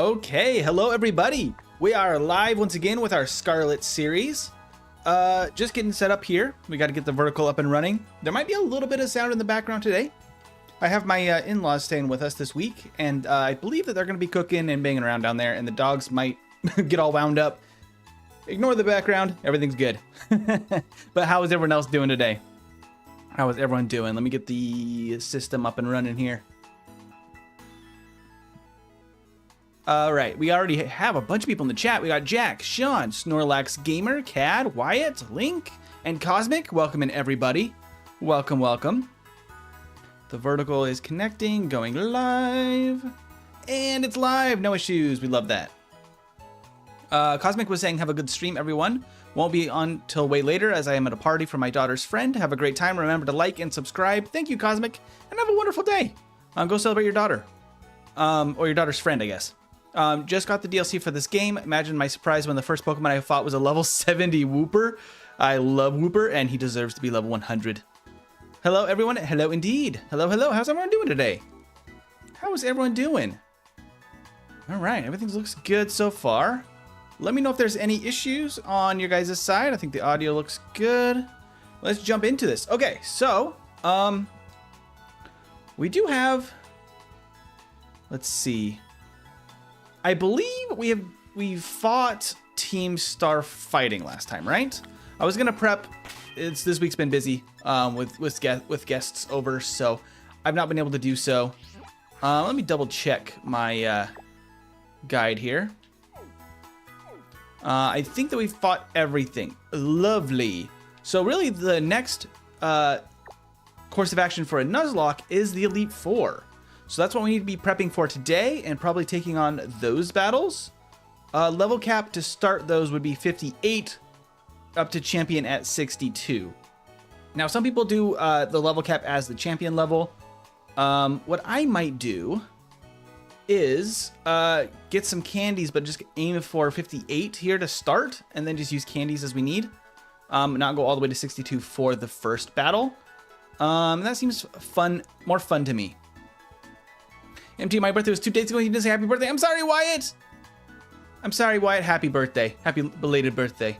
Okay, hello everybody. We are live once again with our Scarlet series. Just getting set up here. We got to get the vertical up and running. There might be a little bit of sound in the background today. I have my in-laws staying with us this week, and I believe that they're going to be cooking and banging around down there, and the dogs might get all wound up. Ignore the background. Everything's good. But how is everyone else doing today? How is everyone doing? Let me get the system up and running here. All right, we already have a bunch of people in the chat. We got Jack, Sean, Snorlax Gamer, Cad, Wyatt, Link, and Cosmic. Welcome in, everybody. Welcome, welcome. The vertical is connecting, going live. And it's live, no issues. We love that. Cosmic was saying, have a good stream, everyone. Won't be on till way later as I am at a party for my daughter's friend. Have a great time. Remember to like and subscribe. Thank you, Cosmic, and have a wonderful day. Go celebrate your daughter. Or your daughter's friend, I guess. Just got the DLC for this game. Imagine my surprise when the first Pokemon I fought was a level 70 Wooper. I love Wooper, and he deserves to be level 100. Hello, everyone. Hello, indeed. Hello, hello. How's everyone doing today? How is everyone doing? All right, everything looks good so far. Let me know if there's any issues on your guys' side. I think the audio looks good. Let's jump into this. Okay, so, we do have, let's see. I believe we fought Team Star Fighting last time, right? I was gonna prep. This week's been busy with guests over, so I've not been able to do so. Let me double check my guide here. I think that we fought everything. Lovely. So really, the next course of action for a Nuzlocke is the Elite Four. So that's what we need to be prepping for today, and probably taking on those battles. Level cap to start those would be 58, up to champion at 62. Now, some people do the level cap as the champion level. What I might do is get some candies, but just aim for 58 here to start, and then just use candies as we need. Not go all the way to 62 for the first battle. That seems fun, more fun to me. MT, my birthday was 2 days ago. You didn't say happy birthday. I'm sorry, Wyatt. I'm sorry, Wyatt. Happy birthday. Happy belated birthday.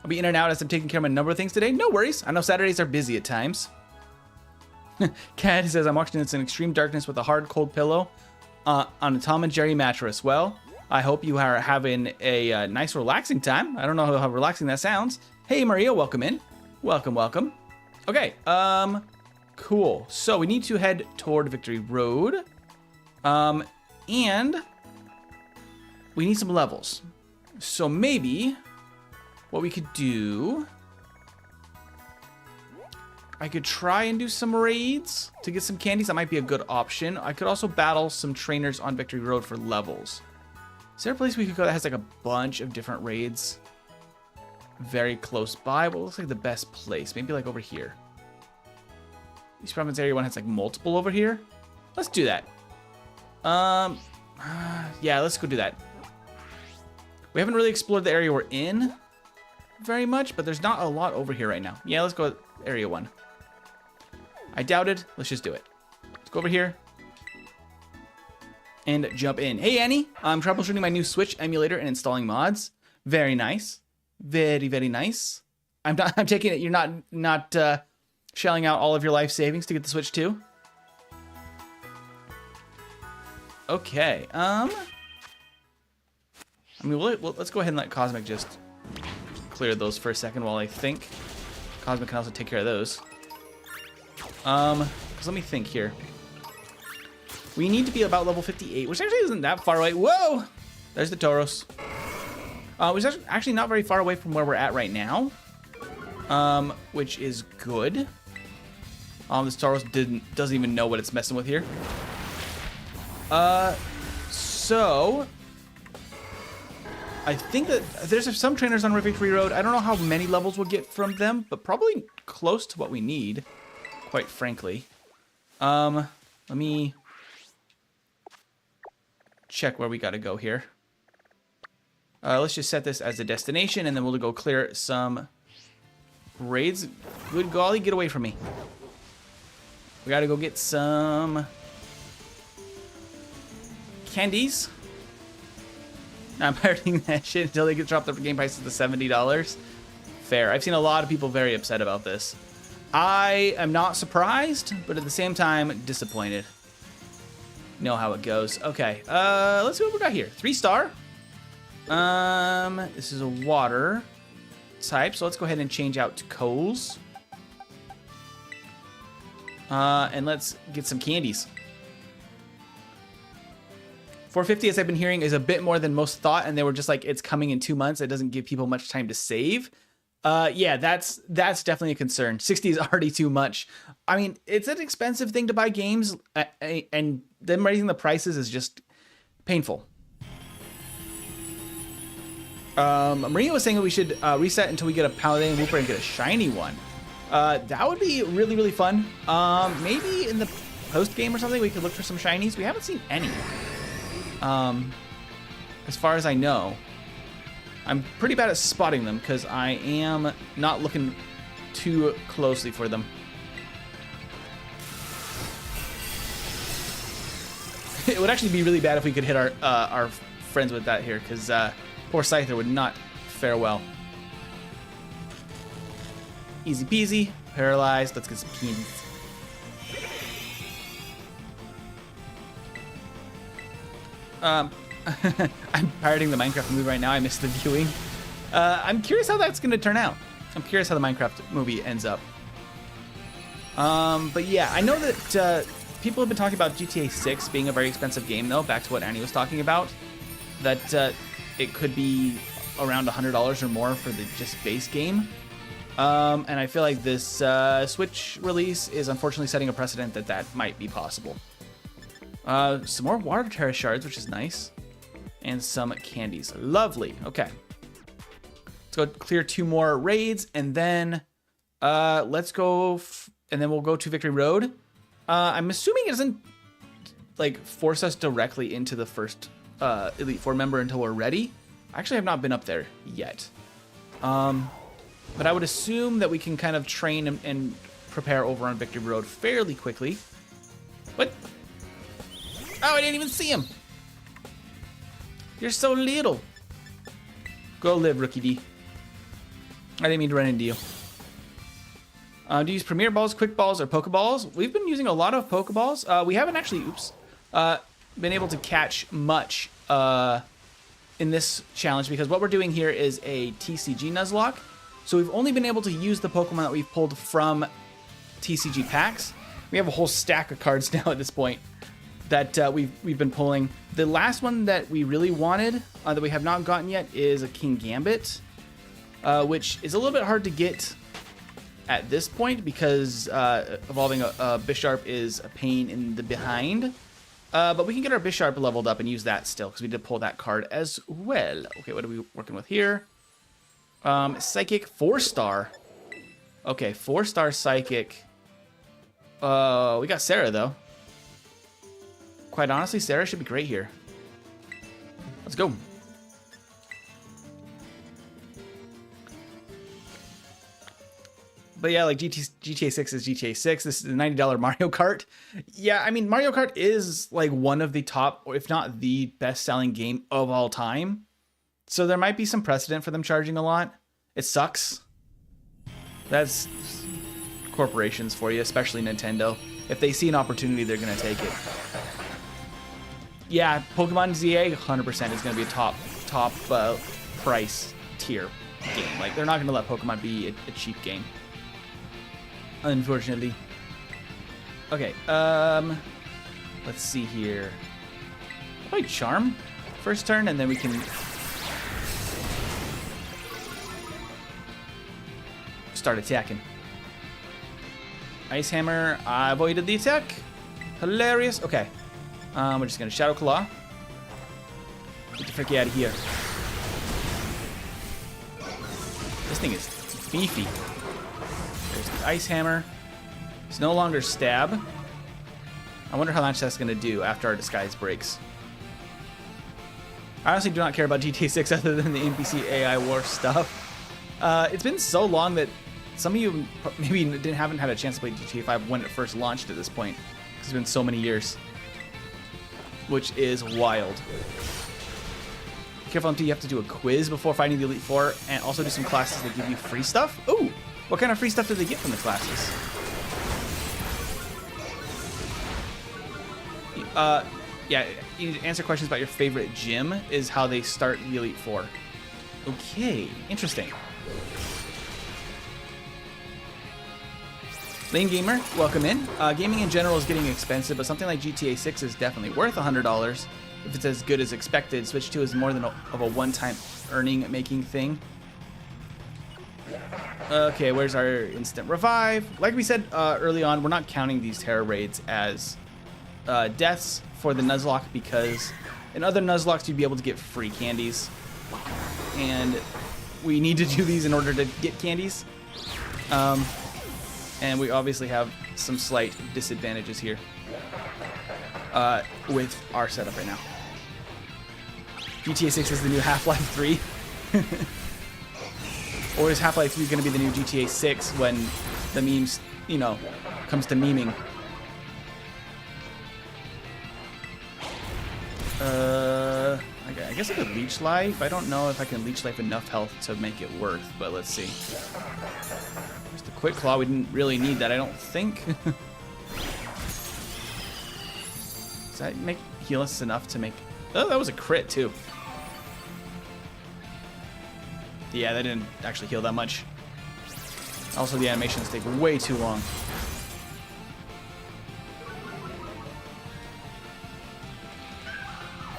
I'll be in and out as I'm taking care of a number of things today. No worries. I know Saturdays are busy at times. Cat says, I'm watching this in extreme darkness with a hard, cold pillow on a Tom and Jerry mattress. Well, I hope you are having a nice, relaxing time. I don't know how relaxing that sounds. Hey, Maria, welcome in. Welcome, welcome. Okay, cool. So we need to head toward Victory Road. And we need some levels. So maybe what we could do, I could try and do some raids to get some candies. That might be a good option. I could also battle some trainers on Victory Road for levels. Is there a place we could go that has like a bunch of different raids very close by? What looks like the best place? Maybe like over here. East Province Area 1 has like multiple over here. Let's do that. Yeah, let's go do that. We haven't really explored the area we're in very much, but there's not a lot over here right now. Yeah, let's go with area 1. I doubted. Let's just do it. Let's go over here and jump in. Hey, Annie. I'm troubleshooting my new Switch emulator and installing mods. Very nice. Very, very nice. I'm taking it you're not shelling out all of your life savings to get the Switch too. Okay, I mean, let's go ahead and let Cosmic just clear those for a second while I think. Cosmic can also take care of those. Because let me think here. We need to be about level 58, which actually isn't that far away. Whoa! There's the Tauros. Which is actually not very far away from where we're at right now. Which is good. This Tauros doesn't even know what it's messing with here. So I think that there's some trainers on Victory Road. I don't know how many levels we'll get from them, but probably close to what we need, quite frankly. Let me check where we gotta go here. Let's just set this as a destination, and then we'll go clear some raids. Good golly, get away from me. We gotta go get some candies. I'm pirating that shit until they get dropped the game prices to $70. Fair. I've seen a lot of people very upset about this. I am not surprised, but at the same time, disappointed. Know how it goes. Okay, let's see what we got here. 3-star. This is a water type, so let's go ahead and change out to coals. And let's get some candies. 450, as I've been hearing, is a bit more than most thought, and they were just like, it's coming in 2 months. It doesn't give people much time to save. Yeah, that's definitely a concern. 60 is already too much. I mean, it's an expensive thing to buy games, and them raising the prices is just painful. Maria was saying that we should reset until we get a Paladin Whooper and get a shiny one. That would be really, really fun. Maybe in the post game or something, we could look for some shinies. We haven't seen any. As far as I know. I'm pretty bad at spotting them because I am not looking too closely for them. It would actually be really bad if we could hit our friends with that here, because poor Scyther would not fare well. Easy peasy. Paralyzed. Let's get some candies. I'm pirating the Minecraft movie right now. I missed the viewing. I'm curious how that's going to turn out. I'm curious how the Minecraft movie ends up. But yeah, I know that people have been talking about GTA 6 being a very expensive game, though. Back to what Annie was talking about. That it could be around $100 or more for the just base game. And I feel like this Switch release is unfortunately setting a precedent that might be possible. Some more water terrace shards, which is nice. And some candies. Lovely. Okay. Let's go clear 2 more raids, and then let's go, and then we'll go to Victory Road. I'm assuming it doesn't like force us directly into the first Elite Four member until we're ready. I actually have not been up there yet. But I would assume that we can kind of train and prepare over on Victory Road fairly quickly. What? Oh, I didn't even see him. You're so little. Go live, Rookie D. I didn't mean to run into you. Do you use Premier Balls, Quick Balls, or Pokeballs? We've been using a lot of Pokeballs. We haven't actually, been able to catch much in this challenge because what we're doing here is a TCG Nuzlocke. So we've only been able to use the Pokemon that we've pulled from TCG packs. We have a whole stack of cards now at this point that we've been pulling. The last one that we really wanted that we have not gotten yet is a King Gambit, which is a little bit hard to get at this point because evolving a Bisharp is a pain in the behind. But we can get our Bisharp leveled up and use that still because we did pull that card as well. Okay, what are we working with here? Psychic 4-star. Okay, 4-star Psychic. We got Sarah though. Quite honestly, Sarah should be great here. Let's go. But yeah, like GTA 6 is GTA 6. This is the $90 Mario Kart. Yeah, I mean, Mario Kart is like one of the top, or if not the best-selling game of all time. So there might be some precedent for them charging a lot. It sucks. That's corporations for you, especially Nintendo. If they see an opportunity, they're going to take it. Yeah, Pokemon ZA 100% is going to be a top price tier game. Like, they're not going to let Pokemon be a cheap game. Unfortunately. Okay, let's see here. Probably Charm first turn, and then we can start attacking. Ice Hammer, I avoided the attack. Hilarious. Okay. We're just gonna Shadow Claw. Get the frick out of here. This thing is beefy. There's the Ice Hammer. It's no longer Stab. I wonder how much that's gonna do after our disguise breaks. I honestly do not care about GTA 6 other than the NPC AI war stuff. It's been so long that some of you maybe haven't had a chance to play GTA 5 when it first launched at this point. It's been so many years. Which is wild. careful until you have to do a quiz before fighting the Elite Four, and also do some classes that give you free stuff. Ooh, what kind of free stuff do they get from the classes? Yeah, you need to answer questions about your favorite gym is how they start the Elite Four. Okay, interesting. Lane Gamer, welcome in. Gaming in general is getting expensive, but something like GTA 6 is definitely worth $100. If it's as good as expected, Switch 2 is more than of a one-time earning-making thing. Okay, where's our instant revive? Like we said early on, we're not counting these terror raids as deaths for the Nuzlocke because in other Nuzlockes you'd be able to get free candies. And we need to do these in order to get candies. And we obviously have some slight disadvantages here with our setup right now. GTA 6 is the new Half-Life 3. Or is Half-Life 3 going to be the new GTA 6 when the memes, you know, comes to meming? Okay, I guess I could leech life. I don't know if I can leech life enough health to make it worth, but let's see. Just a quick claw. We didn't really need that, I don't think. Does that make heal us enough to make? Oh, that was a crit too. Yeah, that didn't actually heal that much. Also, the animations take way too long.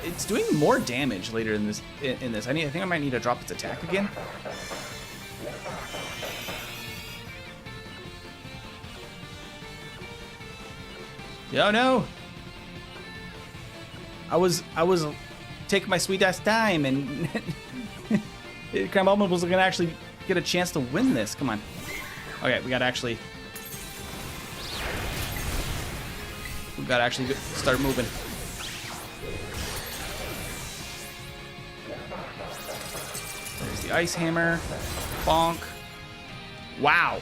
It's doing more damage later in this. I think I might need to drop its attack again. Oh no! I was taking my sweet ass time, and Crambominable was gonna actually get a chance to win this. Come on. Okay, we gotta actually start moving. There's the Ice Hammer. Bonk. Wow.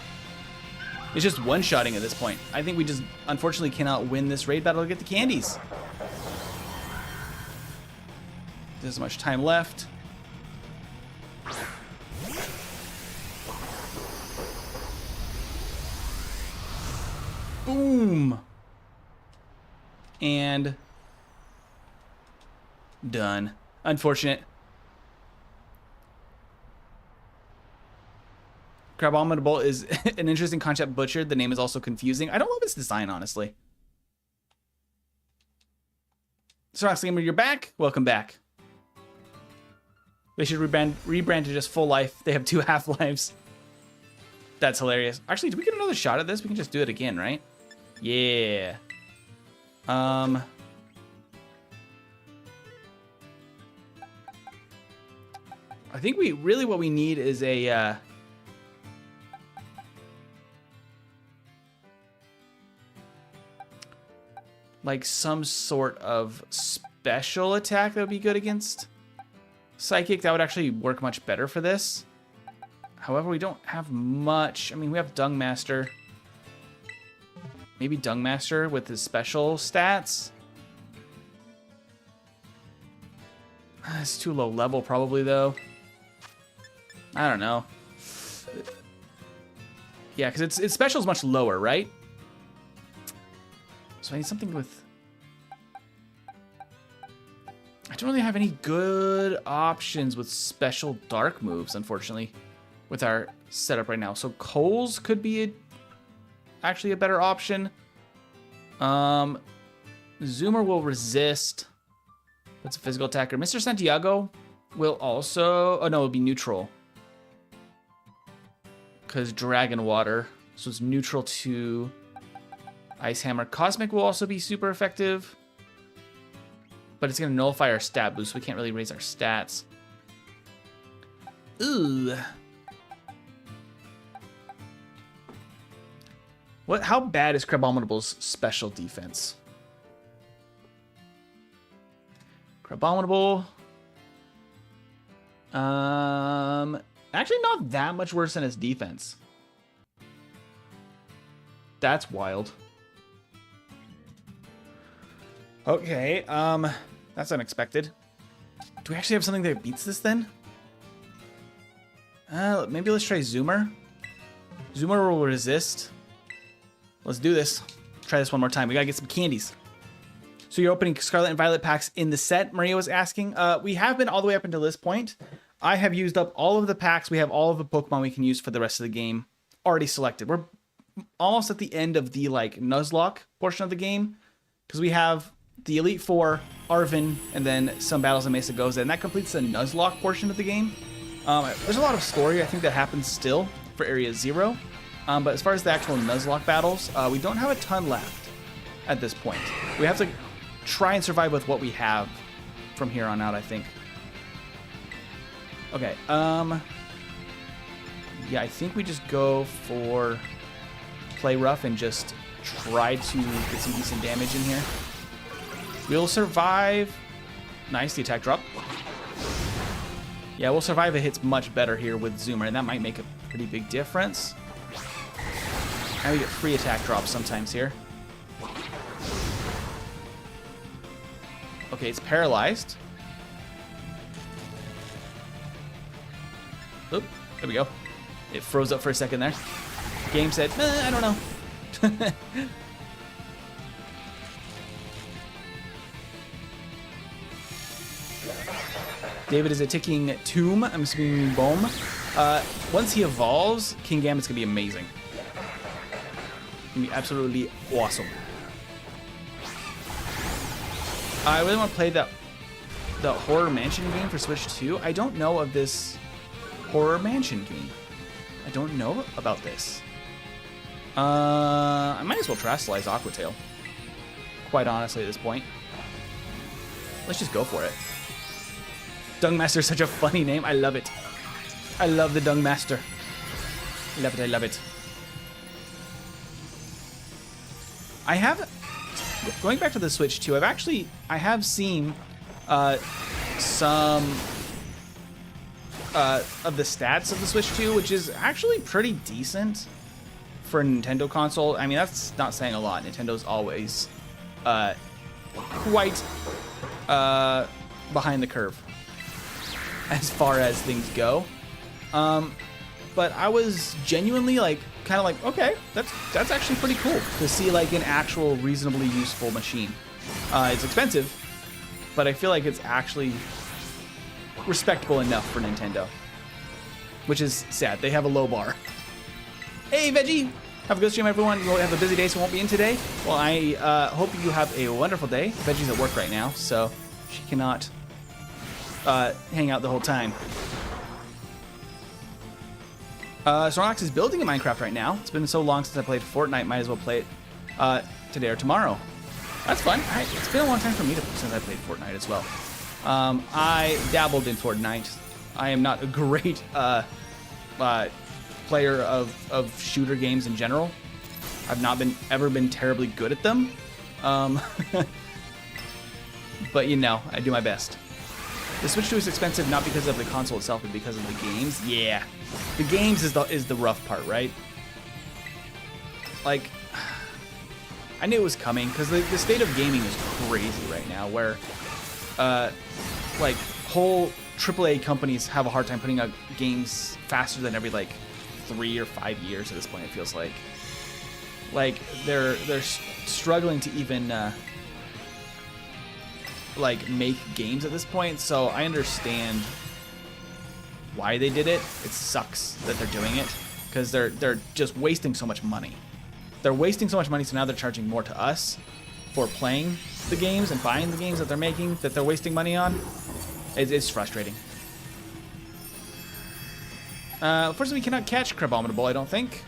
It's just one-shotting at this point. I think we just unfortunately cannot win this raid battle to get the candies. There's so much time left. Boom. And done. Unfortunate. Crabominable is an interesting concept butchered. The name is also confusing. I don't love its design, honestly. Sorox Gamer, you're back? Welcome back. They should rebrand to just Full Life. They have 2 half-lives. That's hilarious. Actually, do we get another shot at this? We can just do it again, right? Yeah. I think what we need is a like some sort of special attack that would be good against Psychic. That would actually work much better for this. However, we don't have much. I mean, we have Dung Master. Maybe Dung Master with his special stats. It's too low level probably though. I don't know. Yeah, because its special is much lower, right? So I need something with... I don't really have any good options with special dark moves, unfortunately, with our setup right now. So Coles could be actually a better option. Zoomer will resist. That's a physical attacker. Mr. Santiago will also... Oh, no, it'll be neutral. Because Dragon Water. So it's neutral to Ice Hammer. Cosmic will also be super effective. But it's going to nullify our stat boost, so we can't really raise our stats. Ooh. How bad is Crabominable's special defense? Crabominable. Actually not that much worse than his defense. That's wild. Okay, that's unexpected. Do we actually have something that beats this then? Maybe let's try Zoomer. Zoomer will resist. Let's do this. Try this one more time. We gotta get some candies. So you're opening Scarlet and Violet packs in the set, Maria was asking. We have been all the way up until this point. I have used up all of the packs. We have all of the Pokemon we can use for the rest of the game already selected. We're almost at the end of the Nuzlocke portion of the game, because we have the Elite Four, Arvin, and then some battles in Mesa Goza, and that completes the Nuzlocke portion of the game. There's a lot of story I think that happens still for Area 0, but as far as the actual Nuzlocke battles, we don't have a ton left at this point. We have to try and survive with what we have from here on out, I think. Okay, yeah, I think we just go for play rough and just try to get some decent damage in here. We'll survive. Nice, the attack drop. Yeah, we'll survive. It hits much better here with Zoomer, and that might make a pretty big difference. And we get free attack drops sometimes here. Okay, it's paralyzed. Oop, there we go. It froze up for a second there. Game said, I don't know. David is a ticking tomb. I'm assuming Boom. Once he evolves, King Gambit's gonna be amazing. Gonna be absolutely awesome. I really want to play the Horror Mansion game for Switch 2. I don't know of this Horror Mansion game. I don't know about this. I might as well Terrasilize Aquatail. Quite honestly at this point. Let's just go for it. Dung Master is such a funny name. I love it. I love the Dung Master. I love it, I love it. I have... Going back to the Switch 2, I have seen some of the stats of the Switch 2, which is actually pretty decent for a Nintendo console. I mean, that's not saying a lot. Nintendo's always quite behind the curve as far as things go. But I was genuinely kind of like, okay, that's actually pretty cool to see an actual reasonably useful machine. It's expensive, but I feel like it's actually respectable enough for Nintendo, which is sad. They have a low bar. Hey, Veggie! Have a good stream, everyone. You have a busy day, so won't be in today. Well, I hope you have a wonderful day. Veggie's at work right now, so she cannot hang out the whole time. Snorlax is building in Minecraft right now. It's been so long since I played Fortnite, might as well play it today or tomorrow. That's fun. It's been a long time for me since I played Fortnite as well. I dabbled in Fortnite. I am not a great player of shooter games in general. I've not ever been terribly good at them. But I do my best. The Switch 2 is expensive not because of the console itself, but because of the games. Yeah, the games is the rough part, right? I knew it was coming because the state of gaming is crazy right now, where whole AAA companies have a hard time putting out games faster than every 3 or 5 years at this point. It feels like they're struggling to even make games at this point. So I understand why they did it. It sucks that they're doing it because they're just wasting so much money. They're wasting so much money, so now they're charging more to us for playing the games and buying the games that they're making, that they're wasting money on. It's frustrating. Unfortunately, we cannot catch Crabominable, I don't think.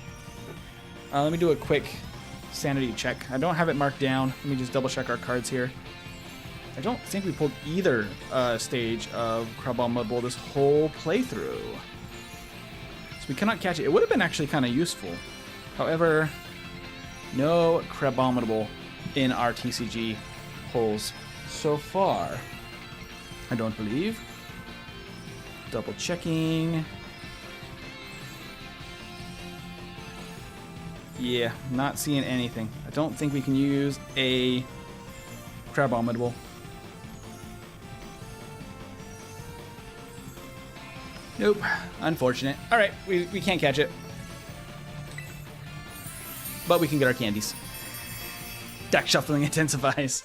Let me do a quick sanity check. I don't have it marked down. Let me just double check our cards here. I don't think we pulled either stage of Crabominable this whole playthrough. So we cannot catch it. It would have been actually kind of useful. However, no Crabominable in our TCG pulls so far. I don't believe. Double checking. Yeah, not seeing anything. I don't think we can use a Crabominable. Nope. Unfortunate. All right, we can't catch it. But we can get our candies. Deck shuffling intensifies.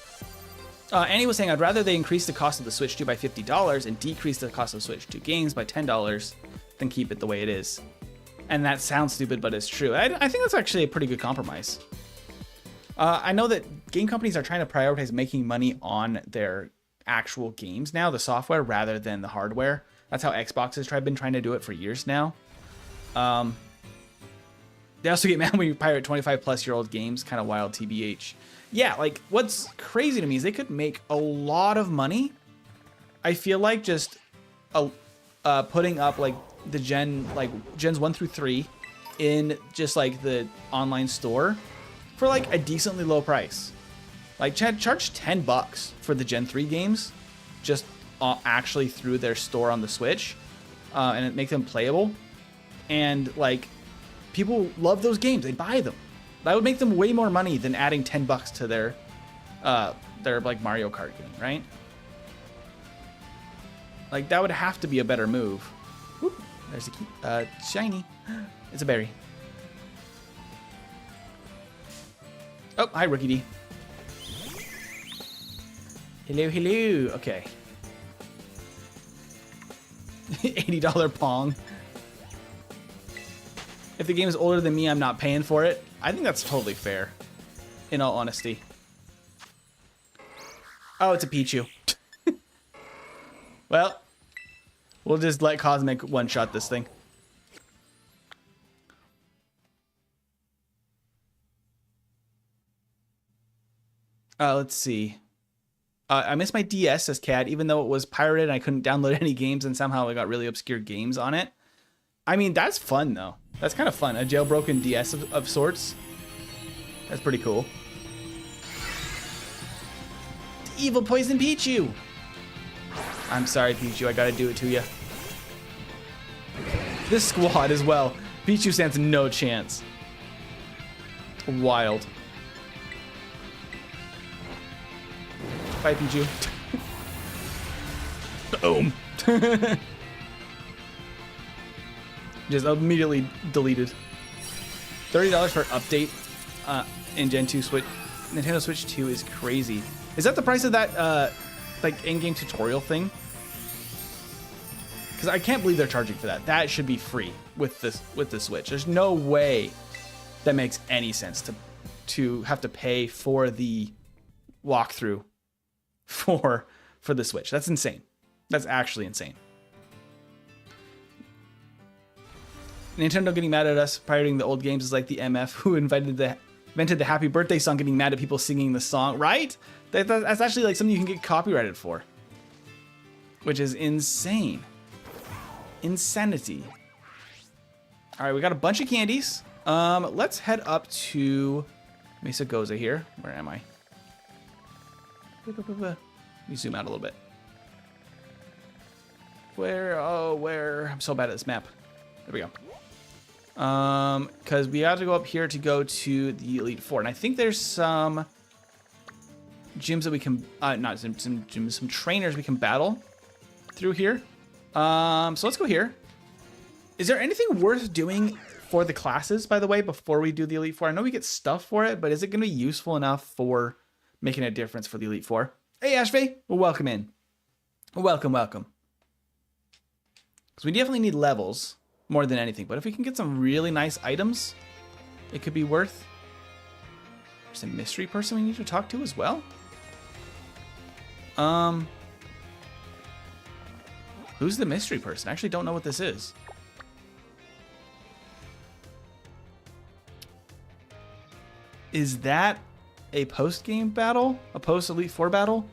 Annie was saying, I'd rather they increase the cost of the Switch 2 by $50 and decrease the cost of Switch 2 games by $10 than keep it the way it is. And that sounds stupid, but it's true. I think that's actually a pretty good compromise. I know that game companies are trying to prioritize making money on their actual games now, the software, rather than the hardware. That's how Xbox has been trying to do it for years now. They also get mad when you pirate 25-plus-year-old games, kind of wild, TBH. Yeah, like, what's crazy to me is they could make a lot of money, I feel like, just putting up, like, the gens 1 through 3 in just, like, the online store for, like, a decently low price. Like, charge $10 for the Gen 3 games, just actually through their store on the Switch, and make them playable. And, like, people love those games. They buy them. That would make them way more money than adding $10 to their like Mario Kart game, right? Like, that would have to be a better move. Whoop, there's a key. Shiny. It's a berry. Oh, hi, Rookie D. Hello, hello. Okay. $80 Pong. If the game is older than me, I'm not paying for it. I think that's totally fair, in all honesty. Oh, it's a Pichu. Well, we'll just let Cosmic one-shot this thing. Let's see. I missed my DS, says Cad, even though it was pirated and I couldn't download any games, and somehow I got really obscure games on it. I mean, that's fun, though. That's kind of fun. A jailbroken DS of sorts. That's pretty cool. Evil Poison Pichu! I'm sorry, Pichu. I gotta do it to you. This squad as well. Pichu stands no chance. Wild. Bye, Pichu. Boom. Just immediately deleted. $30 for update in Gen 2 Switch. Nintendo Switch 2 is crazy. Is that the price of that like in-game tutorial thing? Because I can't believe they're charging for that. That should be free with the Switch. There's no way that makes any sense to have to pay for the walkthrough for the Switch. That's insane. That's actually insane. Nintendo getting mad at us pirating the old games is like the MF who invented the Happy Birthday song getting mad at people singing the song, right? That's actually like something you can get copyrighted for, which is insane. Insanity. All right, we got a bunch of candies. Let's head up to Mesa Goza here. Where am I? Let me zoom out a little bit. Where? Oh, where? I'm so bad at this map. There we go. Because we have to go up here to go to the Elite Four, and I think there's some gyms that we can, not some gyms, some trainers we can battle through here. So let's go here. Is there anything worth doing for the classes, by the way, before we do the Elite Four? I know we get stuff for it, but is it going to be useful enough for making a difference for the Elite Four? Hey, Ashvey, well, welcome in. Welcome, welcome. Because we definitely need levels more than anything, but if we can get some really nice items, it could be worth. There's a mystery person we need to talk to as well. Who's the mystery person? I actually don't know what this is. Is that a post-game battle? A post-Elite Four battle?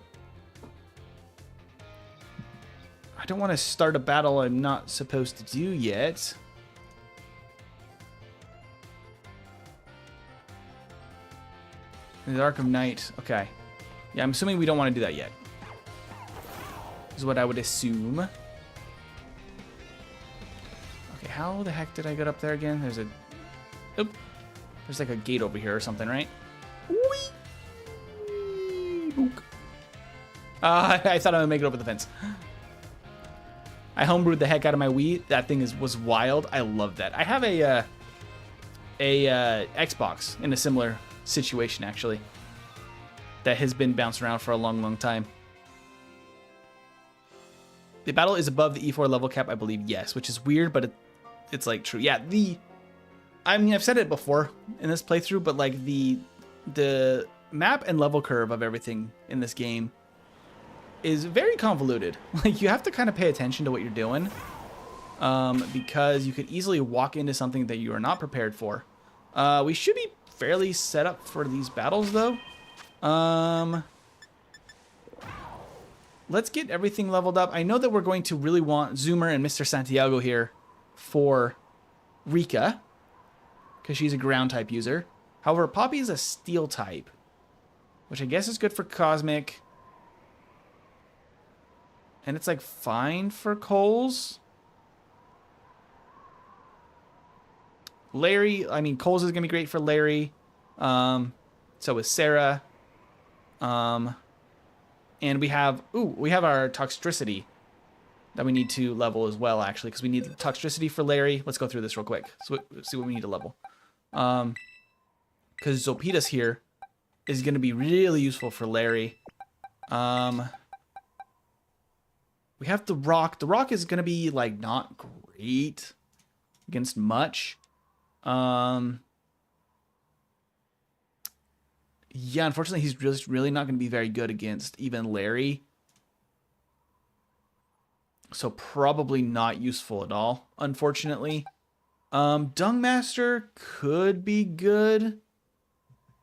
I don't want to start a battle I'm not supposed to do yet. In the Dark of Night. Okay. Yeah, I'm assuming we don't want to do that yet. Is what I would assume. Okay, how the heck did I get up there again? There's a... Oop. There's like a gate over here or something, right? Whee! I thought I would make it over the fence. I I homebrewed the heck out of my Wii. That thing was wild. I love that. I have a Xbox in a similar situation, actually, that has been bounced around for a long time. The battle is above the E4 level cap, I believe, yes, which is weird, but it's like true. Yeah, I mean, I've said it before in this playthrough, but like the map and level curve of everything in this game is very convoluted. Like, you have to kind of pay attention to what you're doing, because you could easily walk into something that you are not prepared for. We should be fairly set up for these battles, though. Let's get everything leveled up. I know that we're going to really want Zoomer and Mr. Santiago here for Rika, because she's a ground type user. However, Poppy is a steel type, which I guess is good for Cosmic. And it's like fine for Coles. Larry, I mean, Coles is going to be great for Larry. So is Sarah. And we have our Toxtricity that we need to level as well, actually, because we need Toxtricity for Larry. Let's go through this real quick. So let's see what we need to level. Because Zolpitas here is going to be really useful for Larry. We have the Rock. The Rock is going to be, like, not great against much. Yeah, unfortunately, he's just really not going to be very good against even Larry. So probably not useful at all, unfortunately. Dung Master could be good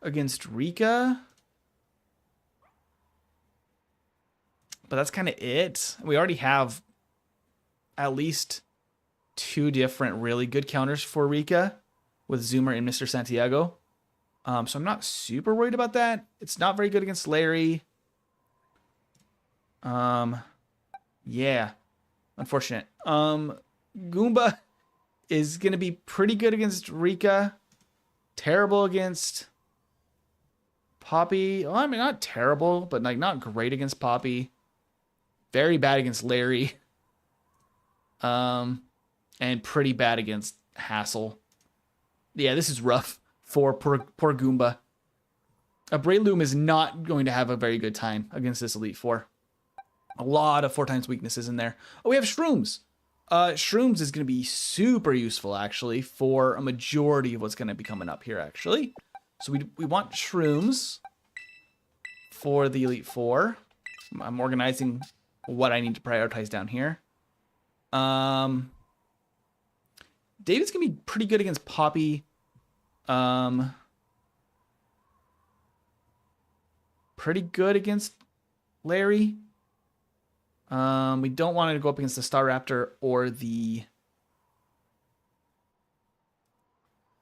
against Rika. But that's kind of it. We already have at least 2 different really good counters for Rika with Zoomer and Mr. Santiago. So I'm not super worried about that. It's not very good against Larry. Yeah. Unfortunate. Goomba is going to be pretty good against Rika. Terrible against Poppy. Well, I mean, not terrible, but like not great against Poppy. Very bad against Larry. And pretty bad against Hassel. Yeah, this is rough for poor Goomba. A Breloom is not going to have a very good time against this Elite Four. A lot of 4x weaknesses in there. Oh, we have Shrooms. Shrooms is going to be super useful, actually, for a majority of what's going to be coming up here, actually. So we want Shrooms for the Elite Four. I'm organizing what I need to prioritize down here. David's going to be pretty good against Poppy. Pretty good against Larry. We don't want to go up against the Staraptor or the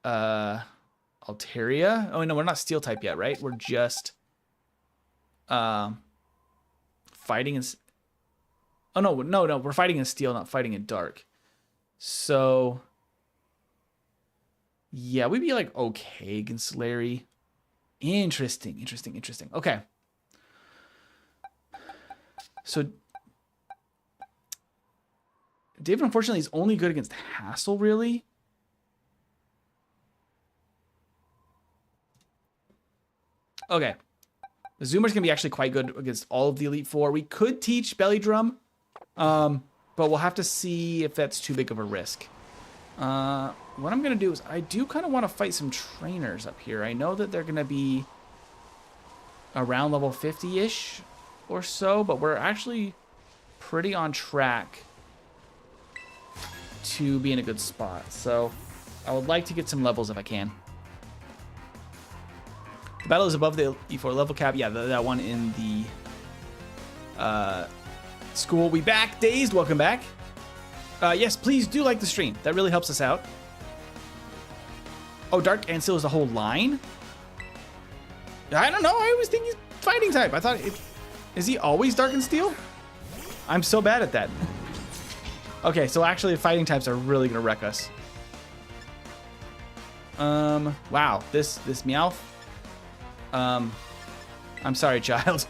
Altaria. Oh no, we're not Steel type yet, right? We're just fighting in. Oh no, we're fighting in Steel, not fighting in Dark. So yeah, we'd be like okay against Larry. Interesting. Okay. So David, unfortunately, is only good against Hassel, really. Okay. The Zoomer's going to be actually quite good against all of the Elite Four. We could teach Belly Drum, but we'll have to see if that's too big of a risk. What I'm going to do is I do kind of want to fight some trainers up here. I know that they're going to be around level 50-ish or so, but we're actually pretty on track to be in a good spot. So I would like to get some levels if I can. The battle is above the E4 level cap. Yeah, that one in the school. We back. Dazed, welcome back. Yes, please do like the stream. That really helps us out. Oh, Dark and Steel is the whole line? I don't know. I always think he's fighting type. I thought... Is he always Dark and Steel? I'm so bad at that. Okay, so actually fighting types are really going to wreck us. Wow. This Meowth. I'm sorry, child.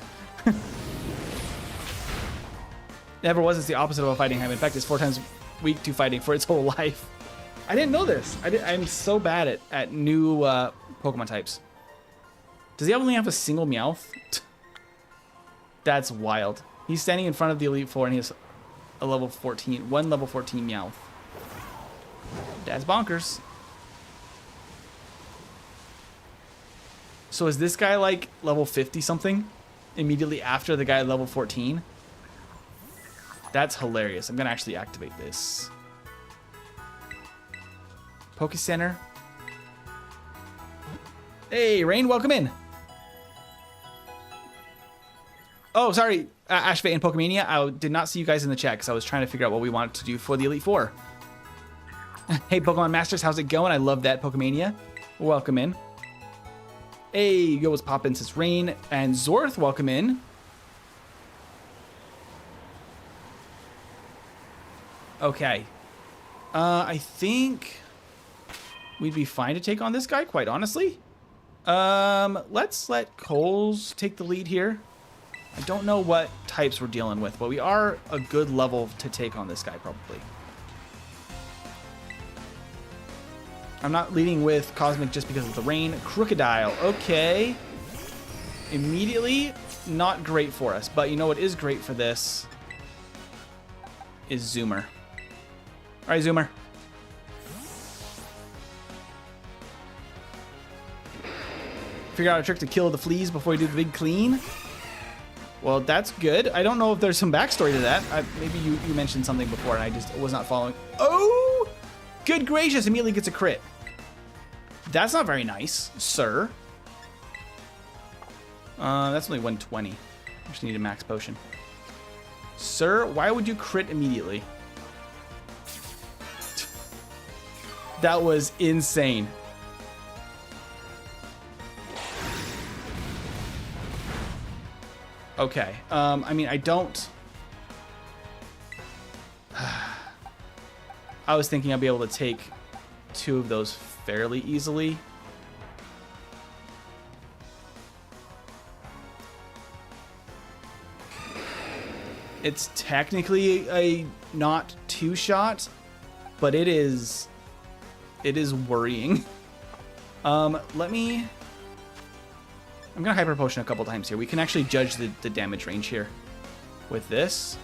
never was. It's the opposite of a fighting type. In fact, it's 4 times weak to fighting for its whole life. I didn't know this. I'm so bad at new Pokemon types. Does he only have a single Meowth? That's wild. He's standing in front of the Elite Four and he has a level 14, one level 14 Meowth. That's bonkers. So is this guy like level 50 something immediately after the guy at level 14? That's hilarious. I'm gonna actually activate this. Poke Center. Hey, Rain, welcome in. Oh, sorry, Ashvay and Pokemania. I did not see you guys in the chat because I was trying to figure out what we wanted to do for the Elite Four. Hey, Pokemon Masters, how's it going? I love that, Pokemania. Welcome in. Hey, yo, what's poppin'? Says Rain and Zorth, welcome in. Okay. I think we'd be fine to take on this guy, quite honestly. Let's let Coles take the lead here. I don't know what types we're dealing with, but we are a good level to take on this guy, probably. I'm not leading with Cosmic just because of the rain. Crocodile, okay. Immediately, not great for us, but you know what is great for this is Zoomer. All right, Zoomer. Figure out a trick to kill the fleas before you do the big clean. Well, that's good. I don't know if there's some backstory to that. Maybe you mentioned something before and I just was not following. Oh, good gracious, immediately gets a crit. That's not very nice, sir. That's only 120. I just need a max potion. Sir, why would you crit immediately? That was insane. Okay, I mean, I don't... I was thinking I'd be able to take 2 of those fairly easily. It's technically a not 2-shot, but it is worrying. Let me... I'm gonna Hyper Potion a couple times here. We can actually judge the damage range here with this.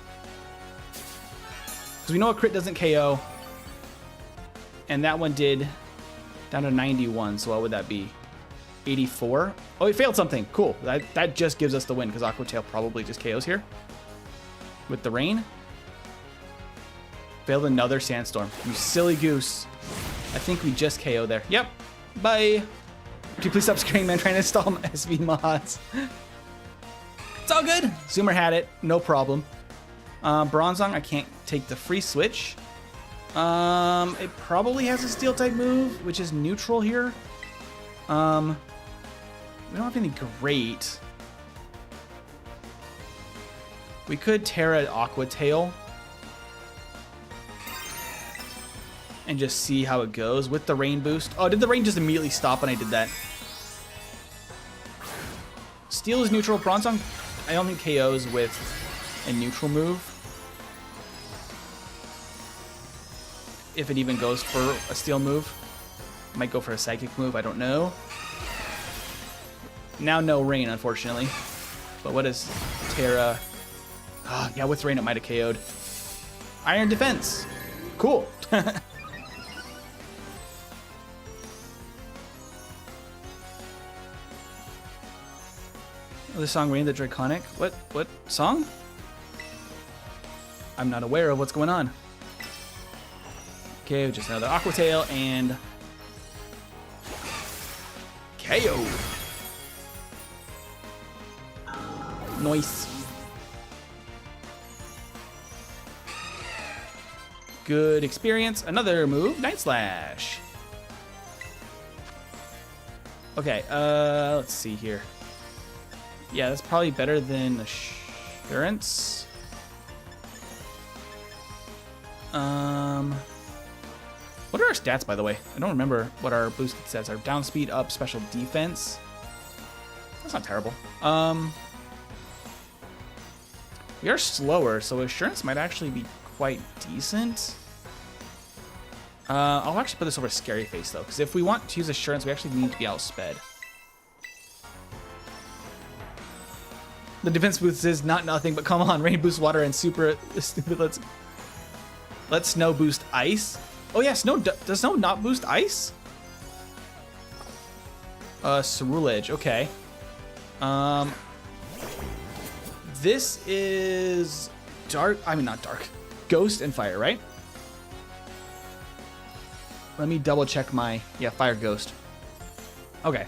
Because we know a crit doesn't KO. And that one did down to 91, so what would that be? 84? Oh, he failed something. Cool. That just gives us the win, because Aqua Tail probably just KOs here. With the rain. Failed another Sandstorm. You silly goose. I think we just KO there. Yep. Bye. Could you please stop screaming, man? Trying to install SV mods. It's all good. Zoomer had it. No problem. Bronzong, I can't take the free switch. It probably has a steel type move, which is neutral here. We don't have any great. We could Terra Aqua Tail and just see how it goes with the rain boost. Oh, did the rain just immediately stop when I did that? Steel is neutral. Bronzong, I don't think KOs with a neutral move. If it even goes for a steel move. Might go for a psychic move, I don't know. Now no rain, unfortunately. But what is Terra? Oh, yeah, with rain it might have KO'd. Iron Defense. Cool. The song Rain the Draconic. What song? I'm not aware of what's going on. Okay, just another Aqua Tail and KO. Nice. Good experience. Another move, Night Slash. Okay, let's see here. Yeah, that's probably better than Assurance. What are our stats, by the way? I don't remember what our boosted stats are. Down speed, up, special defense. That's not terrible. We are slower, so Assurance might actually be quite decent. I'll actually put this over Scary Face, though, because if we want to use Assurance, we actually need to be outsped. The defense boost is not nothing, but come on, Rain boosts water and super stupid. Let's Snow boost ice. Oh yeah, Snow does Snow not boost ice? Ceruledge, okay. This is dark. I mean, not dark. Ghost and fire, right? Let me double check my, yeah, fire ghost. Okay.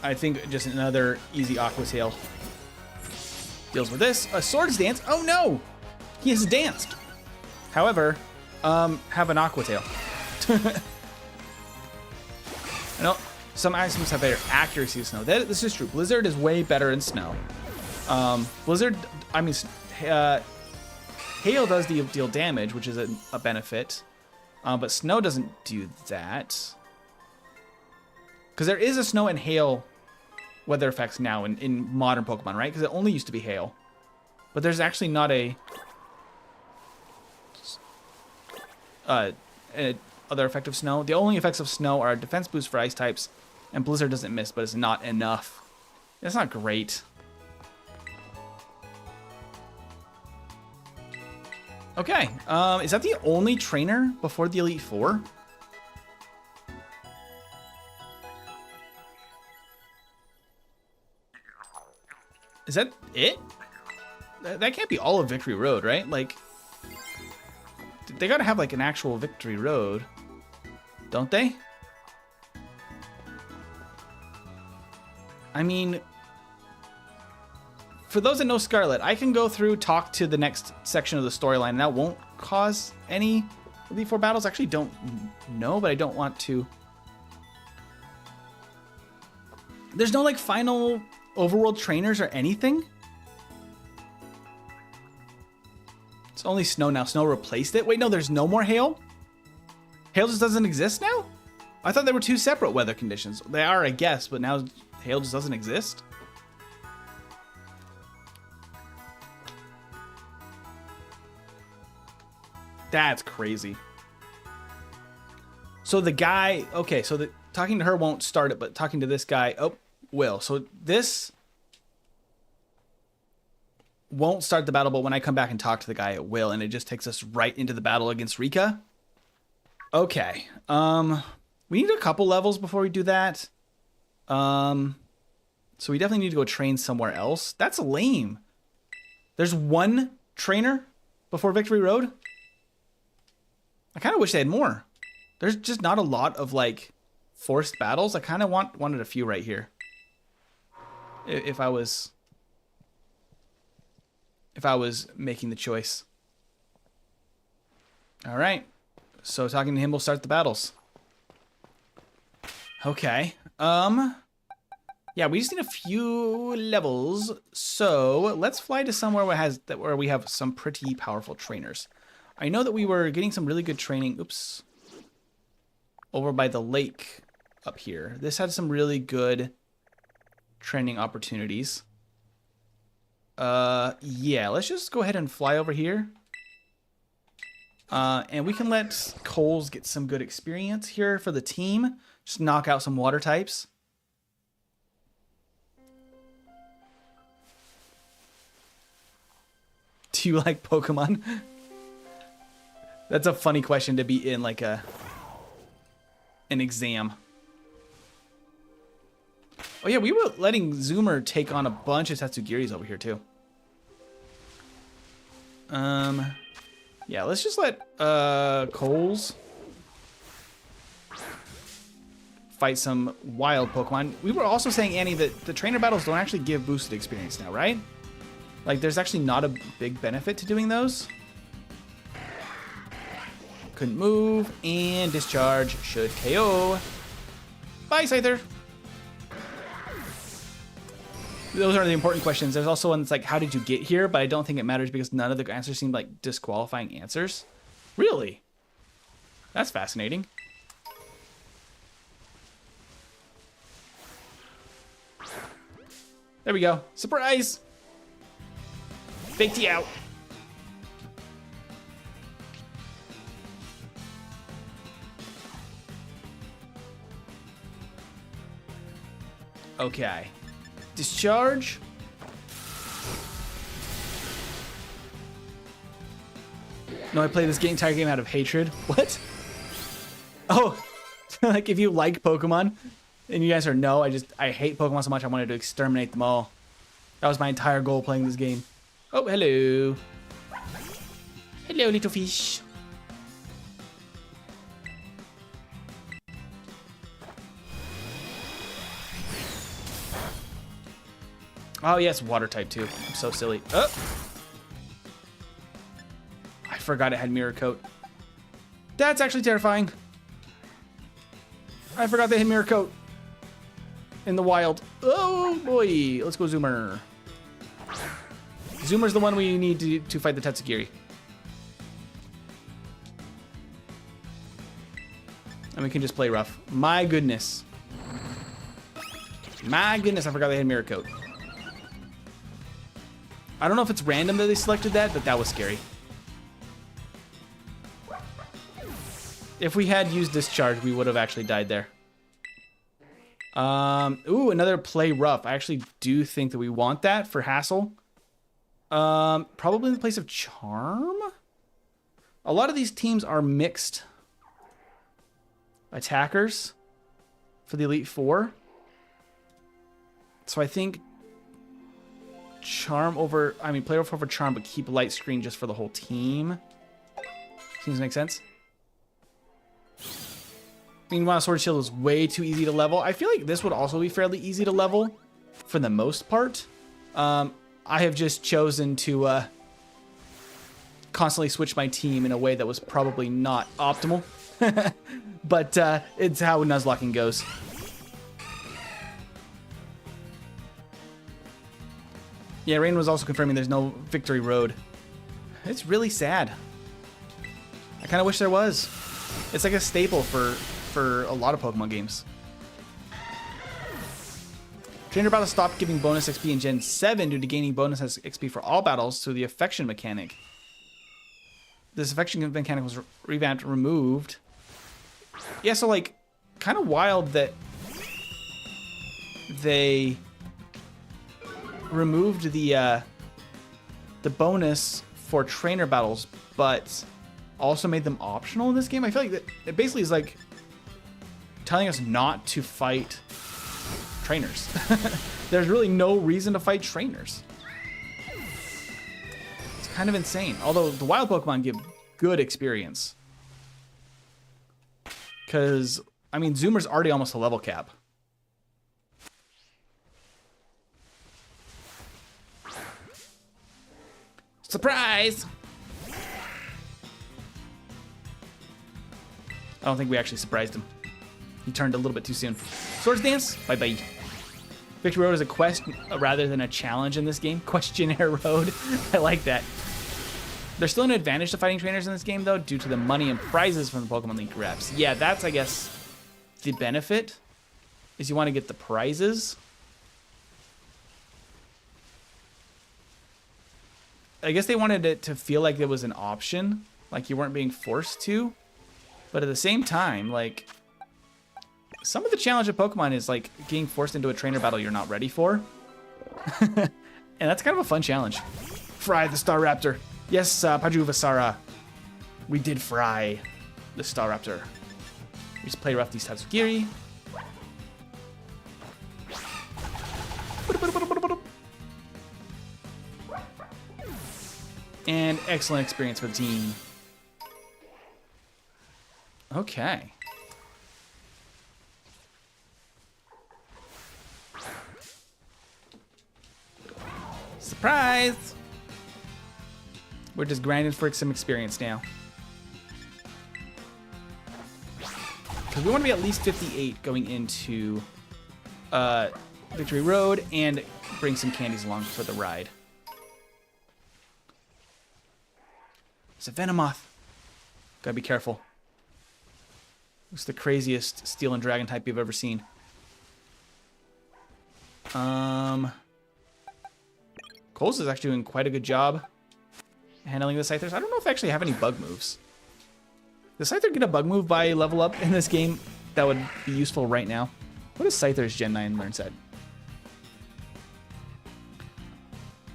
I think just another easy Aqua Tail deals with this. A Swords Dance. Oh no! He has danced. However, have an Aqua Tail. I know some items have better accuracy than Snow. This is true. Blizzard is way better than Snow. Blizzard, I mean, Hail does deal damage, which is a benefit. But Snow doesn't do that. Because there is a Snow and Hail weather effects now in modern Pokemon, right? Because it only used to be Hail. But there's actually not a other effect of Snow. The only effects of Snow are a defense boost for ice types, and Blizzard doesn't miss, but it's not enough. That's not great. Okay, is that the only trainer before the Elite Four? Is that it? That can't be all of Victory Road, right? Like, they gotta have like an actual Victory Road, don't they? I mean, for those that know Scarlet, I can go through, talk to the next section of the storyline, and that won't cause any Elite Four battles. I actually don't know, but I don't want to. There's no like final overworld trainers or anything. It's only Snow now. Snow replaced it. Wait, no, there's no more Hail? Hail just doesn't exist now? I thought there were two separate weather conditions. They are, I guess, but now Hail just doesn't exist? That's crazy. So the guy, okay, so talking to her won't start it, but talking to this guy, oh, will. So this won't start the battle, but when I come back and talk to the guy, it will, and it just takes us right into the battle against Rika. Okay. We need a couple levels before we do that. So we definitely need to go train somewhere else. That's lame. There's one trainer before Victory Road. I kind of wish they had more. There's just not a lot of like forced battles. I kind of wanted a few right here. If I was making the choice. All right. So talking to him will start the battles. Okay. Yeah, we just need a few levels. So let's fly to somewhere where we have some pretty powerful trainers. I know that we were getting some really good training. Oops. Over by the lake up here. This had some really good training opportunities. Yeah, let's just go ahead and fly over here. And we can let Coles get some good experience here for the team. Just knock out some water types. Do you like Pokemon? That's a funny question to be in like an exam. Oh yeah, we were letting Zoomer take on a bunch of Tatsugiris over here too. Yeah, let's just let Coles fight some wild Pokemon. We were also saying, Annie, that the trainer battles don't actually give boosted experience now, right? Like, there's actually not a big benefit to doing those. Couldn't move, and Discharge should KO. Bye, Scyther. Those are the important questions. There's also one that's like, how did you get here? But I don't think it matters because none of the answers seem like disqualifying answers. Really? That's fascinating. There we go. Surprise! Faked you out. Okay. Discharge. No, I play this entire game out of hatred. What? Oh, like if you like Pokemon and you guys are no, I hate Pokemon so much I wanted to exterminate them all. That was my entire goal playing this game. Oh, hello. Hello, little fish. Oh, yes, water type too. I'm so silly. Oh! I forgot it had Mirror Coat. That's actually terrifying. I forgot they had Mirror Coat in the wild. Oh, boy. Let's go Zoomer. Zoomer's the one we need to fight the Tatsugiri. And we can just play rough. My goodness. My goodness, I forgot they had Mirror Coat. I don't know if it's random that they selected that, but that was scary. If we had used Discharge, we would have actually died there. Ooh, another play rough. I actually do think that we want that for Hassle. Probably in the place of Charm. A lot of these teams are mixed attackers for the Elite Four. So I think Charm over, play rough over Charm, but keep Light Screen just for the whole team. Seems to make sense. Meanwhile, Sword Shield is way too easy to level. I feel like this would also be fairly easy to level for the most part. I have just chosen to constantly switch my team in a way that was probably not optimal. But it's how Nuzlocking goes. Yeah, Rain was also confirming there's no Victory Road. It's really sad. I kind of wish there was. It's like a staple for a lot of Pokemon games. Trainer battles stopped giving bonus XP in Gen 7 due to gaining bonus XP for all battles through the affection mechanic. This affection mechanic was revamped, removed. Yeah, so like, kind of wild that they removed the bonus for trainer battles, but also made them optional in this game. I feel like that it basically is like telling us not to fight trainers. There's really no reason to fight trainers. It's kind of insane. Although the wild Pokemon give good experience. Because, Zoomer's already almost a level cap. Surprise! I don't think we actually surprised him. He turned a little bit too soon. Swords Dance? Bye-bye. Victory Road is a quest rather than a challenge in this game. Questionnaire Road. I like that. There's still an advantage to fighting trainers in this game, though, due to the money and prizes from the Pokemon League reps. Yeah, that's, I guess, the benefit, is you want to get the prizes. I guess they wanted it to feel like it was an option, like you weren't being forced to. But at the same time, like, some of the challenge of Pokemon is, like, getting forced into a trainer battle you're not ready for. And that's kind of a fun challenge. Fry the Staraptor. Yes, Pajuvasara. We did fry the Staraptor. We just play rough these Tatsugiri. And excellent experience for the team. Okay. Surprise! We're just grinding for some experience now. Because we want to be at least 58 going into Victory Road and bring some candies along for the ride. It's a Venomoth. Gotta be careful. It's the craziest Steel and Dragon type you've ever seen. Coles is actually doing quite a good job handling the Scythers. I don't know if I actually have any bug moves. Does Scyther get a bug move by level up in this game that would be useful right now? What is Scyther's Gen 9 learn set?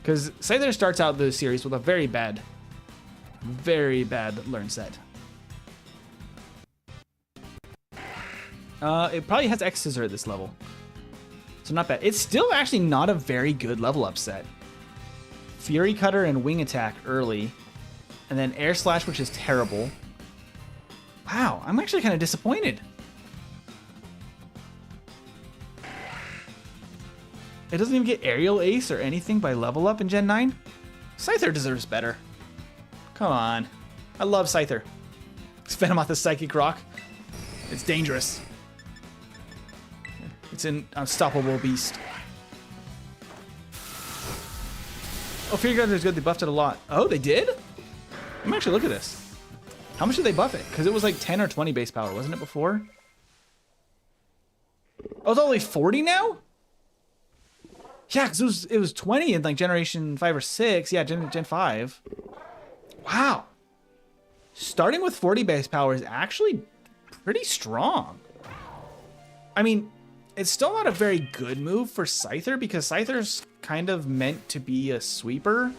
Because Scyther starts out the series with a very bad learn set. It probably has X Scissor at this level. So not bad. It's still actually not a very good level up set. Fury Cutter and Wing Attack early. And then Air Slash, which is terrible. Wow, I'm actually kind of disappointed. It doesn't even get Aerial Ace or anything by level up in Gen 9? Scyther deserves better. Come on. I love Scyther. It's Venomoth, the Psychic Rock. It's dangerous. It's an unstoppable beast. Oh, Fury Cutter is good. They buffed it a lot. Oh, they did? Let me actually look at this. How much did they buff it? Because it was like 10 or 20 base power, wasn't it before? Oh, it's only 40 now? Yeah, because it was 20 in like Generation 5 or 6. Yeah, Gen 5. Wow. Starting with 40 base power is actually pretty strong. I mean, it's still not a very good move for Scyther because Scyther's kind of meant to be a sweeper.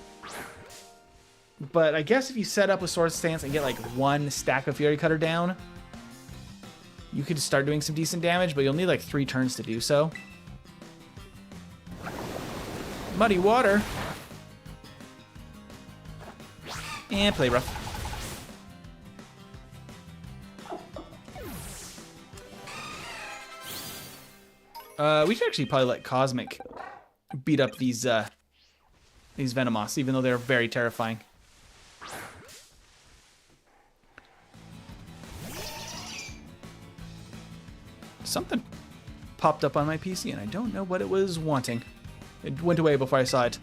But I guess if you set up a Sword Stance and get like one stack of Fury Cutter down, you could start doing some decent damage, but you'll need like 3 turns to do so. Muddy Water. And Play Rough. We should actually probably let Cosmic beat up these Venomoths, even though they're very terrifying. Something popped up on my PC, and I don't know what it was wanting. It went away before I saw it.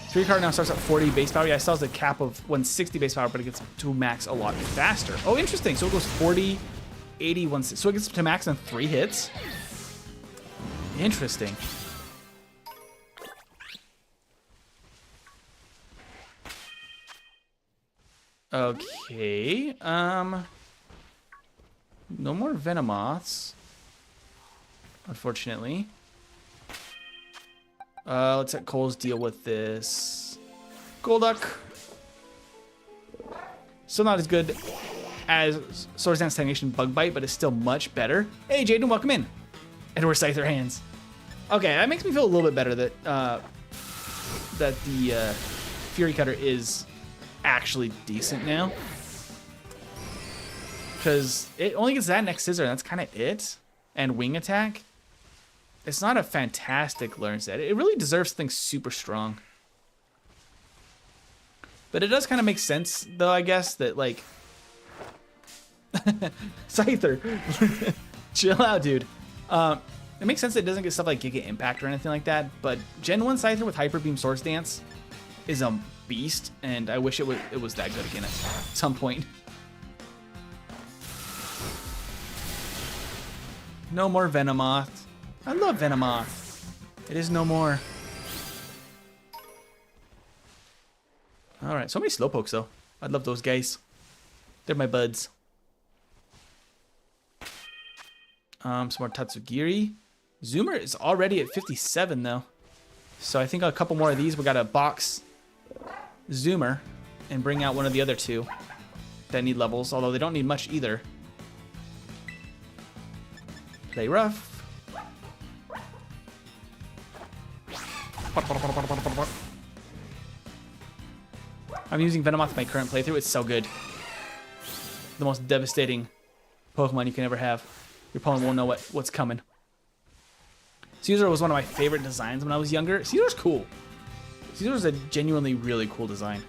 Fury Card now starts at 40 base power. Yeah, I saw the cap of 160 base power, but it gets to max a lot faster. Oh, interesting. So it goes 40, 80, 160. So it gets to max in 3 hits. Interesting. Okay. No more Venomoths, unfortunately. Let's let Coles deal with this. Golduck. Still not as good as Swords Dance Stagnation Bug Bite, but it's still much better. Hey, Jaden, welcome in. And we're Scyther hands. Okay, that makes me feel a little bit better that that the Fury Cutter is actually decent now. Because it only gets that next Scissor, and that's kind of it. And Wing Attack. It's not a fantastic learn set. It really deserves something super strong. But it does kind of make sense, though, I guess, that, like... Scyther. Chill out, dude. It makes sense that it doesn't get stuff like Giga Impact or anything like that, but Gen 1 Scyther with Hyper Beam Swords Dance is a beast, and I wish it was that good again at some point. No more Venomoth. I love Venomoth. It is no more. Alright, so many Slowpokes though. I love those guys. They're my buds. Some more Tatsugiri. Zoomer is already at 57 though. So I think a couple more of these. We gotta box Zoomer and bring out one of the other two that need levels, although they don't need much either. Play rough. I'm using Venomoth in my current playthrough. It's so good. The most devastating Pokemon you can ever have. Your opponent won't know what's coming. Caesar was one of my favorite designs when I was younger. Caesar's cool. Caesar's a genuinely really cool design.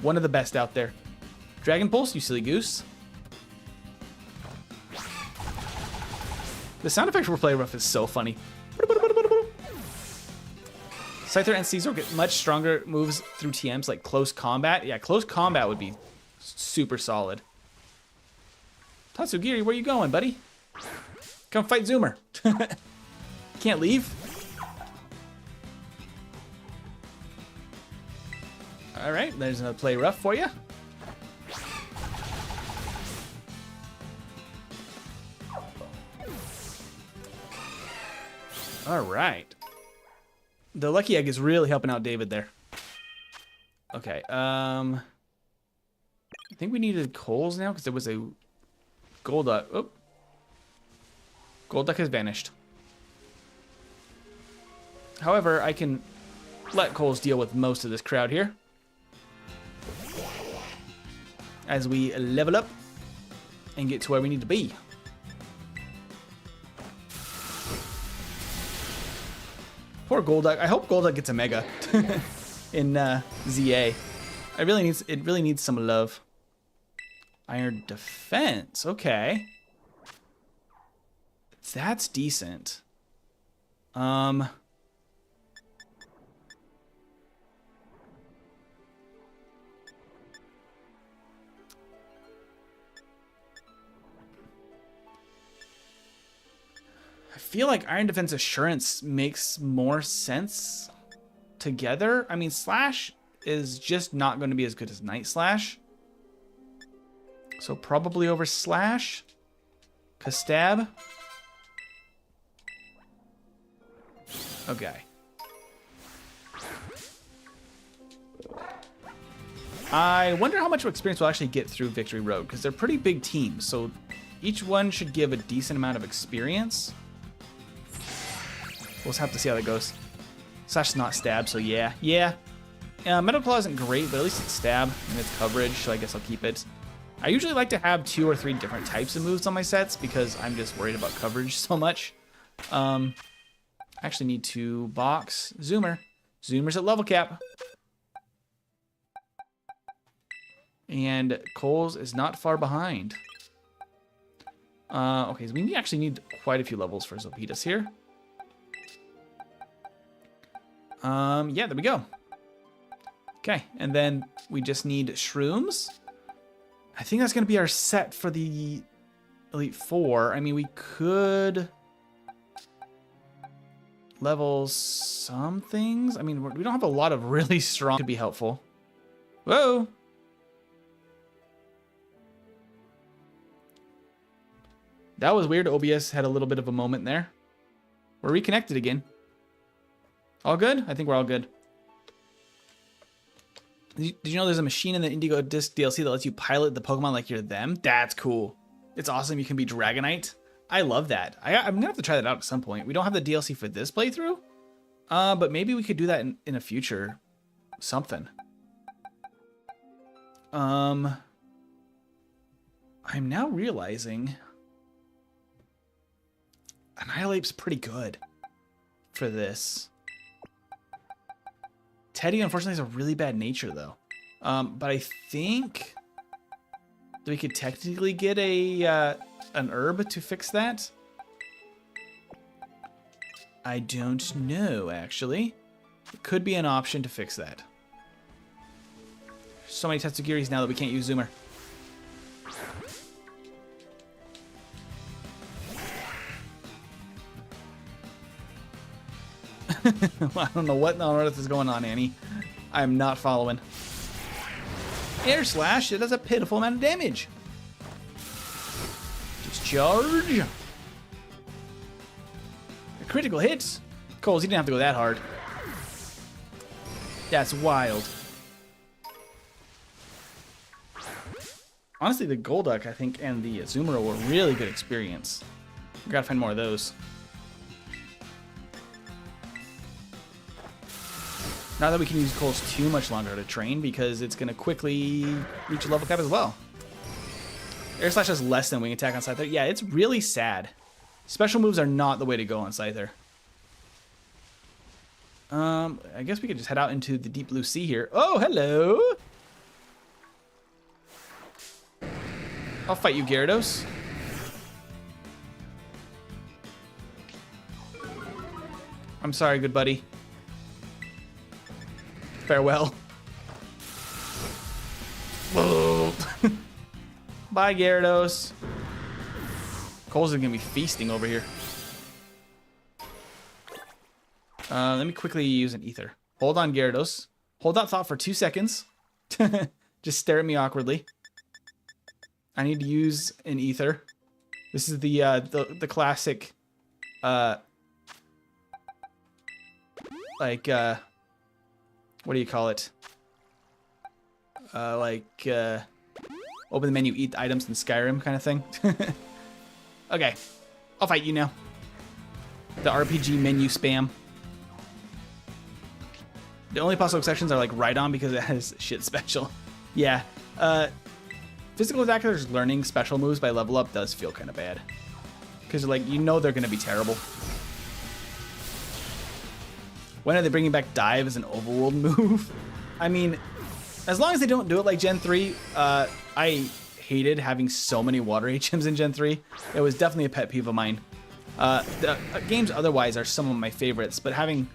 One of the best out there. Dragon Pulse, you silly goose. The sound effect for Play Rough is so funny. Scyther and Caesar get much stronger moves through TMs like Close Combat. Yeah, Close Combat would be super solid. Tatsugiri, where you going, buddy? Come fight Zoomer. Can't leave. All right, there's another play rough for you. All right. The lucky egg is really helping out David there. Okay, I think we needed coals now because there was a Golduck. Oh. Golduck has vanished. However, I can let coals deal with most of this crowd here as we level up and get to where we need to be. Poor Golduck. I hope Golduck gets a Mega in ZA. It really needs some love. Iron Defense. Okay. That's decent. I feel like Iron Defense Assurance makes more sense together. I mean, Slash is just not going to be as good as Night Slash. So probably over Slash. 'Cause Stab. Okay. I wonder how much experience we'll actually get through Victory Road, because they're pretty big teams, so each one should give a decent amount of experience. We'll just have to see how that goes. Slash is not Stab, so yeah. Yeah. Metal Claw isn't great, but at least it's Stab, and it's coverage, so I guess I'll keep it. I usually like to have 2 or 3 different types of moves on my sets, because I'm just worried about coverage so much. I actually need to box Zoomer. Zoomer's at level cap. And Coles is not far behind. Okay, so we actually need quite a few levels for Zopetus here. Yeah, there we go. Okay, and then we just need Shrooms. I think that's going to be our set for the Elite Four. I mean, we could level some things. I mean, we don't have a lot of really strong. Could be helpful. Whoa. That was weird. OBS had a little bit of a moment there. We're reconnected again. All good? I think we're all good. Did you know there's a machine in the Indigo Disc DLC that lets you pilot the Pokemon like you're them? That's cool. It's awesome. You can be Dragonite. I love that. I'm going to have to try that out at some point. We don't have the DLC for this playthrough. But maybe we could do that in a future something. I'm now realizing Annihilape's pretty good for this. Teddy, unfortunately, has a really bad nature, though. But I think that we could technically get an herb to fix that. I don't know, actually. It could be an option to fix that. So many Tetsugiris now that we can't use Zoomer. I don't know what on earth is going on, Annie. I'm not following. Air Slash, it does a pitiful amount of damage. Discharge. A critical hit. Coles, he didn't have to go that hard. That's wild. Honestly, the Golduck, I think, and the Azumarill were really good experience. We gotta find more of those. Not that we can use Coles too much longer to train, because it's going to quickly reach a level cap as well. Air Slash has less than Wing Attack on Scyther. Yeah, it's really sad. Special moves are not the way to go on Scyther. I guess we could just head out into the deep blue sea here. Oh, hello! I'll fight you, Gyarados. I'm sorry, good buddy. Farewell. Bye, Gyarados. Coles is going to be feasting over here. Let me quickly use an Ether. Hold on, Gyarados. Hold that thought for 2 seconds. Just stare at me awkwardly. I need to use an ether. This is the classic, like, what do you call it? Open the menu, eat the items in Skyrim kind of thing. Okay, I'll fight you now. The RPG menu spam. The only possible exceptions are like Rhydon because it has shit special. Yeah, physical attackers learning special moves by level up does feel kind of bad. Because like, you know they're going to be terrible. When are they bringing back dive as an overworld move? I mean, as long as they don't do it like Gen 3, I hated having so many water HMs in Gen 3. It was definitely a pet peeve of mine. The games otherwise are some of my favorites, but having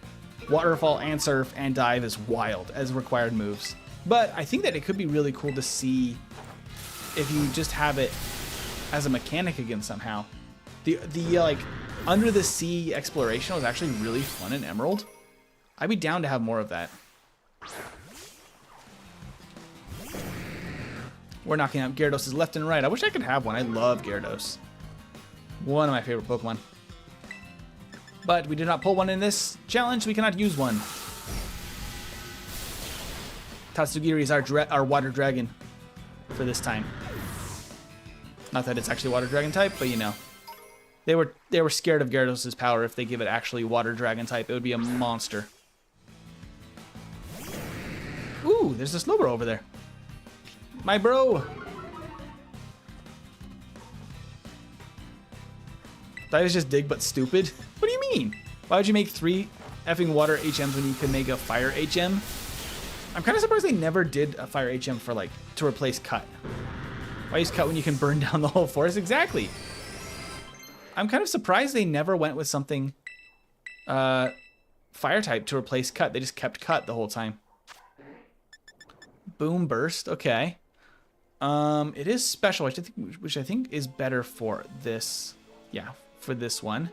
Waterfall and Surf and Dive is wild as required moves. But I think that it could be really cool to see if you just have it as a mechanic again somehow. The like under the sea exploration was actually really fun in Emerald. I'd be down to have more of that. We're knocking out Gyarados left and right. I wish I could have one. I love Gyarados. One of my favorite Pokemon. But we did not pull one in this challenge. We cannot use one. Tatsugiri is our water dragon for this time. Not that it's actually water dragon type, but you know. They were scared of Gyarados' power. If they give it actually water dragon type, it would be a monster. Ooh, there's a Slowbro over there. My bro. That is just dig but stupid. What do you mean? Why would you make 3 effing water HMs when you could make a fire HM? I'm kind of surprised they never did a fire HM for like to replace cut. Why use cut when you can burn down the whole forest? Exactly. I'm kind of surprised they never went with something fire type to replace cut. They just kept cut the whole time. Boom burst. Okay. It is special, which I think is better for this. Yeah, for this one.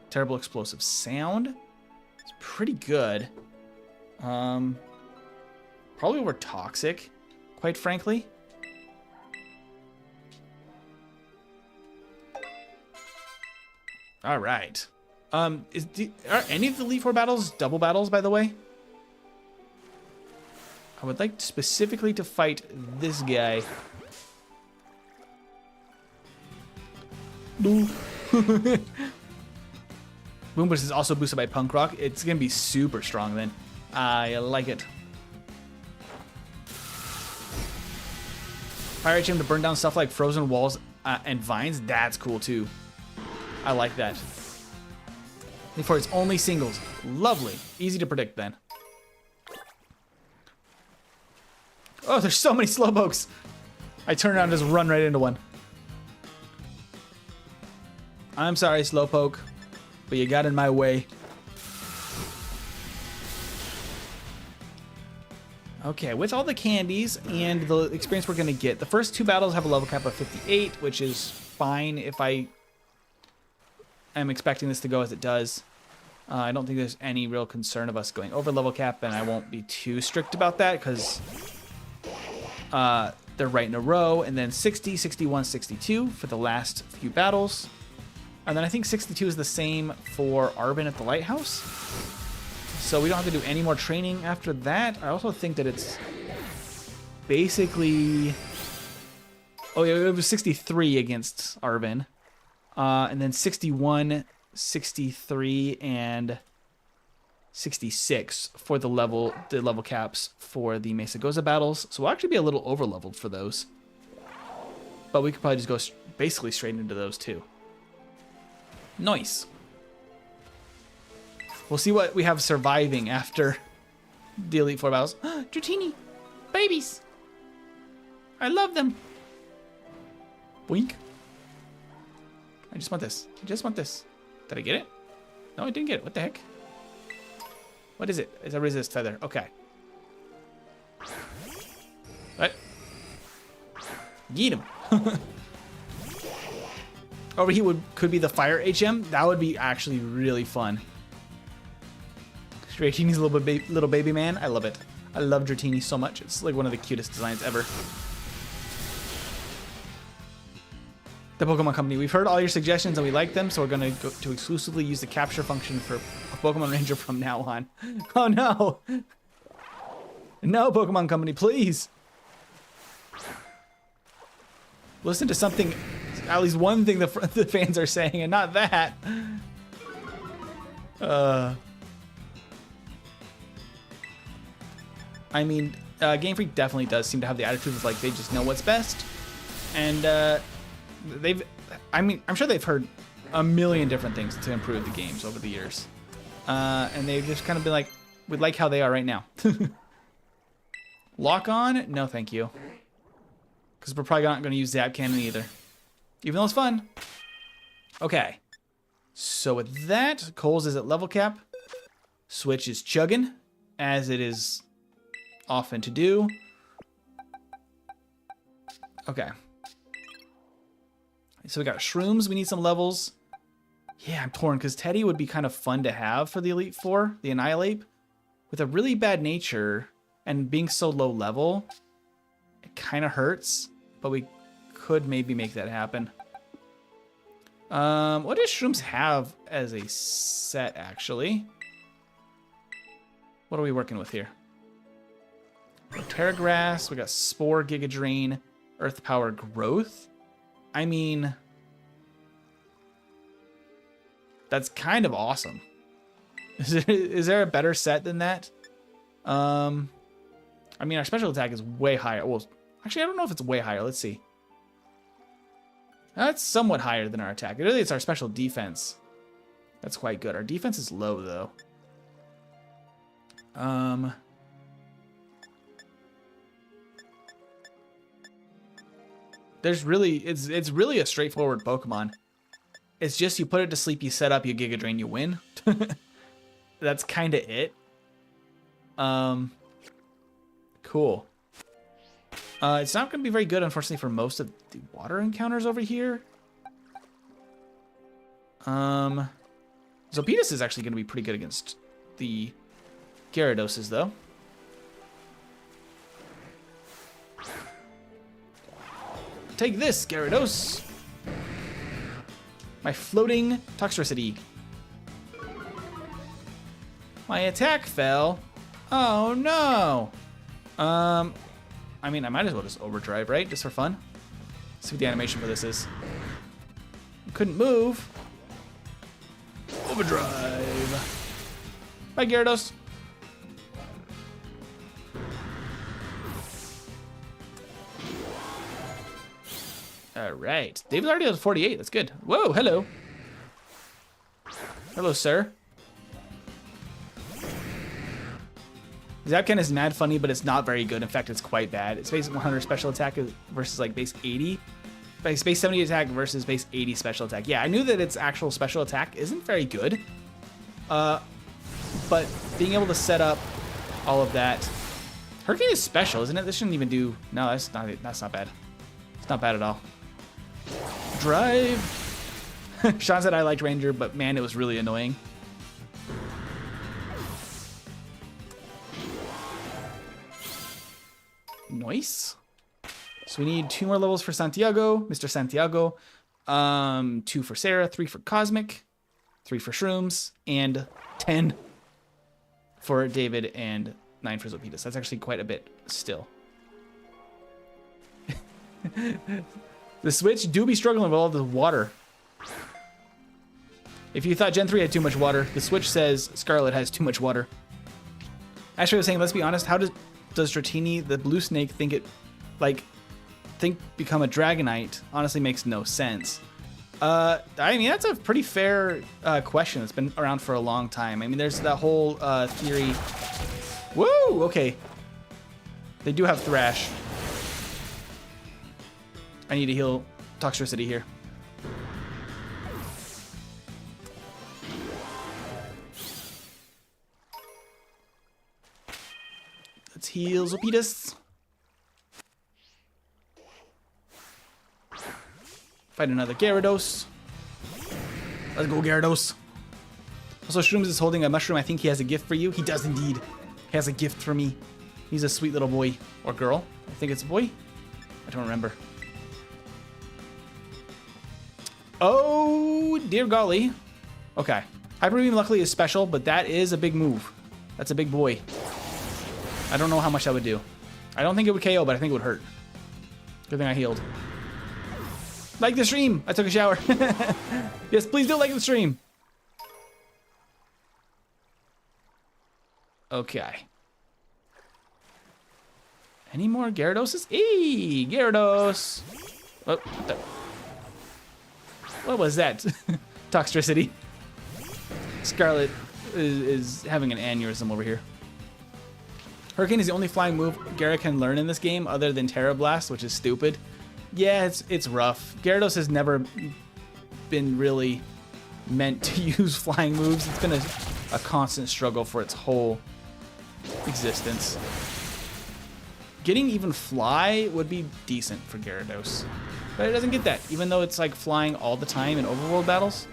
Terrible explosive sound. It's pretty good. Probably over toxic, quite frankly. All right. Are any of the Elite Four battles double battles, by the way? I would like specifically to fight this guy. Boom. Boombush is also boosted by Punk Rock. It's going to be super strong then. I like it. Fire HM to burn down stuff like frozen walls and vines. That's cool too. I like that. For its only singles. Lovely. Easy to predict then. Oh, there's so many Slowpokes. I turn around and just run right into one. I'm sorry, Slowpoke, but you got in my way. Okay, with all the candies and the experience we're going to get, the first 2 battles have a level cap of 58, which is fine if I am expecting this to go as it does. I don't think there's any real concern of us going over level cap, and I won't be too strict about that because they're right in a row. And then 60, 61, 62 for the last few battles. And then I think 62 is the same for Arbin at the Lighthouse. So we don't have to do any more training after that. I also think that it's basically... Oh, yeah, it was 63 against Arbin. And then 61, 63, and 66 for the level caps for the Mesa Goza battles. So we'll actually be a little over-leveled for those. But we could probably just go basically straight into those too. Nice. We'll see what we have surviving after the Elite Four battles. Dratini! Babies! I love them! Boink. I just want this. I just want this. Did I get it? No, I didn't get it. What the heck? What is it? It's a resist feather. Okay. What? Get him. Overheat could be the fire HM. That would be actually really fun. Dratini's little baby man. I love it. I love Dratini so much. It's like one of the cutest designs ever. The Pokemon Company. We've heard all your suggestions and we like them, so we're going to go to exclusively use the capture function for Pokemon Ranger from now on. Oh no! No, Pokemon Company, please! Listen to something, at least one thing the fans are saying, and not that. I mean, Game Freak definitely does seem to have the attitude of like they just know what's best, and I'm sure they've heard a million different things to improve the games over the years, and they've just kind of been like, we like how they are right now. Lock on? No, thank you. Because we're probably not going to use Zap Cannon either. Even though it's fun. Okay. So with that, Coles is at level cap. Switch is chugging, as it is often to do. Okay. So we got Shrooms. We need some levels. Yeah, I'm torn, because Teddy would be kind of fun to have for the Elite Four, the Annihilate. With a really bad nature and being so low level, it kind of hurts, but we could maybe make that happen. What does Shrooms have as a set, actually? What are we working with here? Terra Grass, we got Spore, Giga Drain, Earth Power, Growth. I mean, that's kind of awesome. Is there a better set than that? I mean, our special attack is way higher. Well, actually, I don't know if it's way higher. Let's see. That's somewhat higher than our attack. Really, it's our special defense. That's quite good. Our defense is low, though. There's really, it's really a straightforward Pokemon. It's just you put it to sleep, you set up, you Giga Drain, you win. That's kind of it. Cool. It's not going to be very good, unfortunately, for most of the water encounters over here. Zopetus is actually going to be pretty good against the Gyarados, though. Take this, Gyarados. My floating Toxtricity. My attack fell. Oh no. I mean, I might as well just overdrive, right? Just for fun. See what the animation for this is. Couldn't move. Overdrive. Bye, Gyarados. All right. David's already at 48. That's good. Whoa, hello. Hello, sir. Zapcan is mad funny, but it's not very good. In fact, it's quite bad. It's base 100 special attack versus like base 80. Base 70 attack versus base 80 special attack. Yeah, I knew that its actual special attack isn't very good. But being able to set up all of that. Hurricane is special, isn't it? This shouldn't even do... No, that's not bad. It's not bad at all. Drive. Sean said I liked Ranger, but man, it was really annoying. Nice. So we need 2 more levels for Santiago, Mr. Santiago. 2 for Sarah, 3 for Cosmic, 3 for Shrooms, and 10 for David, and 9 for Zopetus. That's actually quite a bit still. The Switch do be struggling with all the water. If you thought Gen 3 had too much water, the Switch says Scarlet has too much water. Actually, I was saying, let's be honest, how does Dratini, the blue snake, become a Dragonite? Honestly makes no sense. I mean, that's a pretty fair question that's been around for a long time. I mean, there's that whole theory. Whoa, okay. They do have Thrash. I need to heal Toxtricity here. Let's heal Zopetus. Fight another Gyarados. Let's go, Gyarados. Also, Shrooms is holding a mushroom. I think he has a gift for you. He does indeed. He has a gift for me. He's a sweet little boy. Or girl. I think it's a boy. I don't remember. Oh, dear golly. Okay. Hyper Beam luckily is special, but that is a big move. That's a big boy. I don't know how much that would do. I don't think it would KO, but I think it would hurt. Good thing I healed. Like the stream. I took a shower. Yes, please do like the stream. Okay. Any more Gyarados? Eee, Gyarados. Oh, what was that? Toxicity. Scarlet is having an aneurysm over here. Hurricane is the only flying move Gyara can learn in this game other than Terra Blast, which is stupid. Yeah, it's rough. Gyarados has never been really meant to use flying moves. It's been a constant struggle for its whole existence. Getting even fly would be decent for Gyarados. But it doesn't get that, even though it's like flying all the time in overworld battles.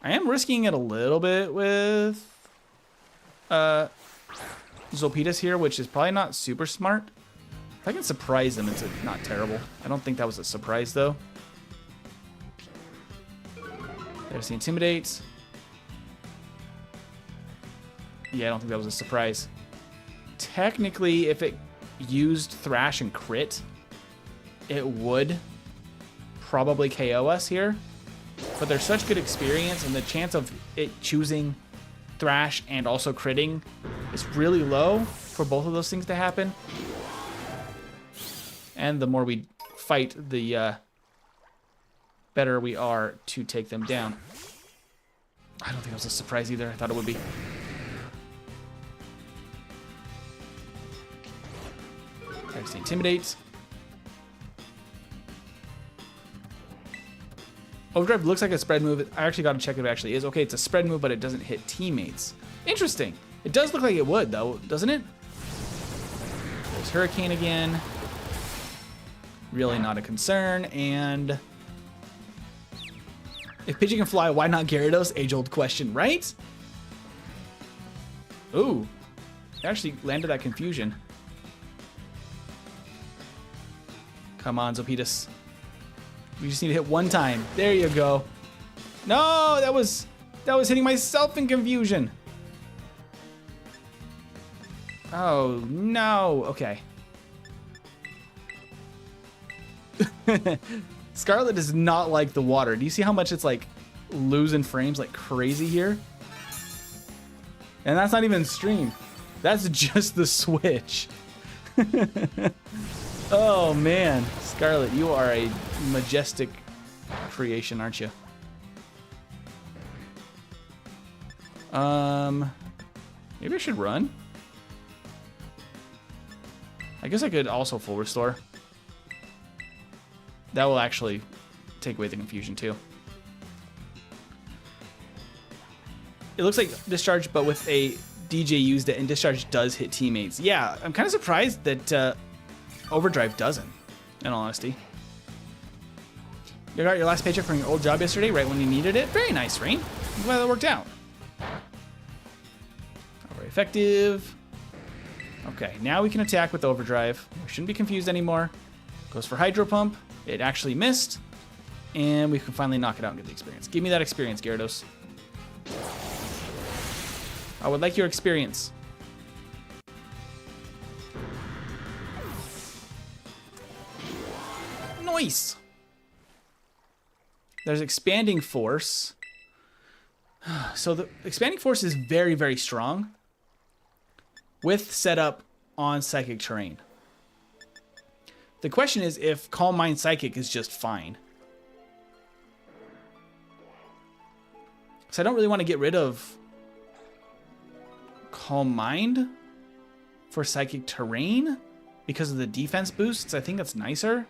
I am risking it a little bit with Zolpitas here, which is probably not super smart. If I can surprise them, it's not terrible. I don't think that was a surprise, though. There's the Intimidate. Yeah, I don't think that was a surprise. Technically, if it used Thrash and Crit, it would probably KO us here. But there's such good experience, and the chance of it choosing Thrash and also critting is really low for both of those things to happen. And the more we fight, the better we are to take them down. I don't think it was a surprise either. I thought it would be. There's the Intimidate. Overdrive looks like a spread move. I actually got to check if it actually is. Okay, it's a spread move, but it doesn't hit teammates. Interesting. It does look like it would, though, doesn't it? There's Hurricane again. Really not a concern. And if Pidgey can fly, why not Gyarados? Age-old question, right? Ooh. It actually landed that confusion. Come on, Zolpitas. We just need to hit one time. There you go. No, that was hitting myself in confusion. Oh, no. Okay. Scarlet does not like the water. Do you see how much it's like losing frames like crazy here? And that's not even stream. That's just the Switch. Oh, man. Scarlet, you are a majestic creation, aren't you? Maybe I should run. I guess I could also full restore. That will actually take away the confusion too. It looks like Discharge, but with a DJ used it, and Discharge does hit teammates. Yeah, I'm kind of surprised that Overdrive doesn't, in all honesty. You got your last paycheck from your old job yesterday, right when you needed it. Very nice, Rain. I'm glad that worked out. Very effective. Okay, now we can attack with Overdrive. We shouldn't be confused anymore. Goes for Hydro Pump. It actually missed. And we can finally knock it out and get the experience. Give me that experience, Gyarados. I would like your experience. Nice. There's Expanding Force. So the Expanding Force is very, very strong with setup on Psychic Terrain. The question is if Calm Mind Psychic is just fine. So I don't really want to get rid of Calm Mind for Psychic Terrain because of the defense boosts. I think that's nicer.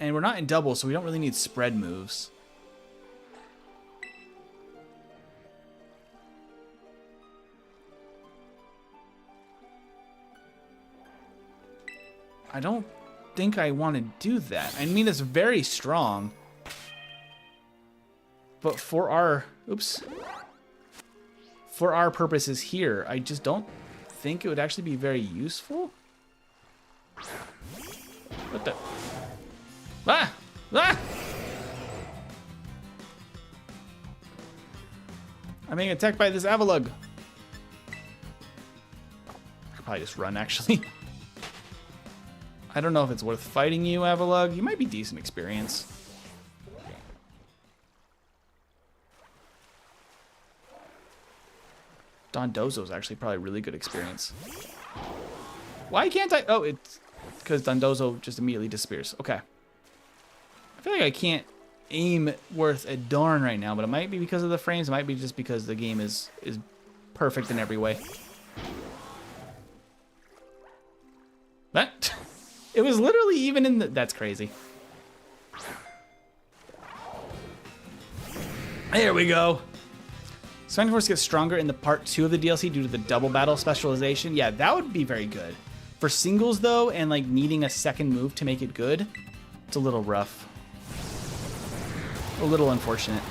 And we're not in double, so we don't really need spread moves. I don't think I want to do that. I mean, it's very strong. But for our... Oops. For our purposes here, I just don't think it would actually be very useful. What the... Ah! Ah! I'm being attacked by this Avalugg. I could probably just run, actually. I don't know if it's worth fighting you, Avalugg. You might be decent experience. Dondozo's actually probably really good experience. Why can't I? Oh, it's because Dondozo just immediately disappears. Okay. I feel like I can't aim worth a darn right now, but it might be because of the frames. It might be just because the game is perfect in every way. But it was literally even in the... That's crazy. There we go. Spine Force gets stronger in the part 2 of the DLC due to the double battle specialization. Yeah, that would be very good. For singles, though, and like needing a second move to make it good, it's a little rough. A little unfortunate.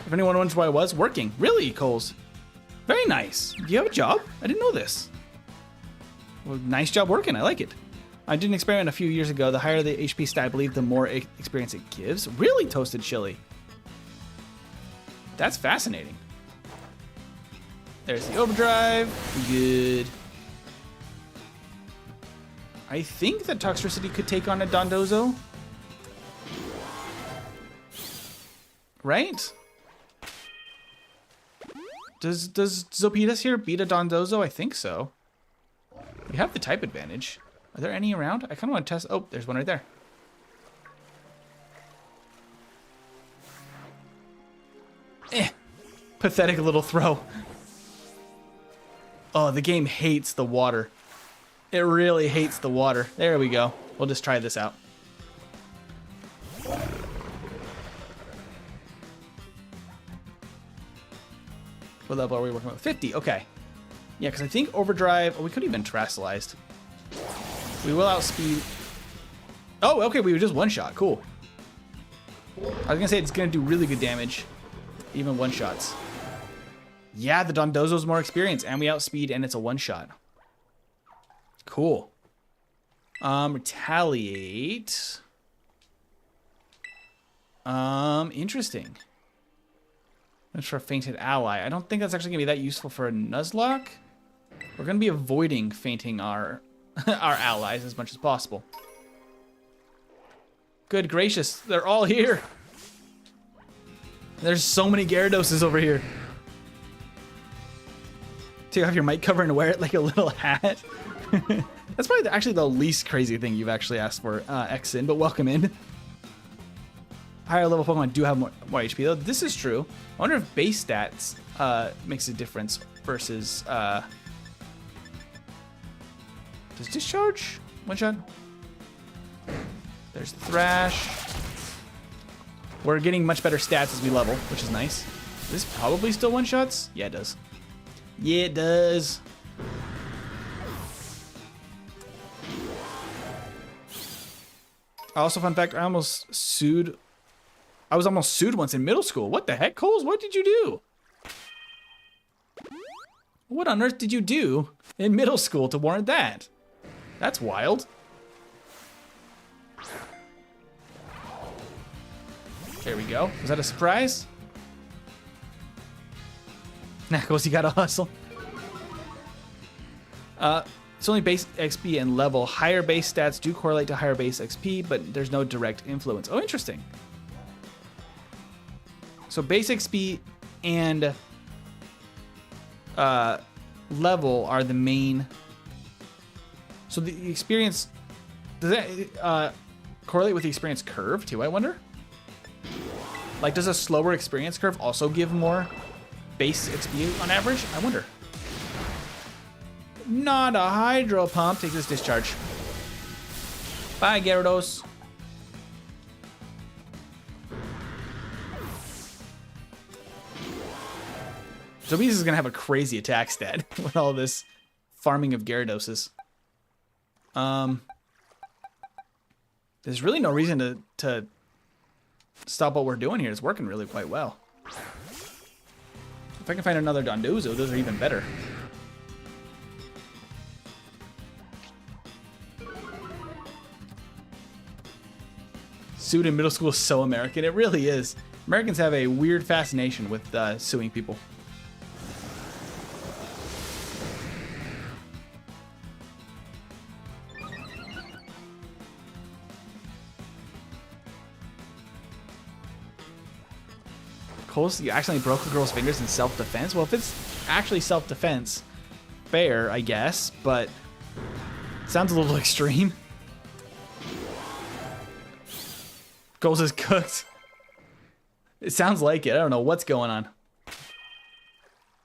If anyone wonders why I was working. Really, Coles? Very nice. Do you have a job? I didn't know this. Well, nice job working. I like it. I did an experiment a few years ago. The higher the HP stat, I believe, the more experience it gives. Really, Toasted Chili? That's fascinating. There's the overdrive. Good. I think that Toxtricity could take on a Dondozo. Right? Does Zopetus here beat a Dondozo? I think so. We have the type advantage. Are there any around? I kind of want to test. Oh, there's one right there. Pathetic little throw. Oh, the game hates the water. It really hates the water. There we go. We'll just try this out. What level are we working with? 50, okay. Yeah, because I think overdrive... Oh, we could even terrestrialized. We will outspeed... Oh, okay, we were just one-shot. Cool. I was going to say it's going to do really good damage. Even one-shots. Yeah, the Dondozo's more experience, and we outspeed, and it's a one-shot. Cool. Retaliate. Interesting. That's for a fainted ally. I don't think that's actually going to be that useful for a Nuzlocke. We're going to be avoiding fainting our our allies as much as possible. Good gracious, they're all here. There's so many Gyarados over here. Take off your mic cover and wear it like a little hat. That's probably actually the least crazy thing you've actually asked for, X-In, but welcome in. Higher level Pokemon do have more HP though. This is true. I wonder if base stats makes a difference versus... Does Discharge? One shot? There's Thrash. We're getting much better stats as we level, which is nice. This probably still one-shots? Yeah, it does. Yeah, it does. Also, fun fact, I was almost sued once in middle school. What the heck, Coles? What did you do? What on earth did you do in middle school to warrant that? That's wild. There we go. Was that a surprise? Knuckles, you gotta hustle. It's only base XP and level. Higher base stats do correlate to higher base XP, but there's no direct influence. Oh, interesting. So base XP and level are the main. So the experience, does that correlate with the experience curve too, I wonder? Like, does a slower experience curve also give more base XP on average? I wonder. Not a Hydro Pump. Take this Discharge. Bye, Gyarados. Zobeez is going to have a crazy attack stat with all this farming of Gyaradoses. There's really no reason to stop what we're doing here. It's working really quite well. If I can find another Dondozo, those are even better. Sued in middle school is so American. It really is. Americans have a weird fascination with suing people. Coles, you accidentally broke a girl's fingers in self-defense? Well, if it's actually self-defense, fair, I guess, but it sounds a little extreme. Coles is cooked. It sounds like it. I don't know what's going on.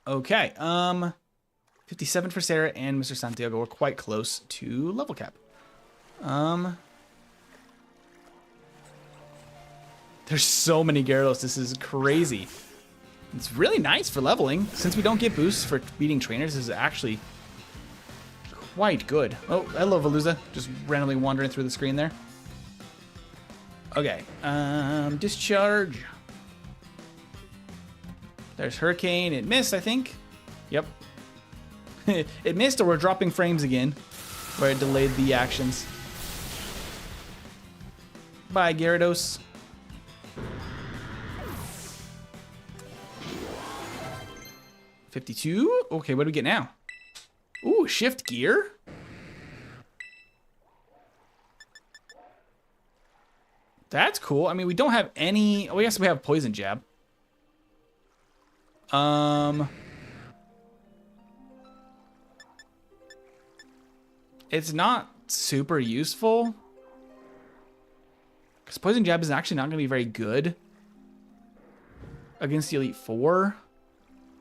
Okay, 57 for Sarah and Mr. Santiago. We're quite close to level cap. There's so many Gyarados. This is crazy. It's really nice for leveling. Since we don't get boosts for beating trainers, this is actually quite good. Oh, hello, Veluza. Just randomly wandering through the screen there. Okay. Discharge. There's Hurricane. It missed, I think. Yep. It missed, or we're dropping frames again, where it delayed the actions. Bye, Gyarados. $52. Okay, what do we get now? Ooh, shift gear. That's cool. I mean, we don't have any. Oh, I guess we have poison jab. It's not super useful because poison jab is actually not going to be very good against the Elite Four.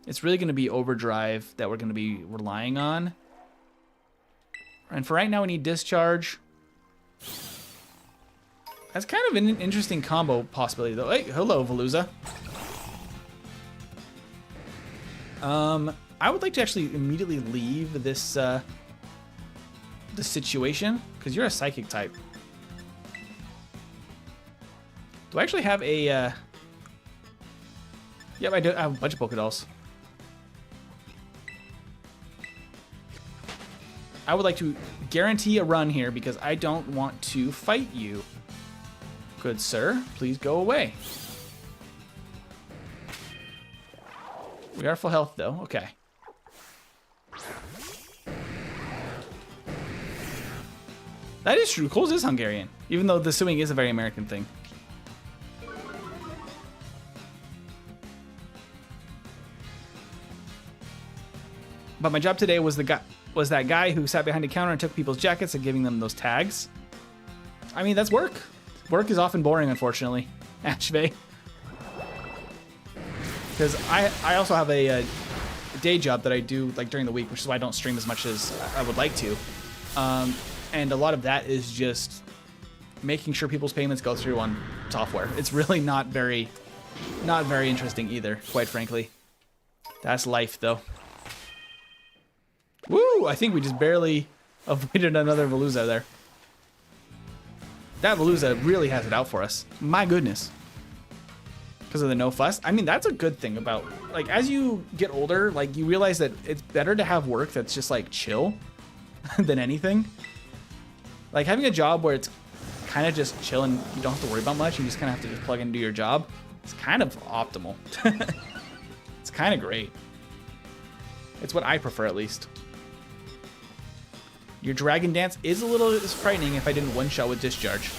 It's really going to be overdrive that we're going to be relying on. And for right now, we need discharge. That's kind of an interesting combo possibility, though. Hey, hello, Veluza. I would like to actually immediately leave this the situation because you're a psychic type. Do I actually have a? Yep, I do. I have a bunch of Pokédolls. I would like to guarantee a run here because I don't want to fight you. Good sir, please go away. We are full health though, okay. That is true, Coles is Hungarian, even though the suing is a very American thing. But my job today was that guy who sat behind a counter and took people's jackets and giving them those tags. I mean, that's work. Work is often boring, unfortunately. Ashvay. Because I also have a day job that I do like during the week, which is why I don't stream as much as I would like to. And a lot of that is just making sure people's payments go through on software. It's really not very interesting either, quite frankly. That's life, though. Woo! I think we just barely avoided another Veluza there. That Veluza really has it out for us. My goodness. Because of the no fuss. I mean, that's a good thing about, like, as you get older, like, you realize that it's better to have work that's just, like, chill than anything. Like, having a job where it's kind of just chill and you don't have to worry about much, you just kind of have to just plug in and do your job, it's kind of optimal. It's kind of great. It's what I prefer, at least. Your Dragon Dance is a little frightening if I didn't one-shot with Discharge.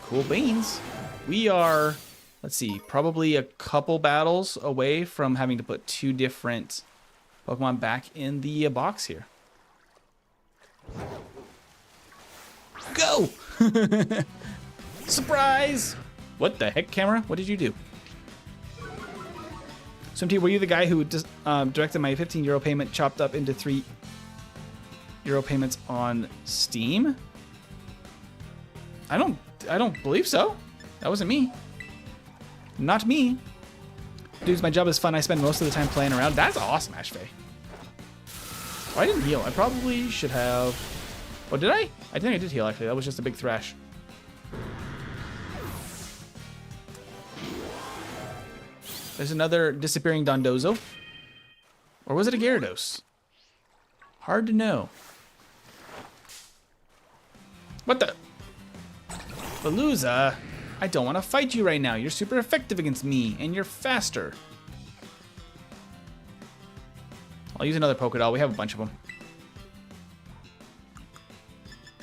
Cool beans. We are, let's see, probably a couple battles away from having to put 2 different Pokemon back in the box here. Go! Surprise! What the heck, camera? What did you do? So, MT, were you the guy who directed my €15 payment chopped up into €3 payments on Steam? I don't believe so. That wasn't me. Not me. Dudes, my job is fun. I spend most of the time playing around. That's awesome, Ashvay. Oh, I didn't heal. I probably should have. Oh, did I? I think I did heal, actually. That was just a big thrash. There's another disappearing Dondozo. Or was it a Gyarados? Hard to know. What the? Veluza, I don't want to fight you right now. You're super effective against me, and you're faster. I'll use another Pokédoll. We have a bunch of them.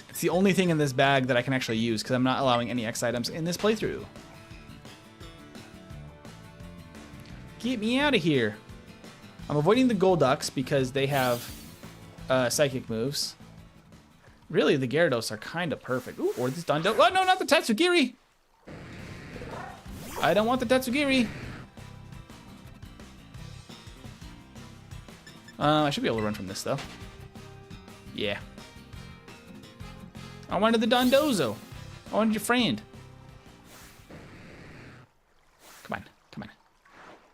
It's the only thing in this bag that I can actually use because I'm not allowing any X items in this playthrough. Get me out of here. I'm avoiding the Golducks because they have psychic moves. Really, the Gyarados are kind of perfect. Ooh, or this Dondo. Oh, no, not the Tatsugiri. I don't want the Tatsugiri. I should be able to run from this, though. Yeah. I wanted the Dondozo. I wanted your friend. Come on, come on.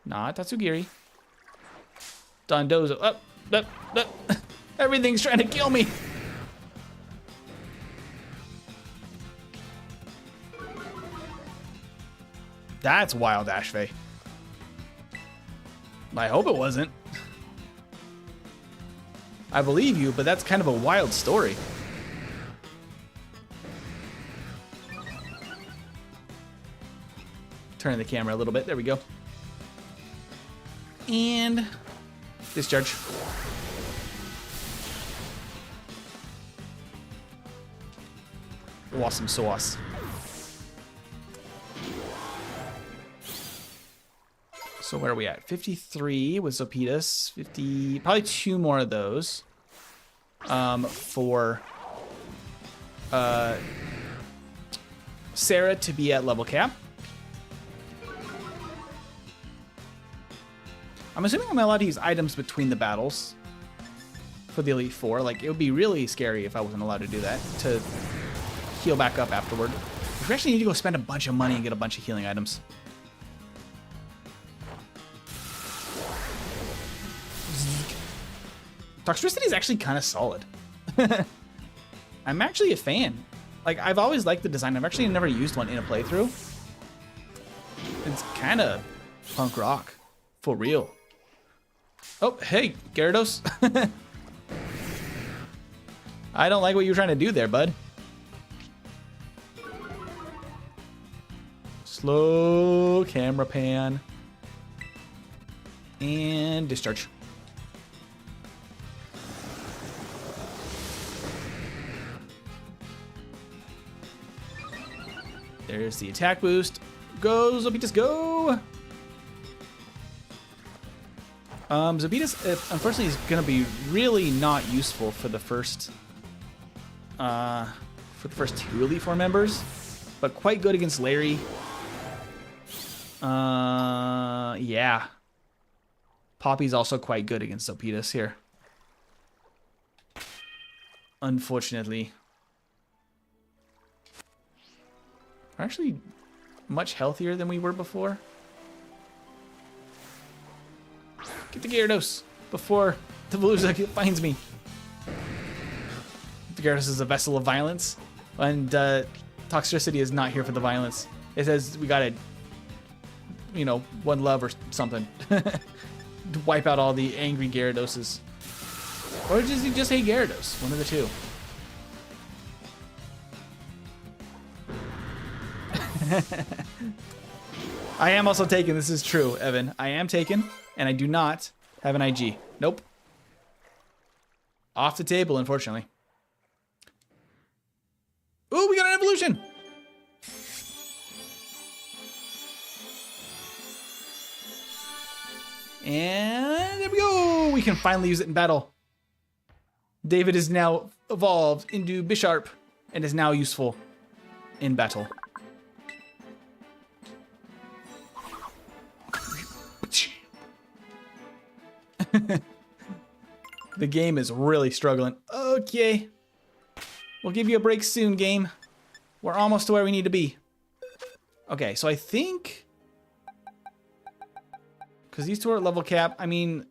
Not Tatsugiri. Dondozo. Up, up, up. Everything's trying to kill me. That's wild, Ashvey. I hope it wasn't. I believe you, but that's kind of a wild story. Turn the camera a little bit. There we go. And discharge. Awesome sauce. So where are we at? 53 with Zopitas. 50, probably 2 more of those. For Sarah to be at level cap. I'm assuming I'm allowed to use items between the battles for the Elite Four. Like, it would be really scary if I wasn't allowed to do that, to heal back up afterward. We actually need to go spend a bunch of money and get a bunch of healing items. Toxtricity is actually kind of solid. I'm actually a fan. Like, I've always liked the design. I've actually never used one in a playthrough. It's kind of punk rock. For real. Oh, hey, Gyarados. I don't like what you're trying to do there, bud. Slow camera pan. And discharge. There's the attack boost. Go, Zopitas, go! Zopitas, unfortunately, is going to be really not useful for the first 2 Elite Four members, but quite good against Larry. Yeah. Poppy's also quite good against Zopitas here. Unfortunately. We're actually much healthier than we were before. Get the Gyarados before the Veluza finds me. The Gyarados is a vessel of violence, and Toxtricity is not here for the violence. It says we gotta, you know, one love or something. To wipe out all the angry Gyaradoses. Or does he just hate Gyarados? One of the two. I am also taken. This is true, Evan. I am taken, and I do not have an IG. Nope. Off the table, unfortunately. Ooh, we got an evolution! And there we go! We can finally use it in battle. David is now evolved into Bisharp and is now useful in battle. The game is really struggling. Okay. We'll give you a break soon, game. We're almost to where we need to be. Okay, so I think... because these two are at level cap. I mean,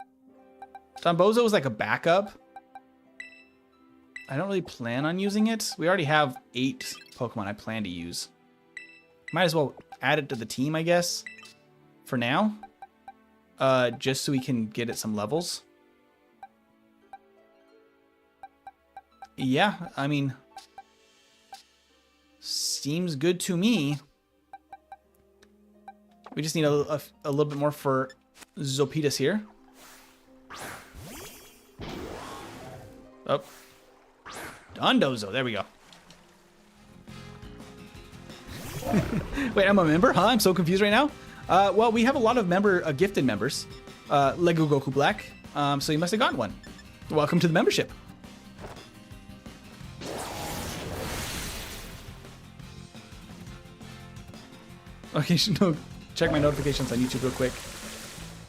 Donbozo was like a backup. I don't really plan on using it. We already have 8 Pokemon I plan to use. Might as well add it to the team, I guess, for now. Just so we can get it some levels. Yeah, I mean, seems good to me. We just need a little bit more for Zopetus here. Oh. Dondozo, there we go. Wait, I'm a member? Huh? I'm so confused right now. Well, we have a lot of gifted members. Lego Goku Black. So you must have gotten one. Welcome to the membership. Okay, check my notifications on YouTube real quick.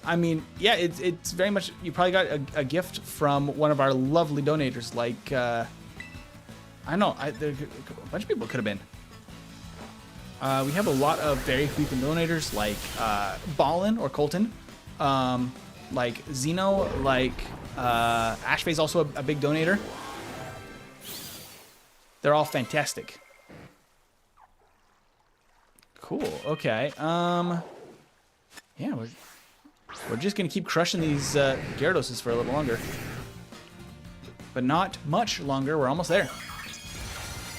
I mean, yeah, it's very much, you probably got a gift from one of our lovely donators, like, I don't know, there, a bunch of people could have been. We have a lot of very frequent donators, like Ballin or Colton, like Zeno, like Ashbay's also a big donator. They're all fantastic. Cool. Okay. Yeah, we're just gonna keep crushing these Gyarados for a little longer, but not much longer. We're almost there.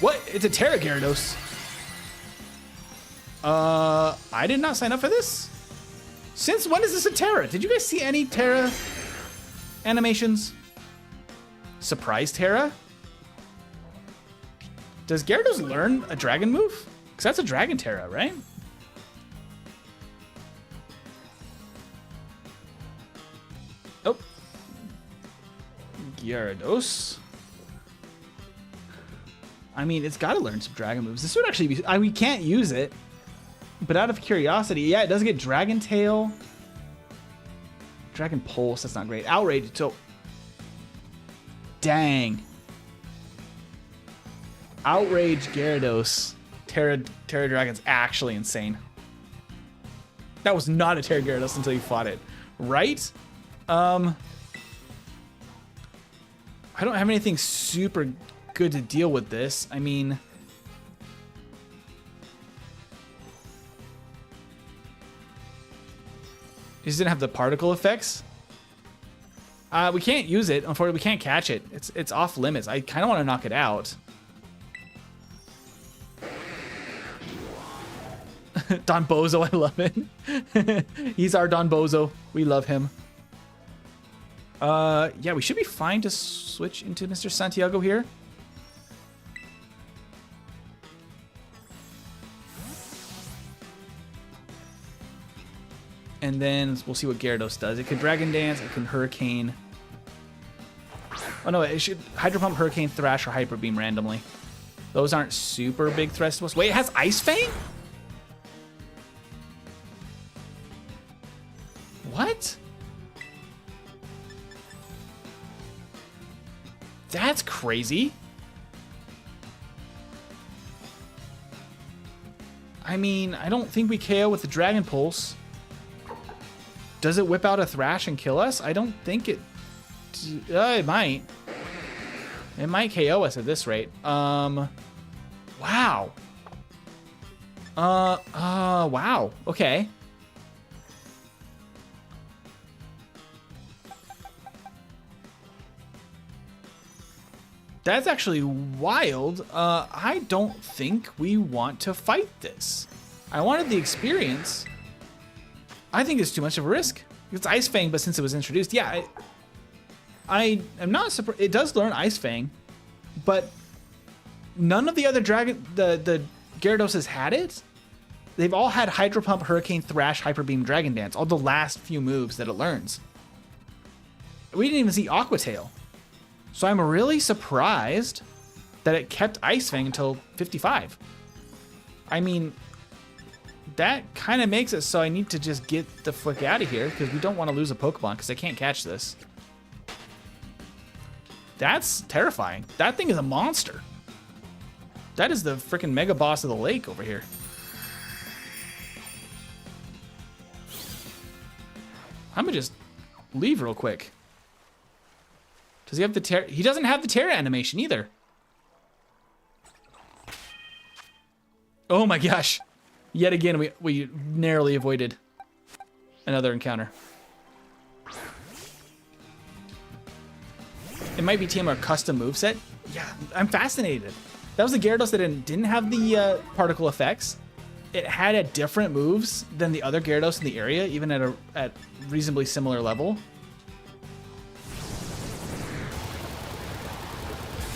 What? It's a Terra Gyarados. I did not sign up for this. Since when is this a Terra? Did you guys see any Terra animations? Surprise Terra? Does Gyarados learn a dragon move? Because that's a Dragon Terra, right? Oh. Gyarados. I mean, it's got to learn some dragon moves. This would actually be... we can't use it. But out of curiosity, yeah, it does get Dragon Tail. Dragon Pulse, that's not great. Outrage, so... Dang. Outrage Gyarados. Terra Dragon's actually insane. That was not a Terra Gyarados until you fought it. Right? I don't have anything super good to deal with this. I mean... It just didn't have the particle effects. We can't use it. Unfortunately, we can't catch it. It's off limits. I kind of want to knock it out. Don Bozo, I love it. He's our Don Bozo. We love him. Yeah, we should be fine to switch into Mr. Santiago here. And then we'll see what Gyarados does. It could Dragon Dance, it can Hurricane. Oh no, it should Hydro Pump, Hurricane, Thrash, or Hyper Beam randomly. Those aren't super big threats to us. Wait, it has Ice Fang? What? That's crazy. I mean, I don't think we KO with the Dragon Pulse. Does it whip out a Thrash and kill us? I don't think it... it might. It might KO us at this rate. Wow. Wow. Okay. That's actually wild. I don't think we want to fight this. I wanted the experience. I think it's too much of a risk. It's Ice Fang, but since it was introduced, yeah, I am not surprised. It does learn Ice Fang, but none of the other the Gyarados has had it. They've all had Hydro Pump, Hurricane, Thrash, Hyper Beam, Dragon Dance, all the last few moves that it learns. We didn't even see Aqua Tail. So I'm really surprised that it kept Ice Fang until 55. I mean, that kind of makes it so I need to just get the fuck out of here because we don't want to lose a Pokemon because I can't catch this. That's terrifying. That thing is a monster. That is the freaking mega boss of the lake over here. I'm gonna just leave real quick. Does he have the Terra? He doesn't have the Terra animation either. Oh my gosh. Yet again, we narrowly avoided another encounter. It might be team or custom moveset. Yeah, I'm fascinated. That was the Gyarados that didn't have the particle effects. It had different moves than the other Gyarados in the area, even at reasonably similar level.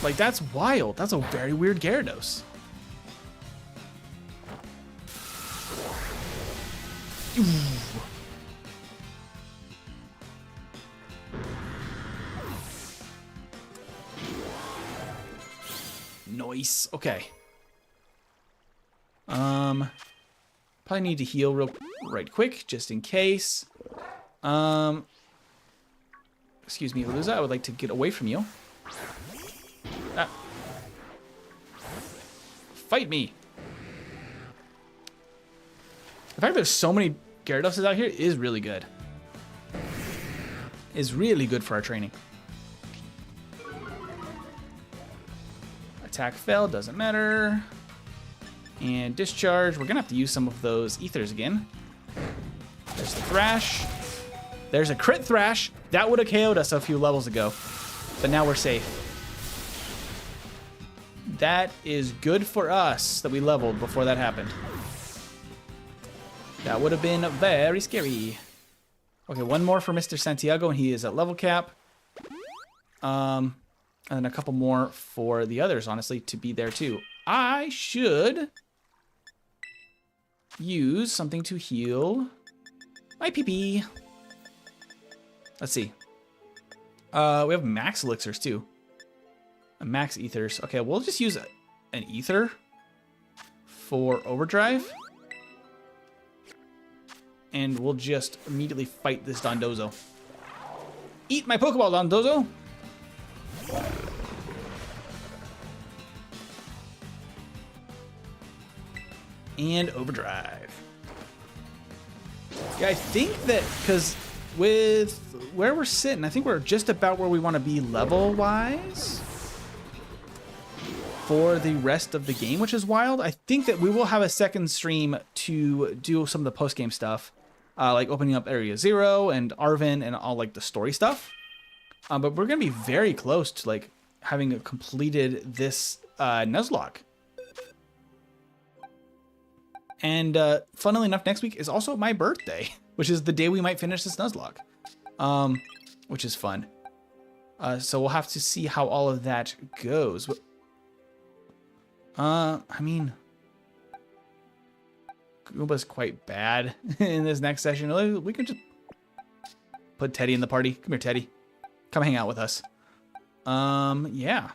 Like, that's wild. That's a very weird Gyarados. Ooh. Nice. Okay. Probably need to heal right quick, just in case. Excuse me, Veluza. I would like to get away from you. Ah. Fight me. The fact there's so many Gyarados out here is really good. Is really good for our training. Attack fell, doesn't matter. And discharge, we're gonna have to use some of those ethers again. There's the Thrash. There's a crit Thrash. That would have KO'd us a few levels ago. But now we're safe. That is good for us that we leveled before that happened. That would have been very scary. Okay, one more for Mr. Santiago, and he is at level cap. And then a couple more for the others, honestly, to be there too. I should use something to heal my PP. Let's see. We have max elixirs too. Max ethers. Okay, we'll just use an ether for overdrive. And we'll just immediately fight this Dondozo. Eat my Pokeball, Dondozo! And overdrive. Yeah, I think that, because with where we're sitting, I think we're just about where we want to be level-wise for the rest of the game, which is wild. I think that we will have a second stream to do some of the post-game stuff, like opening up Area 0 and Arvin and all like the story stuff. But we're going to be very close to like having completed this Nuzlocke. And funnily enough, next week is also my birthday, which is the day we might finish this Nuzlocke, which is fun. So we'll have to see how all of that goes. I mean, Goomba's quite bad in this next session. We can just put Teddy in the party. Come here, Teddy. Come hang out with us. Yeah.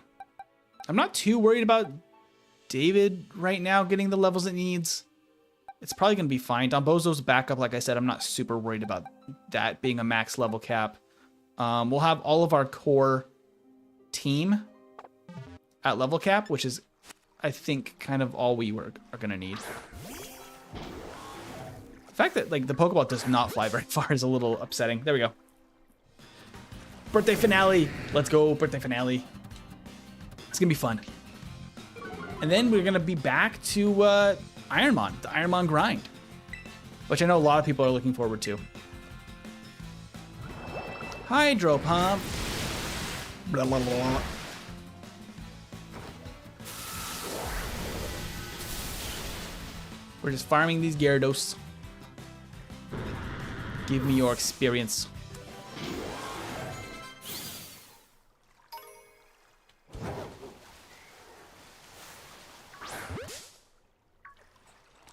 I'm not too worried about David right now getting the levels it needs. It's probably going to be fine. Donbozo's backup, like I said, I'm not super worried about that being a max level cap. We'll have all of our core team at level cap, which is, I think, kind of all we are going to need. The fact that like the Pokeball does not fly very far is a little upsetting. There we go. Birthday finale. Let's go, birthday finale. It's going to be fun. And then we're going to be back to Ironmon, the Ironmon grind, which I know a lot of people are looking forward to. Hydro Pump. Blah, blah, blah. We're just farming these Gyarados. Give me your experience.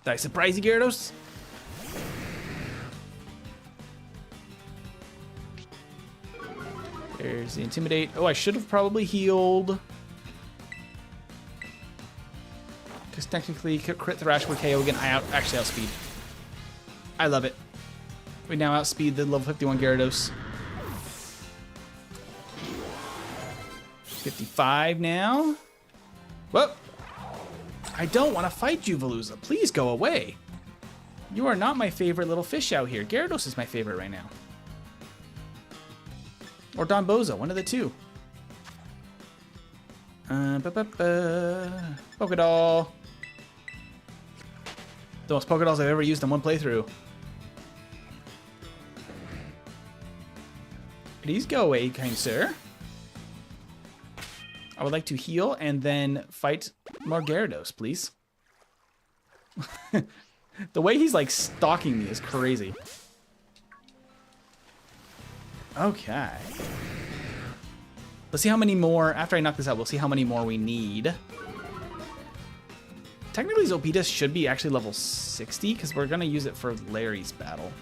Did I surprise you, Gyarados? There's the Intimidate. Oh, I should have probably healed. Because technically, Crit Thrash would KO again. I actually outspeed. I love it. We now outspeed the level 51 Gyarados. 55 now. Whoop. I don't want to fight you, Veluza. Please go away. You are not my favorite little fish out here. Gyarados is my favorite right now. Or Donbozo, one of the two. Pokédoll. The most Pokédolls I've ever used in one playthrough. Please go away, kind sir. I would like to heal and then fight more Gyarados, please. The way he's like stalking me is crazy. Okay. Let's see how many more, after I knock this out, we'll see how many more we need. Technically, Zopetus should be actually level 60 because we're going to use it for Larry's battle.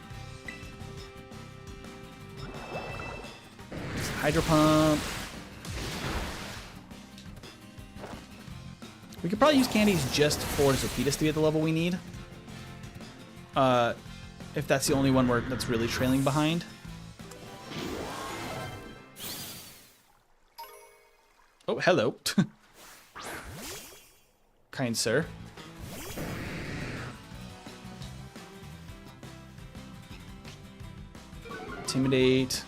Hydro Pump. We could probably use candies just for Zopetus to get the level we need. If that's the only one that's really trailing behind. Oh, hello. Kind sir. Intimidate.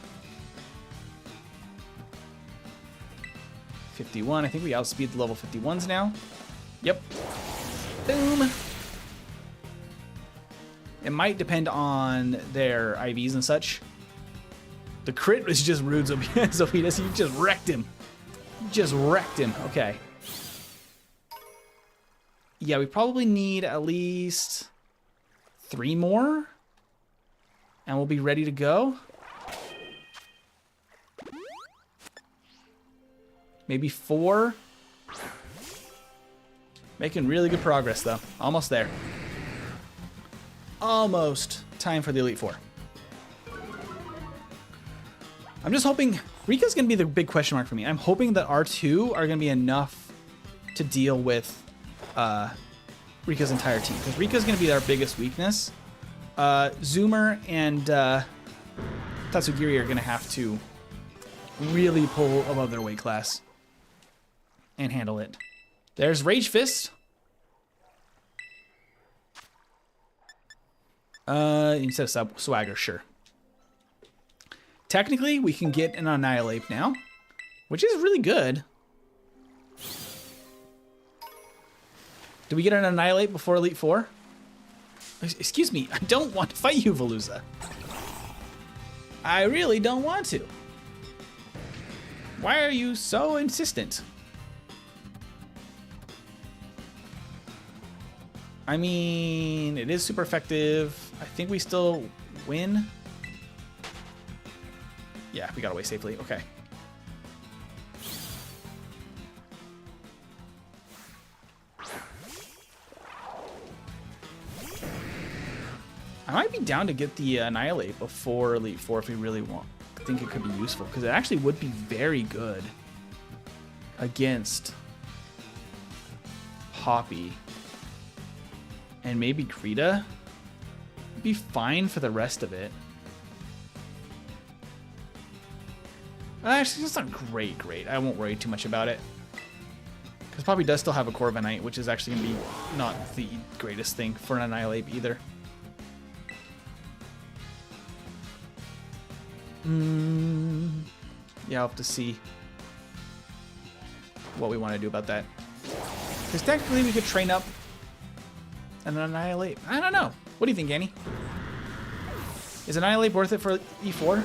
51. I think we outspeed the level 51s now. Yep. Boom. It might depend on their IVs and such. The crit was just rude, Zopetus. You just wrecked him. Just wrecked him. Okay. Yeah, we probably need at least 3 more. And we'll be ready to go. Maybe 4. Making really good progress, though. Almost there. Almost time for the Elite Four. I'm just hoping... Rika's going to be the big question mark for me. I'm hoping that R2 are going to be enough to deal with Rika's entire team. Because Rika's going to be our biggest weakness. Zoomer and Tatsugiri are going to have to really pull above their weight class and handle it. There's Rage Fist. Instead of Swagger, sure. Technically, we can get an Annihilate now, which is really good. Did we get an Annihilate before Elite Four? Excuse me, I don't want to fight you, Veluza. I really don't want to. Why are you so insistent? I mean, it is super effective. I think we still win. Yeah, we got away safely. Okay. I might be down to get the Annihilate before Elite Four if we really want. I think it could be useful because it actually would be very good against Poppy and maybe Krita. It'd be fine for the rest of it. Actually, it's not great. I won't worry too much about it. Because Poppy does still have a Corviknight, which is actually going to be not the greatest thing for an Annihilate either. Yeah, I'll have to see what we want to do about that. Because technically we could train up and Annihilate. I don't know. What do you think, Annie? Is Annihilate worth it for E4?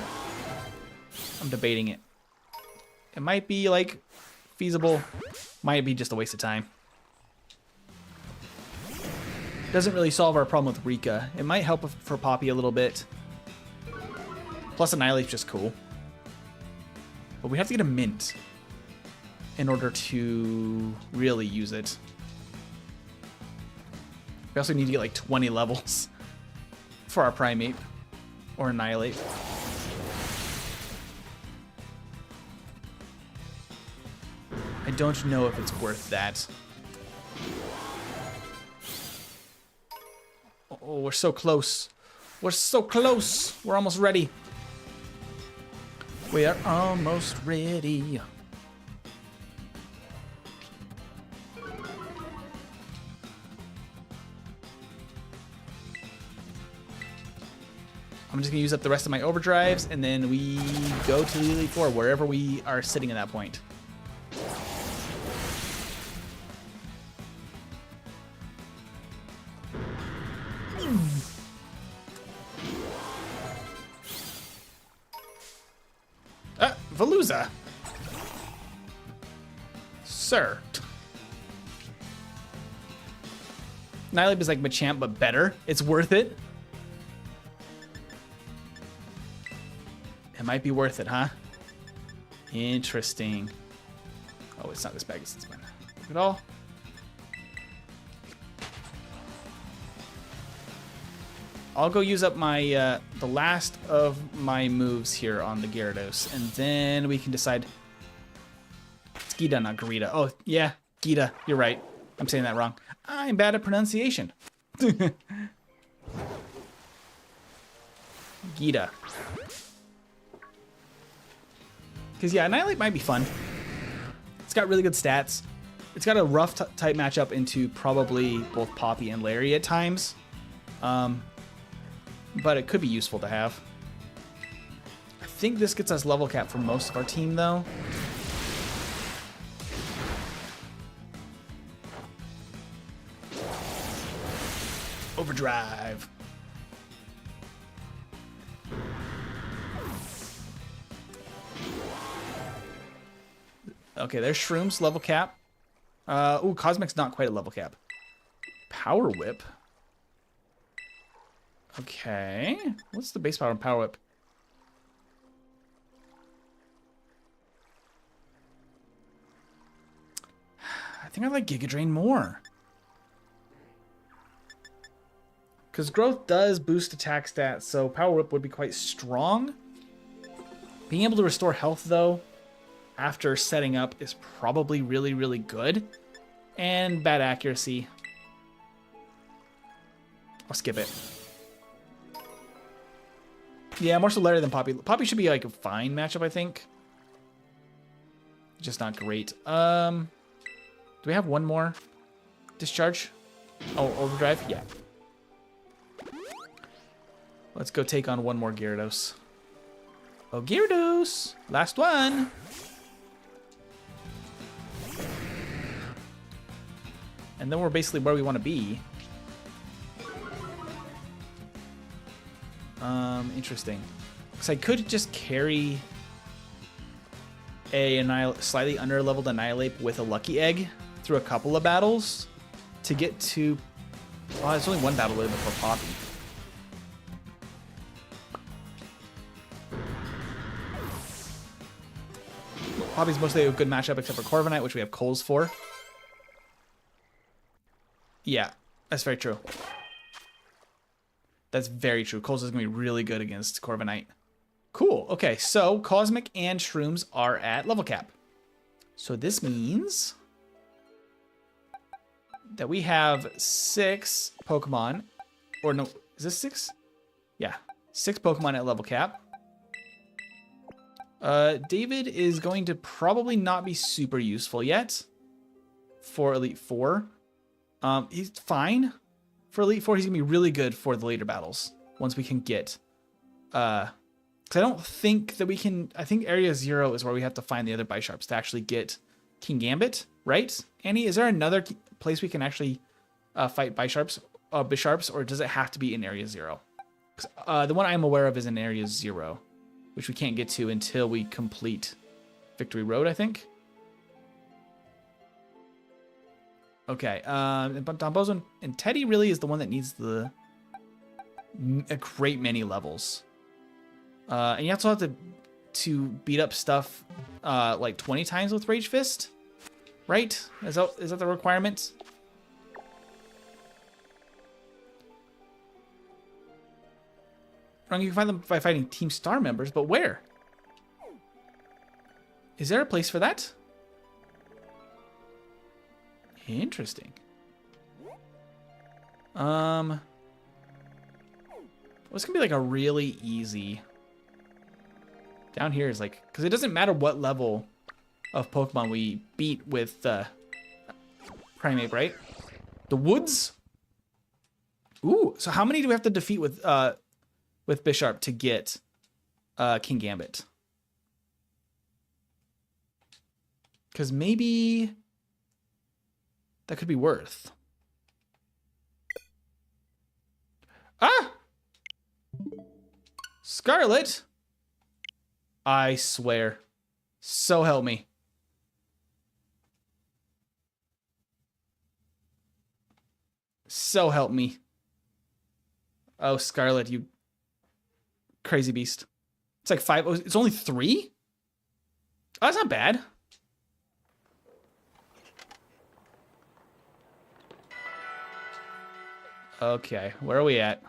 I'm debating it. It might be, like, feasible. Might be just a waste of time. Doesn't really solve our problem with Rika. It might help for Poppy a little bit. Plus, Annihilate's just cool. But we have to get a Mint in order to really use it. We also need to get, like, 20 levels for our Primate or Annihilate. I don't know if it's worth that. Oh, we're so close. We're so close. We're almost ready. We are almost ready. I'm just gonna use up the rest of my overdrives and then we go to the Elite Four wherever we are sitting at that point. Veluza. Sir. Nihilip is like Machamp, but better. It's worth it. It might be worth it, huh? Interesting. Oh, it's not this bag. It's this one. Look at all. I'll go use up my the last of my moves here on the Gyarados, and then we can decide. It's Gita, not Garita. Oh, yeah, Gita. You're right. I'm saying that wrong. I'm bad at pronunciation. Gita. Because, yeah, Annihilate might be fun. It's got really good stats. It's got a rough type matchup into probably both Poppy and Larry at times. But it could be useful to have. I think this gets us level cap for most of our team, though. Overdrive. Okay, there's Shrooms, level cap. Ooh, Cosmic's not quite a level cap. Power Whip. Okay. What's the base power on Power Whip? I think I like Giga Drain more. Because growth does boost attack stats, so Power Whip would be quite strong. Being able to restore health, though, after setting up is probably really, really good. And bad accuracy. I'll skip it. Yeah, more so Larry than Poppy. Poppy should be like a fine matchup, I think. Just not great. Do we have one more discharge? Oh, overdrive? Yeah. Let's go take on one more Gyarados. Oh, Gyarados! Last one! And then we're basically where we want to be. Interesting. Because I could just carry a slightly under-leveled Annihilate with a Lucky Egg through a couple of battles to get to... Oh, there's only one battle with before Poppy. Poppy's mostly a good matchup except for Corviknight, which we have Coles for. Yeah, that's very true. That's very true. Coles is going to be really good against Corviknight. Cool. Okay, so Cosmic and Shrooms are at level cap. So this means that we have 6 Pokemon. Or no, is this 6? Yeah, 6 Pokemon at level cap. David is going to probably not be super useful yet for Elite Four. He's fine for Elite Four. He's gonna be really good for the later battles once we can get. Because I don't think that we can. I think Area 0 is where we have to find the other Bisharps to actually get King Gambit, right? Annie, is there another place we can actually fight Bisharps, or does it have to be in Area 0? The one I'm aware of is in Area 0. Which we can't get to until we complete Victory Road, I think. Okay, Donbozo and Teddy really is the one that needs a great many levels. And you also have to beat up stuff like 20 times with Rage Fist, right? Is that the requirement? You can find them by fighting Team Star members, but where? Is there a place for that? Interesting. Well, it's gonna be like a really easy. Down here is like, because it doesn't matter what level of Pokemon we beat with Primeape, right? The woods. Ooh, so how many do we have to defeat with Bisharp to get King Gambit? Because maybe that could be worth. Ah! Scarlet! I swear. So help me. So help me. Oh, Scarlet, you crazy beast. It's like 5. Oh, it's only 3? Oh, that's not bad. Okay, where are we at?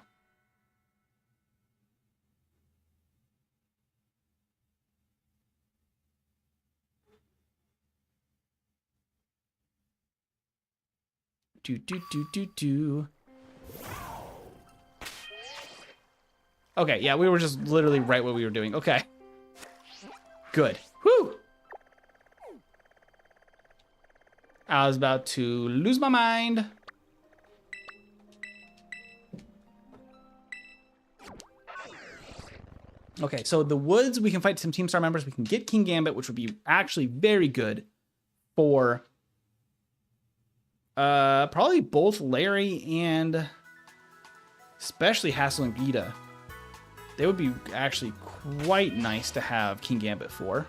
Do. Okay, yeah, we were just literally right what we were doing. Okay. Good. Whew. I was about to lose my mind. Okay, so the woods, we can fight some Team Star members. We can get King Gambit, which would be actually very good for probably both Larry and especially Hassel and Gita. They would be actually quite nice to have King Gambit for.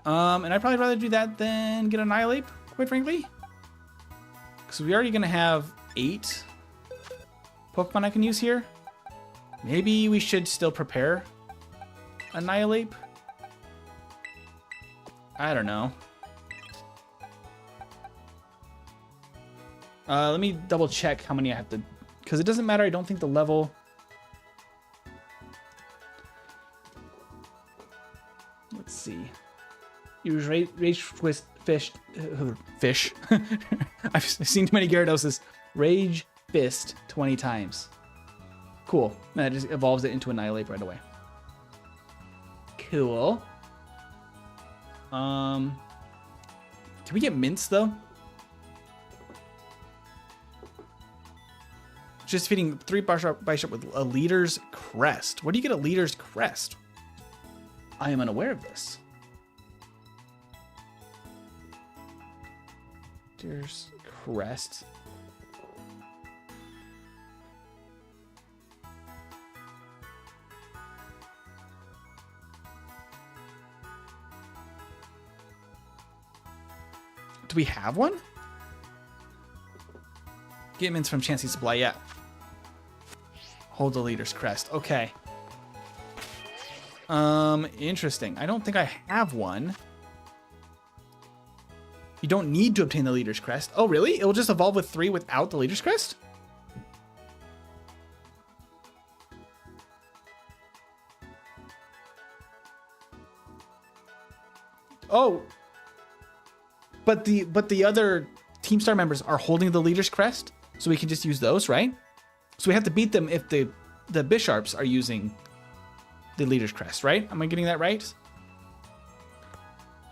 And I'd probably rather do that than get Annihilate, quite frankly. Because we're already going to have 8 Pokemon I can use here. Maybe we should still prepare Annihilate. I don't know. Let me double check how many I have to... Because it doesn't matter, I don't think the level... Let's see. Use Rage Twist Fish. I've seen too many Gyarados. Rage Fist 20 times. Cool. And that just evolves it into Annihilate right away. Cool. Did we get mints though? Just feeding 3 Bishop with a leader's crest. Where do you get a leader's crest? I am unaware of this. Leader's crest. Do we have one? Get mints from Chansey Supply, yeah. Hold the leader's crest. Okay. Interesting. I don't think I have one. You don't need to obtain the leader's crest. Oh, really? It'll just evolve with 3 without the leader's crest? Oh. But the other Team Star members are holding the leader's crest, so we can just use those, right? So we have to beat them if the Bisharps are using the leader's crest, right? Am I getting that right?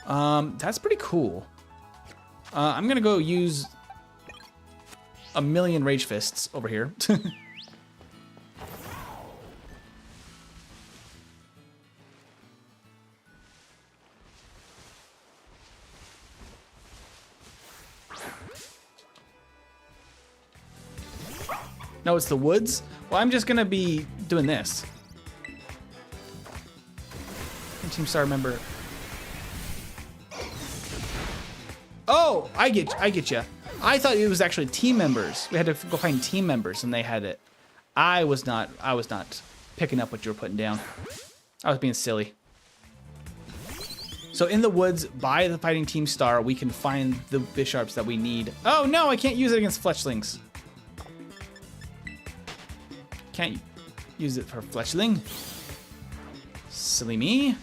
That's pretty cool. I'm gonna go use a million Rage Fists over here. No, it's the woods? Well, I'm just gonna be doing this. Team Star member. Oh, I get you. I thought it was actually team members. We had to go find team members and they had it. I was not picking up what you were putting down. I was being silly. So in the woods, by the fighting Team Star, we can find the Bisharps that we need. Oh no, I can't use it against Fletchlings. Can't use it for Fletchling. Silly me.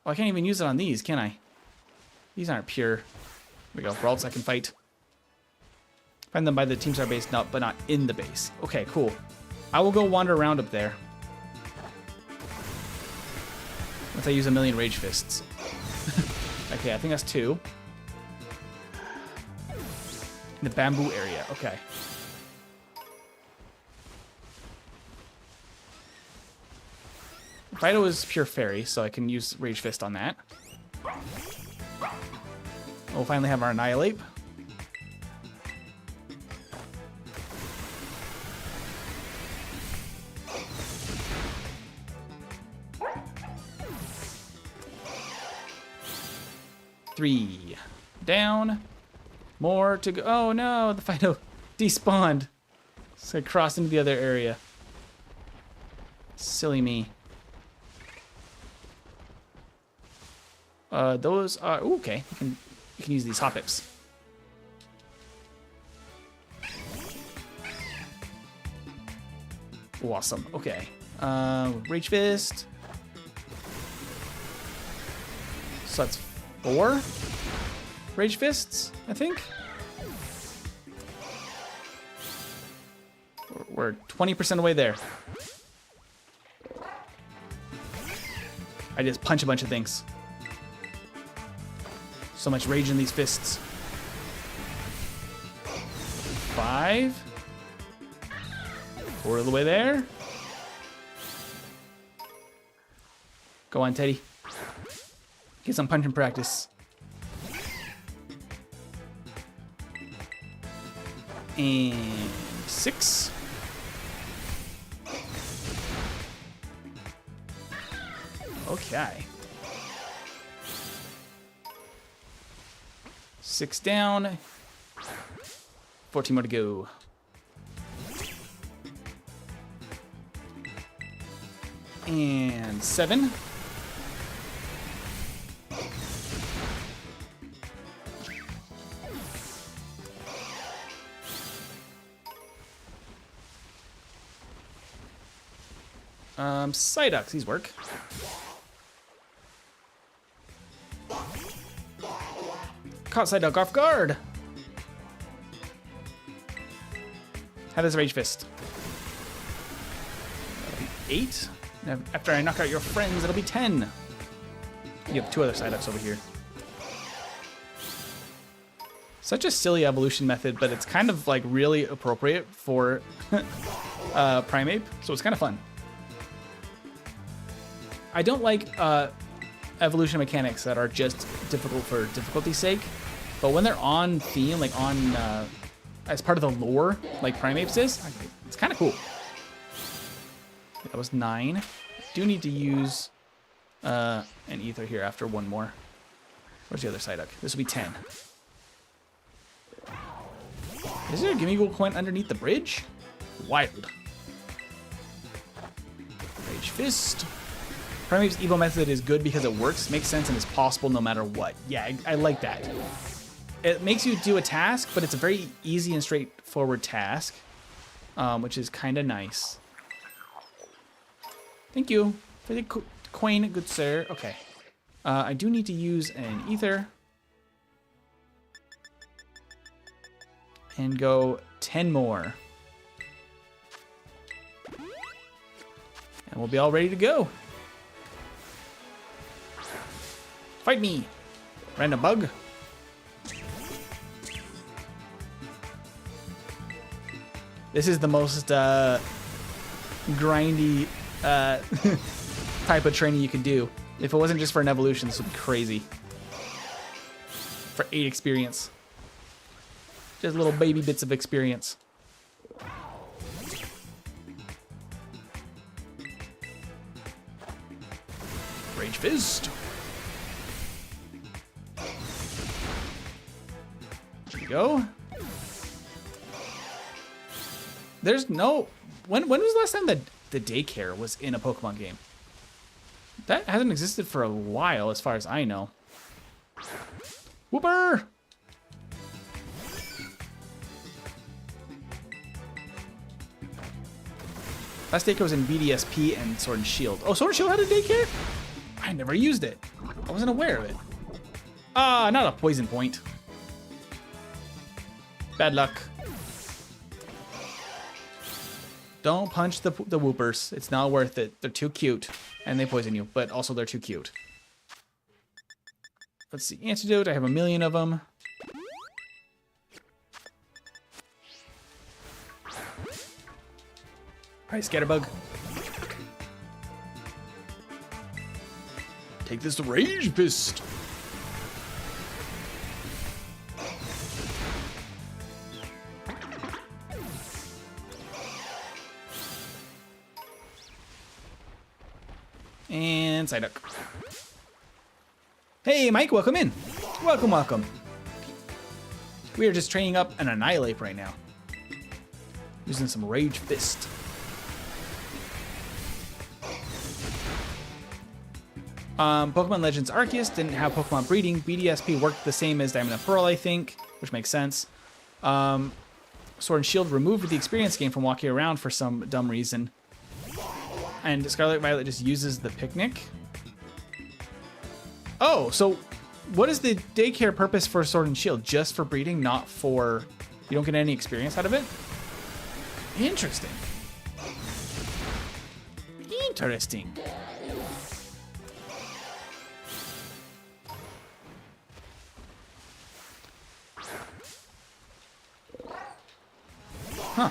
Oh, I can't even use it on these, can I? These aren't pure. Here we go. Worlds I can fight. Find them by the Team Star base, but not in the base. Okay, cool. I will go wander around up there. Once I use a million Rage Fists. Okay, I think that's 2. In the bamboo area. Okay. Fido is pure fairy, so I can use Rage Fist on that. We'll finally have our Annihilate. 3 down. More to go. Oh no, the Fido despawned. So I crossed into the other area. Silly me. Those are ooh, okay. You can use these Hoppips. Awesome. Okay. Rage Fist. So that's 4 Rage Fists, I think. We're 20% away there. I just punch a bunch of things. So much rage in these fists. 5. 4 of the way there. Go on, Teddy. Get some punching practice. And 6. Okay. 6 down. 14 more to go. And 7. Psyducks, these work. Caught Psyduck off guard. How does Rage Fist? That'll be 8. Now, after I knock out your friends, it'll be 10. You have 2 other Psyducks over here. Such a silly evolution method, but it's kind of like really appropriate for Primeape, so it's kind of fun. I don't like evolution mechanics that are just difficult for difficulty's sake, but when they're on theme, like on as part of the lore, like Primeape's is, it's kind of cool. That was 9. I do need to use an ether here after one more. Where's the other Psyduck? This will be 10. Is there a Gimme Point underneath the bridge? Wild. Rage Fist. Primeape's Evo method is good because it works, makes sense, and is possible no matter what. Yeah, I like that. It makes you do a task, but it's a very easy and straightforward task, which is kind of nice. Thank you for the coin, good sir. Okay. I do need to use an ether. And go 10 more. And we'll be all ready to go. Fight me, random bug. This is the most grindy type of training you could do. If it wasn't just for an evolution, this would be crazy. For 8 experience. Just little baby bits of experience. Rage Fist. There we go. There's no... When was the last time that the daycare was in a Pokemon game? That hasn't existed for a while, as far as I know. Whooper! Last daycare was in BDSP and Sword and Shield. Oh, Sword and Shield had a daycare? I never used it. I wasn't aware of it. Ah, not a poison point. Bad luck. Don't punch the whoopers. It's not worth it. They're too cute. And they poison you, but also they're too cute. Let's see. Antidote. I have a million of them. Alright, Scatterbug. Take this Rage Fist. And Psyduck. Hey, Mike, welcome in. Welcome, welcome. We are just training up an Annihilate right now. Using some Rage Fist. Pokemon Legends Arceus didn't have Pokemon breeding. BDSP worked the same as Diamond and Pearl, I think, which makes sense. Sword and Shield removed the experience gain from walking around for some dumb reason. And Scarlet Violet just uses the picnic. Oh, so what is the daycare purpose for Sword and Shield? Just for breeding, not for... You don't get any experience out of it? Interesting. Interesting. Huh.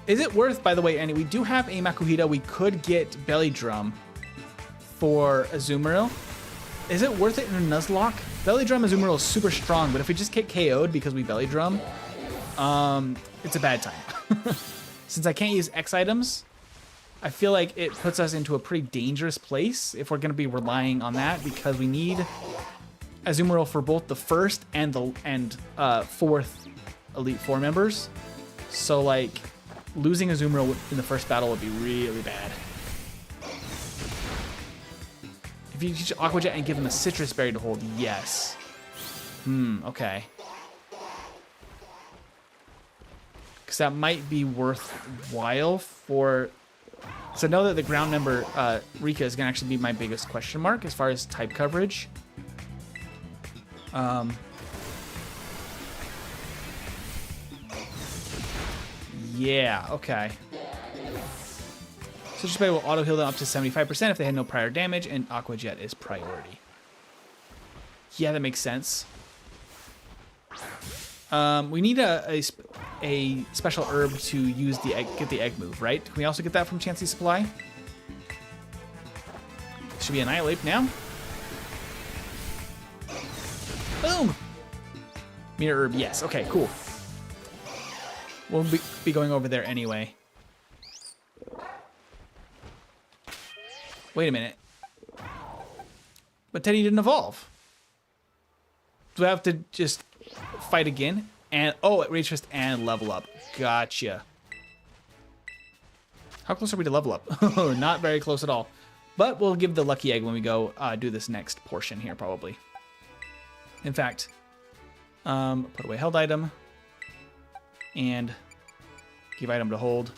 Is it worth, by the way, and we do have a Makuhita, we could get Belly Drum for Azumarill. Is it worth it in a Nuzlocke? Belly Drum Azumarill is super strong, but if we just get KO'd because we Belly Drum, it's a bad time. Since I can't use X items, I feel like it puts us into a pretty dangerous place if we're going to be relying on that, because we need Azumarill for both the first and the fourth Elite Four members. So like losing Azumarill in the first battle would be really bad. If you teach Aqua Jet and give him a Citrus Berry to hold, yes. Okay. Because that might be worthwhile for... So I know that the ground member, Rika, is going to actually be my biggest question mark as far as type coverage. Yeah, okay. Citrus Berry will auto heal them up to 75% if they had no prior damage, and Aqua Jet is priority. Yeah, that makes sense. We need a special herb to use the egg, get the egg move, right? Can we also get that from Chansey Supply? Should be Annihilate now. Boom! Meter herb, yes. Okay, cool. We'll be going over there anyway. Wait a minute. But Teddy didn't evolve. Do I have to just fight again? And, oh, Rage Fist and level up. Gotcha. How close are we to level up? Not very close at all. But we'll give the lucky egg when we go do this next portion here, probably. In fact, put away held item. And give item to hold.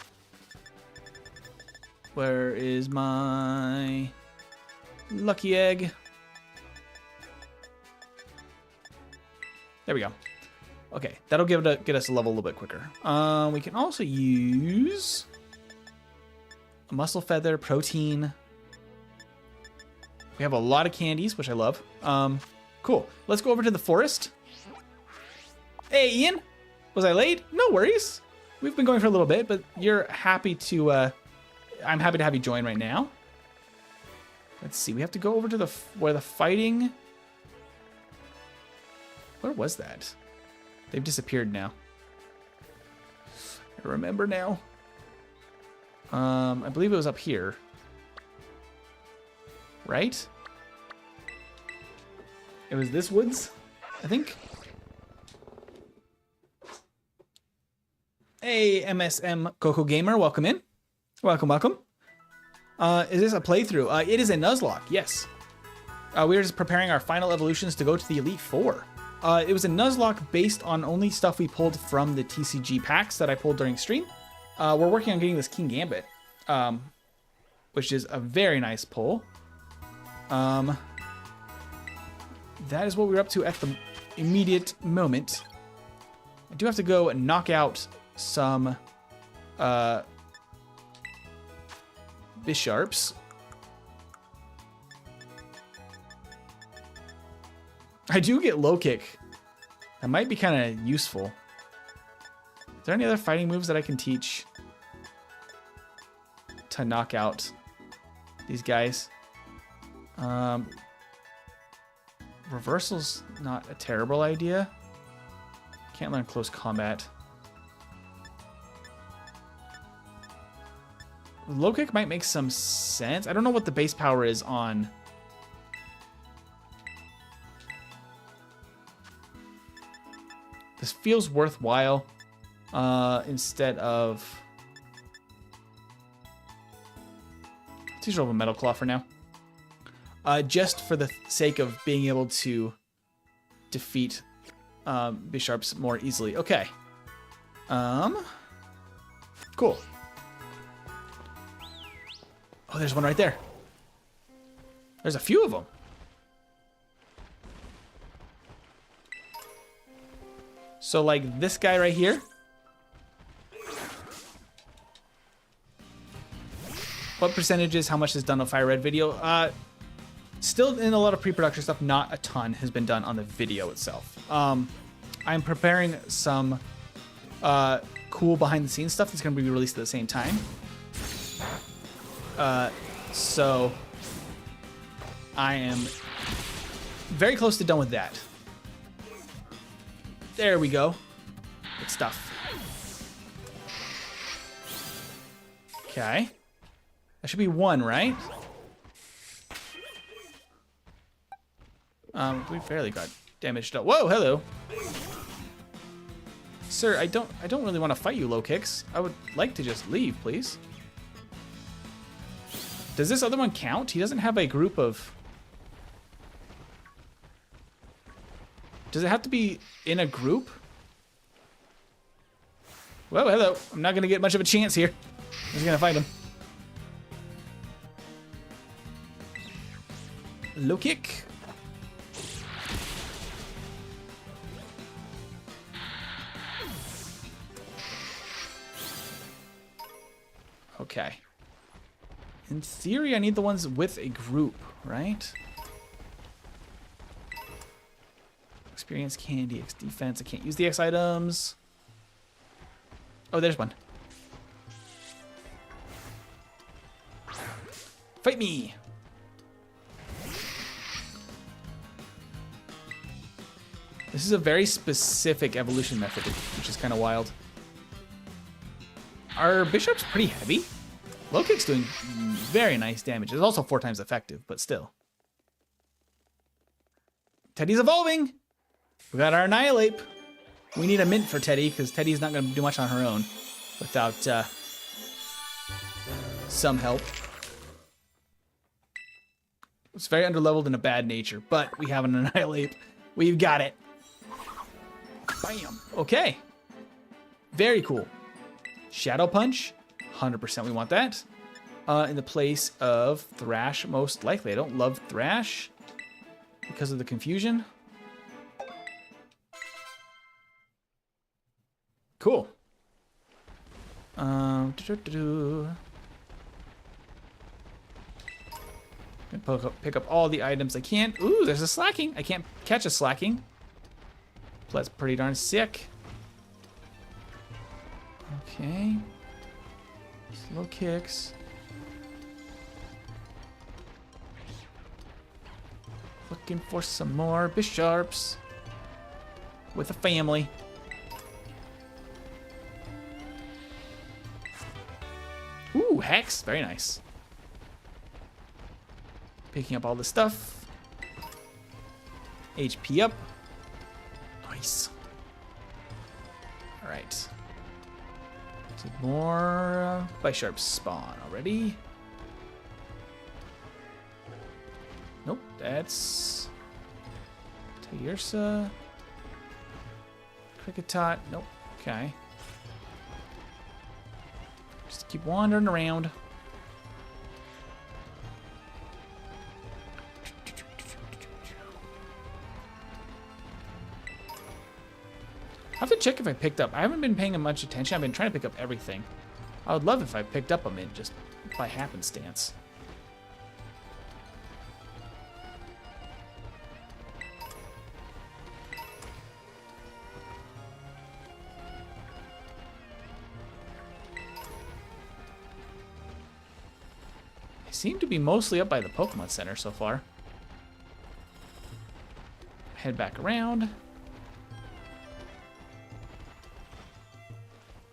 Where is my lucky egg? There we go. Okay, that'll get us a level a little bit quicker. We can also use a muscle feather, protein. We have a lot of candies, which I love. Cool. Let's go over to the forest. Hey, Ian. Was I late? No worries. We've been going for a little bit, but you're happy to... I'm happy to have you join right now. Let's see. We have to go over to where the fighting... Where was that? They've disappeared now. I remember now. I believe it was up here. Right? It was this woods, I think. Hey, MSM Coco Gamer, welcome in. Welcome, welcome. Is this a playthrough? It is a Nuzlocke, yes. We are just preparing our final evolutions to go to the Elite Four. It was a Nuzlocke based on only stuff we pulled from the TCG packs that I pulled during stream. We're working on getting this King Gambit, which is a very nice pull. That is what we're up to at the immediate moment. I do have to go and knock out some Bisharps. I do get low kick. That might be kind of useful. Is there any other fighting moves that I can teach to knock out these guys? Reversal's not a terrible idea. Can't learn close combat. Low kick might make some sense. I don't know what the base power is on feels worthwhile instead of... Let's use a Metal Claw for now. Just for the sake of being able to defeat Bisharps more easily. Okay. Cool. Oh, there's one right there. There's a few of them. So like this guy right here. What percentages, how much is done on Fire Red video? Still in a lot of pre-production stuff, not a ton has been done on the video itself. I'm preparing some cool behind the scenes stuff that's gonna be released at the same time. So I am very close to done with that. There we go. Good stuff. Okay. That should be one, right? We fairly got damaged up. Whoa, hello. Sir, I don't really want to fight you, low kicks. I would like to just leave, please. Does this other one count? He doesn't have a group of... Does it have to be in a group? Whoa, hello. I'm not going to get much of a chance here. I'm just going to fight him. Low kick. Okay. In theory, I need the ones with a group, right? Experience candy, X defense. I can't use the X items. Oh, there's one. Fight me. This is a very specific evolution method, which is kind of wild. Our Bishop's pretty heavy. Low kick's doing very nice damage. It's also 4 times effective, but still. Teddy's evolving. We got our Annihilate. We need a mint for Teddy, because Teddy's not going to do much on her own without some help. It's very underleveled and a bad nature, but we have an Annihilate. We've got it. Bam. Okay. Very cool. Shadow Punch. 100% we want that. In the place of Thrash, most likely. I don't love Thrash because of the confusion. Cool. Pick up all the items I can. Ooh, there's a Slacking. I can't catch a Slacking. That's pretty darn sick. Okay. Slow kicks. Looking for some more Bisharps with a family. Ooh, Hex. Very nice. Picking up all the stuff. HP up. Nice. All right. Did more Bisharps spawn already? Nope, that's Tayursa. Cricketot. Nope. Okay. Just keep wandering around. I have to check if I picked up. I haven't been paying much attention. I've been trying to pick up everything. I would love if I picked up a mint just by happenstance. I seem to be mostly up by the Pokemon Center so far. Head back around.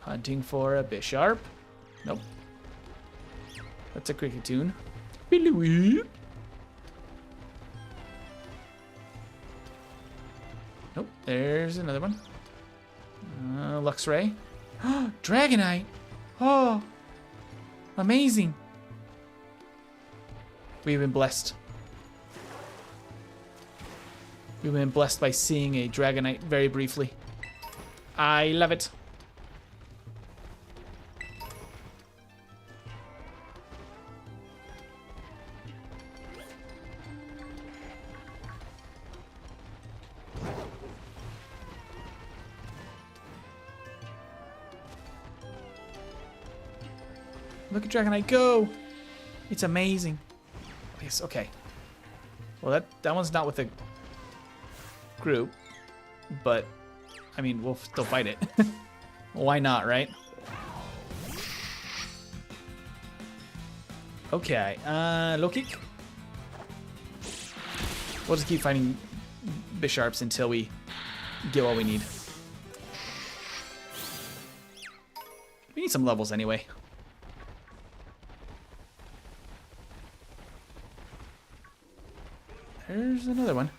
Hunting for a Bisharp. Nope. That's a Cricketune. Nope, there's another one. Luxray. Dragonite. Oh, amazing. We've been blessed. We've been blessed by seeing a Dragonite very briefly. I love it. Look at Dragonite go! It's amazing. Yes, okay. Well, that one's not with a group, but I mean, we'll still fight it. Why not, right? Okay, low kick. We'll just keep fighting Bisharps until we get what we need. We need some levels anyway. There's another one.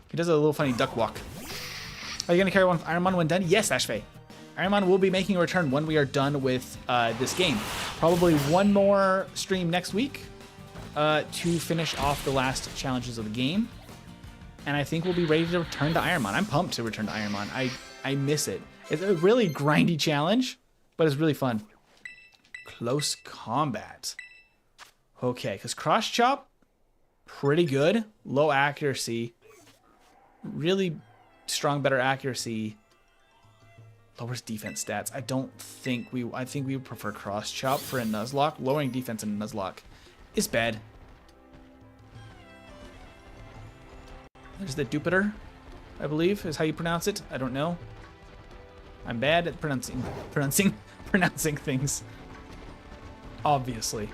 He does a little funny duck walk. Are you going to carry one with Ironmon when done? Yes, Ashfay. Ironmon will be making a return when we are done with this game. Probably one more stream next week to finish off the last challenges of the game. And I think we'll be ready to return to Ironmon. I'm pumped to return to Ironmon. I miss it. It's a really grindy challenge, but it's really fun. Close combat. Okay, because Cross Chop, pretty good. Low accuracy. Really strong, better accuracy. Lowers defense stats. I think we would prefer Cross Chop for a Nuzlocke. Lowering defense in a Nuzlocke is bad. There's the Dupitor, I believe, is how you pronounce it. I don't know. I'm bad at pronouncing things. Obviously.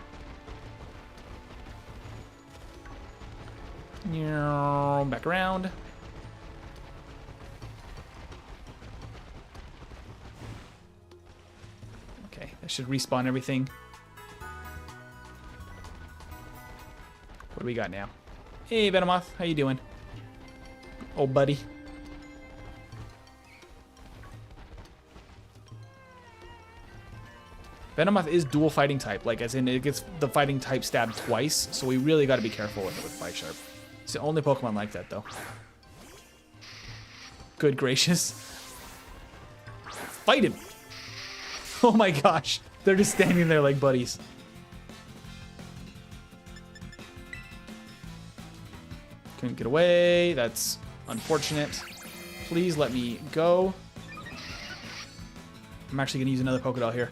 Back around. Okay, that should respawn everything. What do we got now? Hey, Venomoth, how you doing? Oh, buddy. Venomoth is dual fighting type, like as in it gets the fighting type stabbed twice, so we really got to be careful with it with Bisharp. It's the only Pokemon like that, though. Good gracious. Fight him! Oh my gosh, they're just standing there like buddies. Couldn't get away, that's unfortunate. Please let me go. I'm actually gonna use another Pokédoll here.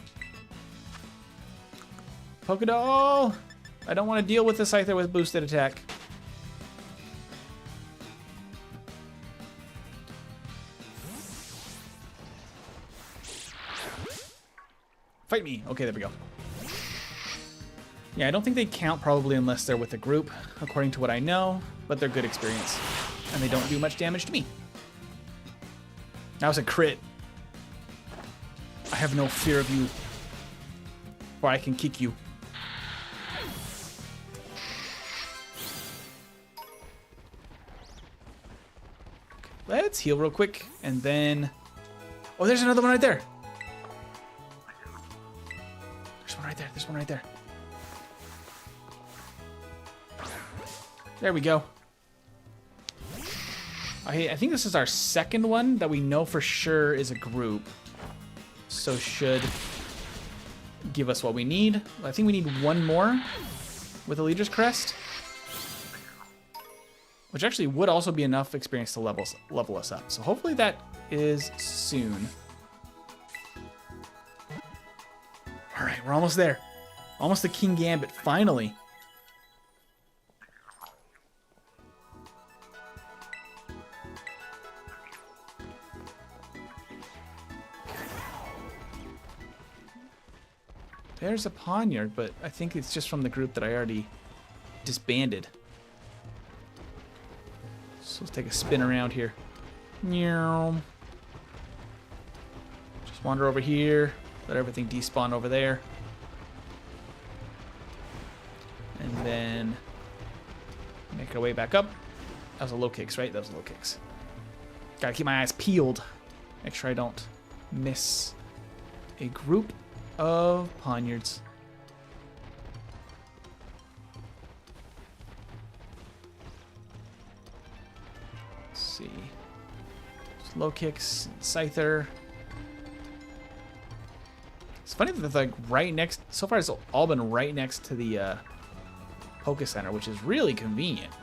Pokédoll! I don't want to deal with the Scyther with boosted attack. Fight me. Okay, there we go. Yeah, I don't think they count probably unless they're with a group, according to what I know, but they're good experience. And they don't do much damage to me. That was a crit. I have no fear of you, or I can kick you. Let's heal real quick, and then... Oh, there's another one right there. There's one right there. There's one right there. There we go. I think this is our second one that we know for sure is a group. So should give us what we need. I think we need one more with a Leader's Crest. Which actually would also be enough experience to level us up. So hopefully that is soon. All right, we're almost there. Almost the King Gambit, finally. There's a Poniard, but I think it's just from the group that I already disbanded. So let's take a spin around here. Just wander over here. Let everything despawn over there. And then make our way back up. That was a low kicks, right? That was a low kicks. Gotta keep my eyes peeled. Make sure I don't miss a group of Poniards. Let's see. Slow kicks, Scyther. It's funny that they're like right next. So far, it's all been right next to the Poké Center, which is really convenient.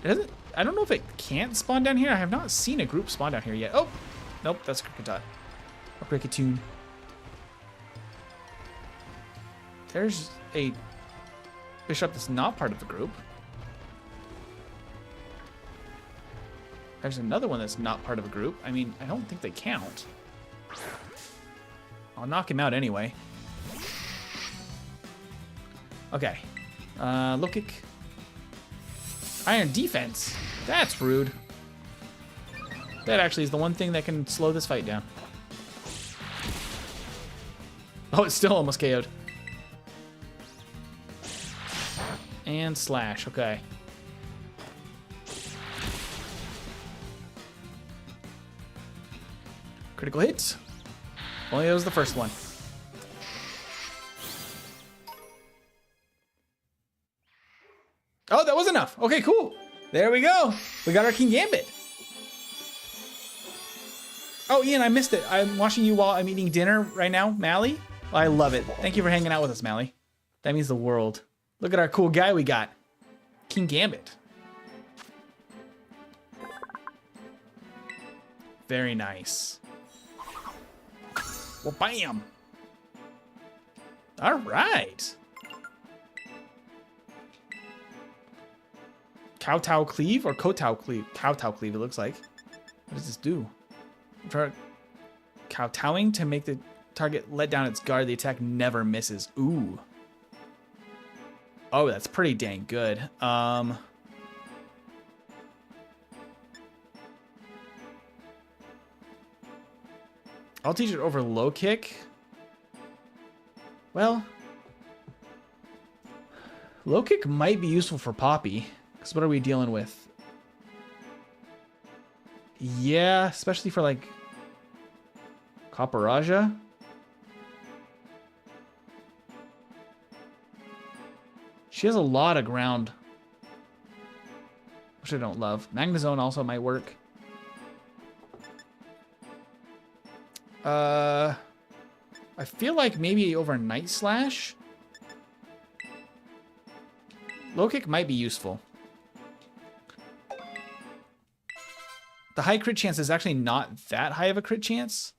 It doesn't. I don't know if it can't spawn down here. I have not seen a group spawn down here yet. Oh, nope, that's Kricketot. Or Kricketune. There's a bishop that's not part of the group. There's another one that's not part of a group. I mean, I don't think they count. I'll knock him out anyway. Okay. Low kick. Iron defense. That's rude. That actually is the one thing that can slow this fight down. Oh, it's still almost KO'd. And slash. Okay. Critical hit. Only that was the first one. Oh, that was enough. Okay, cool. There we go. We got our King Gambit. Oh, Ian, I missed it. I'm watching you while I'm eating dinner right now. Mally? I love it. Thank you for hanging out with us, Mally. That means the world. Look at our cool guy we got. King Gambit. Very nice. Well, bam. All right. Kowtow Cleave or Kowtow Cleave? Kowtow Cleave, it looks like. What does this do? For kowtowing to make the target let down its guard, the attack never misses. Ooh. Oh, that's pretty dang good. I'll teach it over low kick. Well, low kick might be useful for Poppy. Because what are we dealing with? Yeah, especially for like Copper-Raja. She has a lot of ground, which I don't love. Magnezone also might work. I feel like maybe over Night Slash. Low kick might be useful. The high crit chance is actually not that high of a crit chance.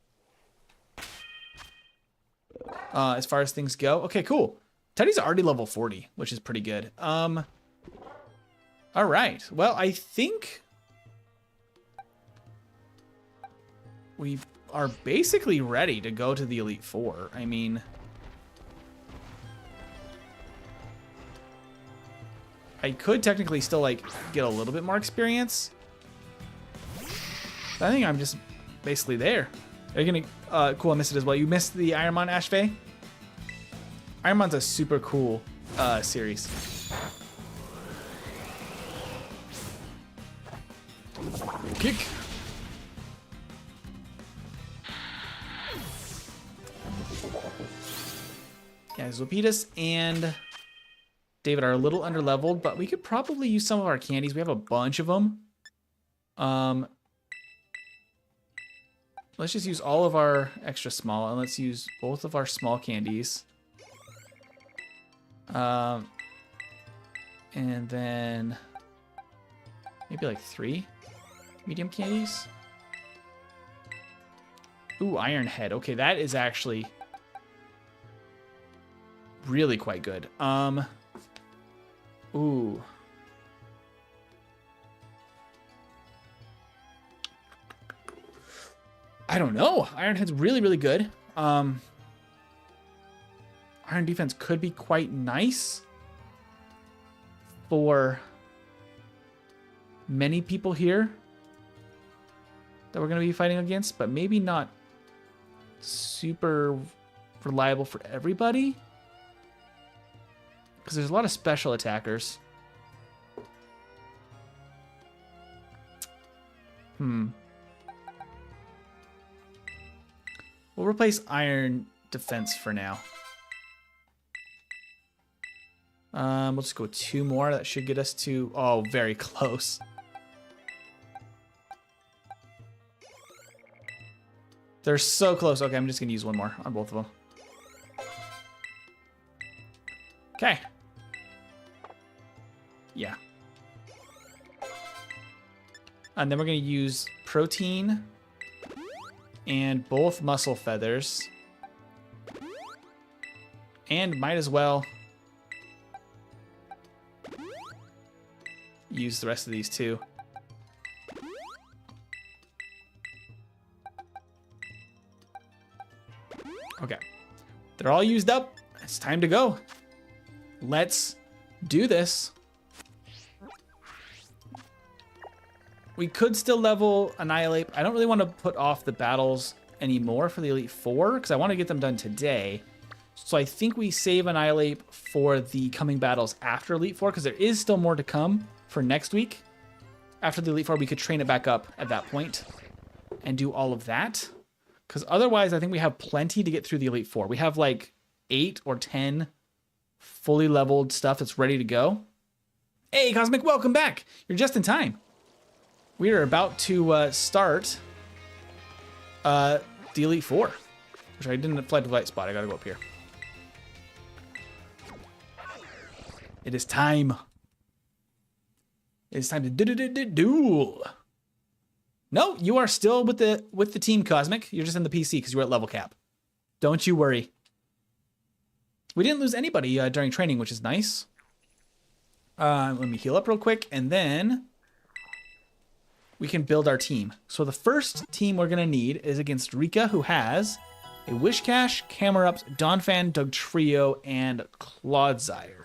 As far as things go. Okay, cool. Teddy's already level 40, which is pretty good. All right. Well, I think we are basically ready to go to the Elite Four. I mean, I could technically still like get a little bit more experience. I think I'm just basically there. Are you gonna... cool, I missed it as well. You missed the Ironmon, Ashvay? Ironmon's a super cool series. Kick. Yeah, Zolpitas and David are a little underleveled, but we could probably use some of our candies. We have a bunch of them. Let's just use all of our extra small, and let's use both of our small candies. And then maybe like 3 medium candies. Ooh, Iron Head. Okay, that is actually really quite good. Ooh. I don't know. Iron Head's really, really good. Iron Defense could be quite nice for many people here that we're going to be fighting against, but maybe not super reliable for everybody. Because there's a lot of special attackers. We'll replace Iron Defense for now. We'll just go 2 more. That should get us to... Oh, very close. They're so close. Okay, I'm just going to use 1 more on both of them. Okay. Yeah. And then we're going to use Protein and both Muscle Feathers. And might as well use the rest of these too. Okay. They're all used up. It's time to go. Let's do this. We could still level Annihilate. I don't really want to put off the battles anymore for the Elite Four because I want to get them done today. So I think we save Annihilate for the coming battles after Elite Four because there is still more to come for next week. After the Elite Four, we could train it back up at that point and do all of that. Because otherwise, I think we have plenty to get through the Elite Four. We have like 8 or 10 fully leveled stuff that's ready to go. Hey, Cosmic, welcome back. You're just in time. We are about to start the Elite Four, which I didn't fly to the right spot. I gotta go up here. It is time. It is time to duel. No, you are still with the team, Cosmic. You're just in the PC because you were at level cap. Don't you worry. We didn't lose anybody during training, which is nice. Let me heal up real quick, and then we can build our team. So the first team we're gonna need is against Rika, who has a Wishcash, Camerupt, Donphan, Dugtrio, and Clodsire.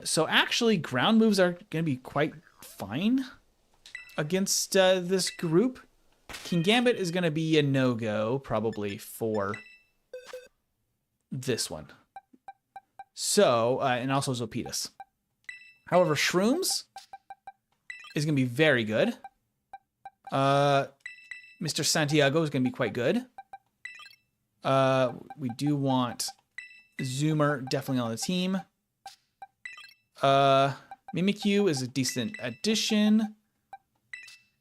So actually, ground moves are gonna be quite fine against this group. King Gambit is gonna be a no-go, probably, for this one. So, and also Zopetus. However, Shrooms is going to be very good. Mr. Santiago is going to be quite good. We do want Zoomer definitely on the team. Mimikyu is a decent addition.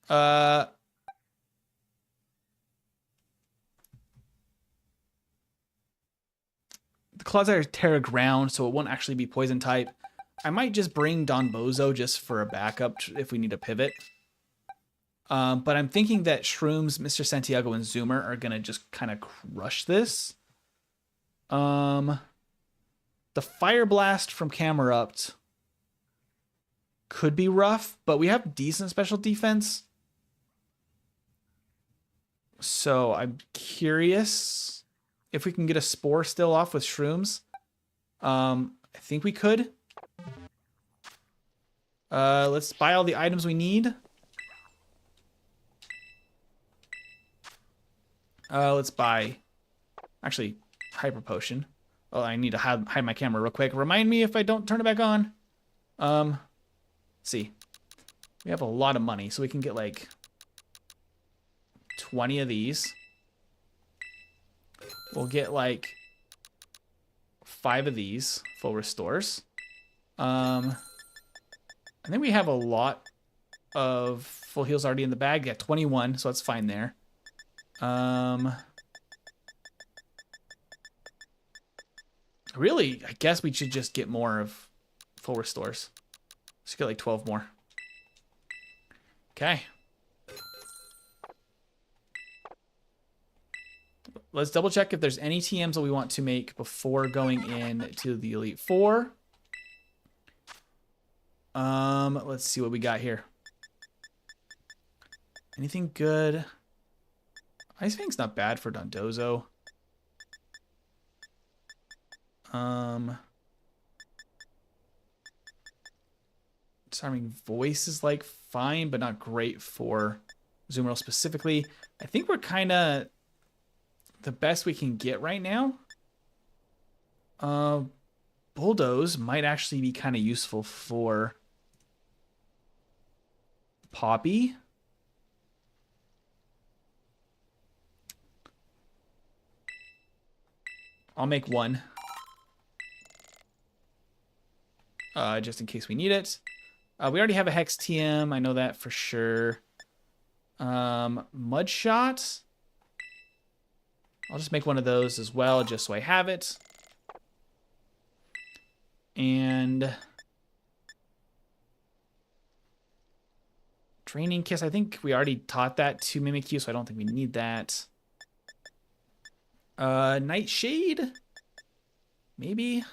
The Clodsire is Terra Ground, so it won't actually be Poison type. I might just bring Don Bozo just for a backup if we need a pivot. But I'm thinking that Shrooms, Mr. Santiago, and Zoomer are going to just kind of crush this. The Fire Blast from Camerupt could be rough, but we have decent special defense. So I'm curious if we can get a Spore still off with Shrooms. I think we could. Let's buy all the items we need. Let's buy, actually, Hyper Potion. Oh, I need to hide my camera real quick. Remind me if I don't turn it back on. Let's see. We have a lot of money, so we can get like 20 of these. We'll get like 5 of these full restores. I think we have a lot of full heals already in the bag. Yeah, 21, so that's fine there. Really, I guess we should just get more of full restores. Let's get like 12 more. Okay. Let's double check if there's any TMs that we want to make before going into the Elite Four. Let's see what we got here. Anything good? Ice Fang's not bad for Dondozo. Disarming Voice is like fine, but not great for Zoomerl specifically. I think we're kind of the best we can get right now. Bulldoze might actually be kind of useful for Poppy. I'll make one. Just in case we need it. We already have a Hex TM. I know that for sure. Mudshot. I'll just make one of those as well, just so I have it. And Draining Kiss. I think we already taught that to Mimikyu, so I don't think we need that. Nightshade. Maybe.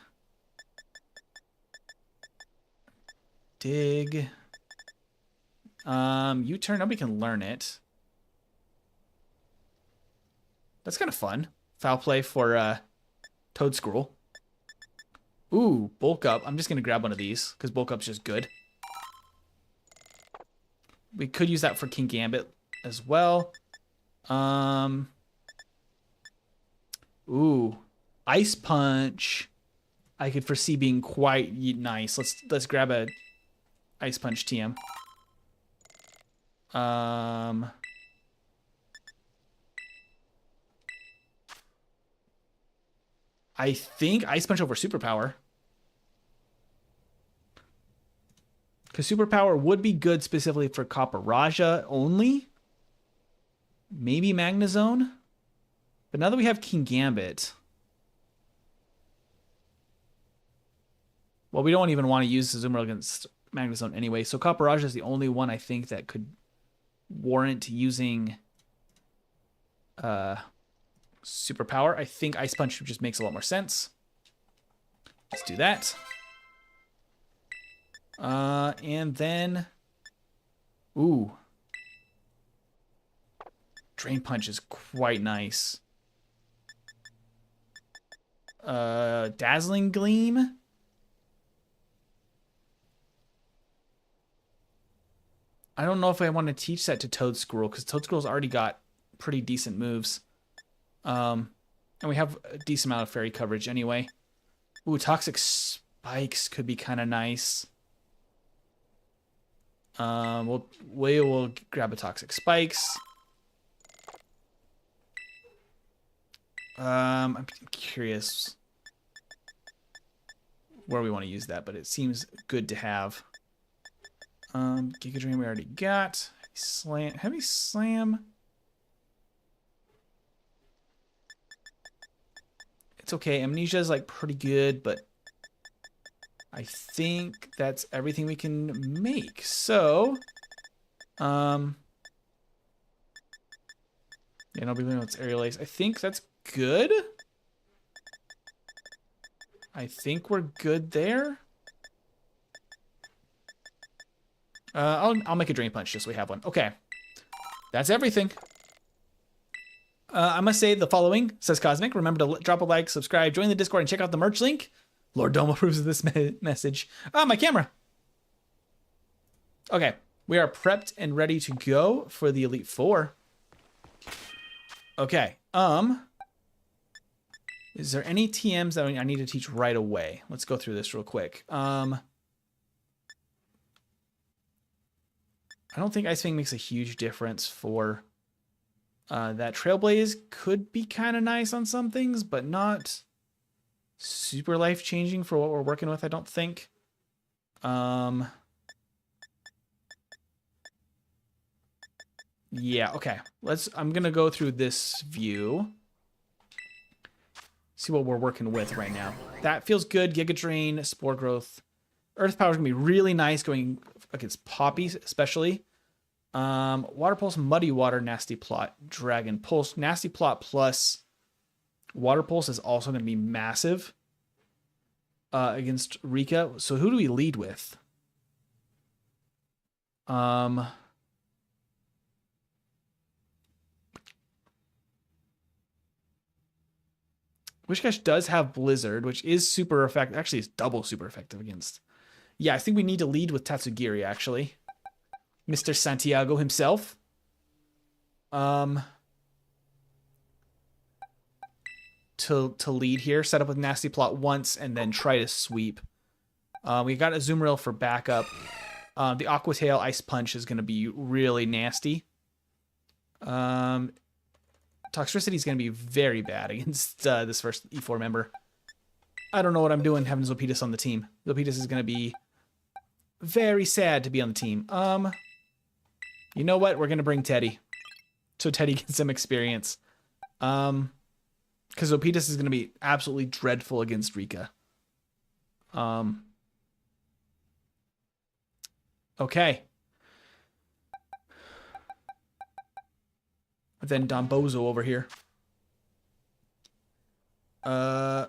Dig. U-turn. Nobody can learn it. That's kind of fun. Foul play for Toadscruel. Ooh, bulk up. I'm just gonna grab one of these because bulk up's just good. We could use that for King Gambit as well. Ooh, Ice Punch. I could foresee being quite nice. Let's grab a Ice Punch TM. I think Ice Punch over Superpower. Because Superpower would be good specifically for Copper only. Maybe Magnezone. But now that we have King Gambit. Well, we don't even want to use Azumarill against Magnezone anyway. So Copper is the only one I think that could warrant using Superpower. I think Ice Punch just makes a lot more sense. Let's do that. And then, ooh, Drain Punch is quite nice. Dazzling Gleam. I don't know if I want to teach that to Toadscruel because Toadscruel's already got pretty decent moves. And we have a decent amount of fairy coverage anyway. Ooh, Toxic Spikes could be kind of nice. We'll grab a Toxic Spikes. I'm curious where we want to use that, but it seems good to have. Giga Drain we already got. Heavy Slam. It's okay. Amnesia is like pretty good, but I think that's everything we can make. So, yeah, nobody knows it's Aerial Ace. I think that's good. I think we're good there. I'll make a Drain Punch just so we have one. Okay, that's everything. I must say the following, says Cosmic. Remember to drop a like, subscribe, join the Discord, and check out the merch link. Lord Dome approves of this message. My camera. Okay, we are prepped and ready to go for the Elite Four. Okay, is there any TMs that I need to teach right away? Let's go through this real quick. I don't think Ice Fang makes a huge difference for that. Trailblaze could be kind of nice on some things, but not super life-changing for what we're working with, I don't think. Yeah, okay. I'm gonna go through this view. See what we're working with right now. That feels good. Giga Drain, Spore Growth. Earth Power is gonna be really nice going against Poppy, especially. Water Pulse, Muddy Water, Nasty Plot, Dragon Pulse. Nasty Plot plus Water Pulse is also going to be massive against Rika. So who do we lead with? Wishcash does have Blizzard, which is super effective. Actually, it's double super effective against. Yeah, I think we need to lead with Tatsugiri, actually. Mr. Santiago himself. to lead here. Set up with Nasty Plot once and then try to sweep. We got a Azumarill for backup. The Aqua Tail Ice Punch is going to be really nasty. Toxicity is going to be very bad against this first E4 member. I don't know what I'm doing having Zolpitas on the team. Zolpitas is going to be very sad to be on the team. You know what? We're going to bring Teddy. So Teddy gets some experience. Because Zolpitas is going to be absolutely dreadful against Rika. Okay. Then Dombozo over here. Yeah,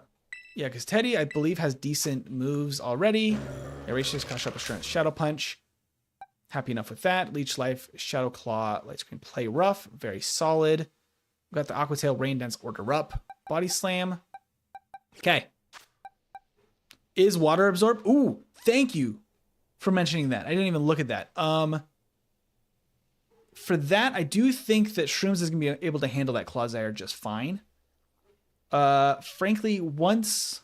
because Teddy, I believe, has decent moves already. Aeration Crush Up Assurance, Shadow Punch. Happy enough with that. Leech Life, Shadow Claw, Light Screen, Play Rough. Very solid. We got the Aqua Tail, Rain Dance, Order Up. Body Slam. Okay. Is Water Absorb? Ooh, thank you for mentioning that. I didn't even look at that. For that, I do think that Shrooms is going to be able to handle that Clodsire just fine. Frankly, once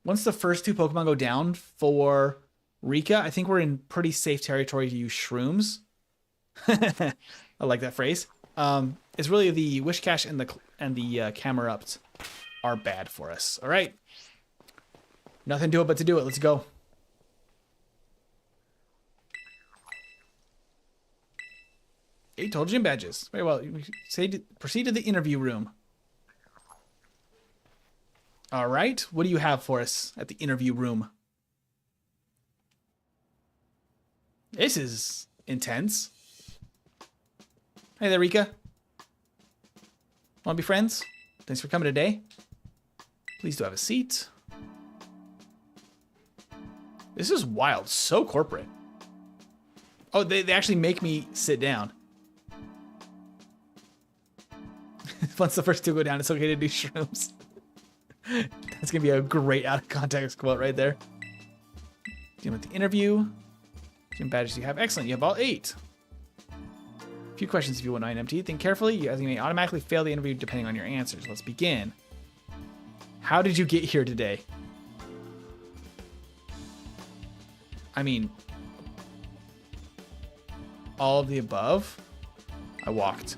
the first two Pokemon go down for Rika, I think we're in pretty safe territory to use Shrooms. I like that phrase. It's really the Wishcash and the Camerupt are bad for us. All right. Nothing to it but to do it. Let's go. Eight total gym badges. Very well. Proceed to the interview room. All right. What do you have for us at the interview room? This is intense. Hey there, Rika. Want to be friends? Thanks for coming today. Please do have a seat. This is wild. So corporate. Oh, they actually make me sit down. Once the first two go down, it's okay to do Shrooms. That's going to be a great out of context quote right there. Dealing with the interview. Gym badges you have. Excellent. You have all 8. A few questions if you want 9 empty. Think carefully, as you may automatically fail the interview depending on your answers. Let's begin. How did you get here today? I mean, all of the above. I walked.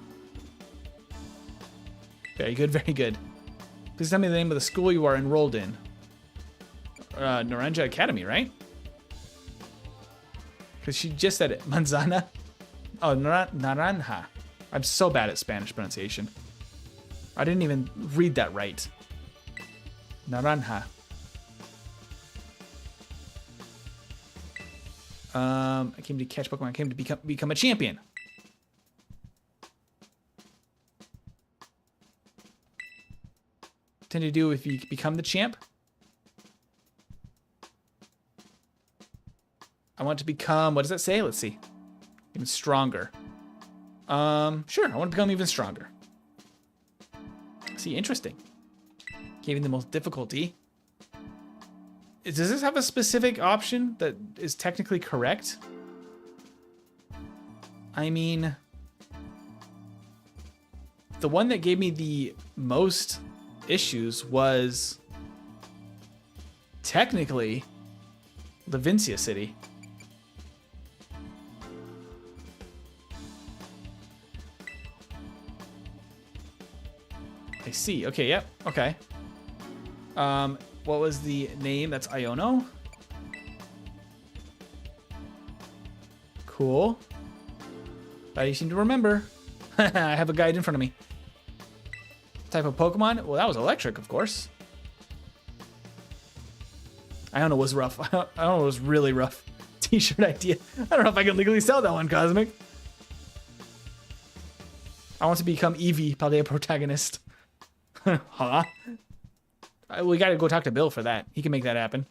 Very good, very good. Please tell me the name of the school you are enrolled in. Naranja Academy, right? Because she just said it. Manzana? Oh, Naranja. I'm so bad at Spanish pronunciation. I didn't even read that right. Naranja. I came to catch Pokemon. I came to become a champion. Tend to do if you become the champ. I want to become, what does that say? Let's see. Even stronger. Sure, I want to become even stronger. See, interesting. Gave the most difficulty. Does this have a specific option that is technically correct? I mean, the one that gave me the most issues was technically Levincia City. I see. Okay, yep. Okay. What was the name? That's Iono. Cool. That you seem to remember. I have a guide in front of me. Type of Pokemon? Well, that was electric, of course. Iono was rough. Iono was really rough. T-shirt idea. I don't know if I can legally sell that one, Cosmic. I want to become Eevee, Paldea protagonist. Huh? We gotta go talk to Bill for that. He can make that happen.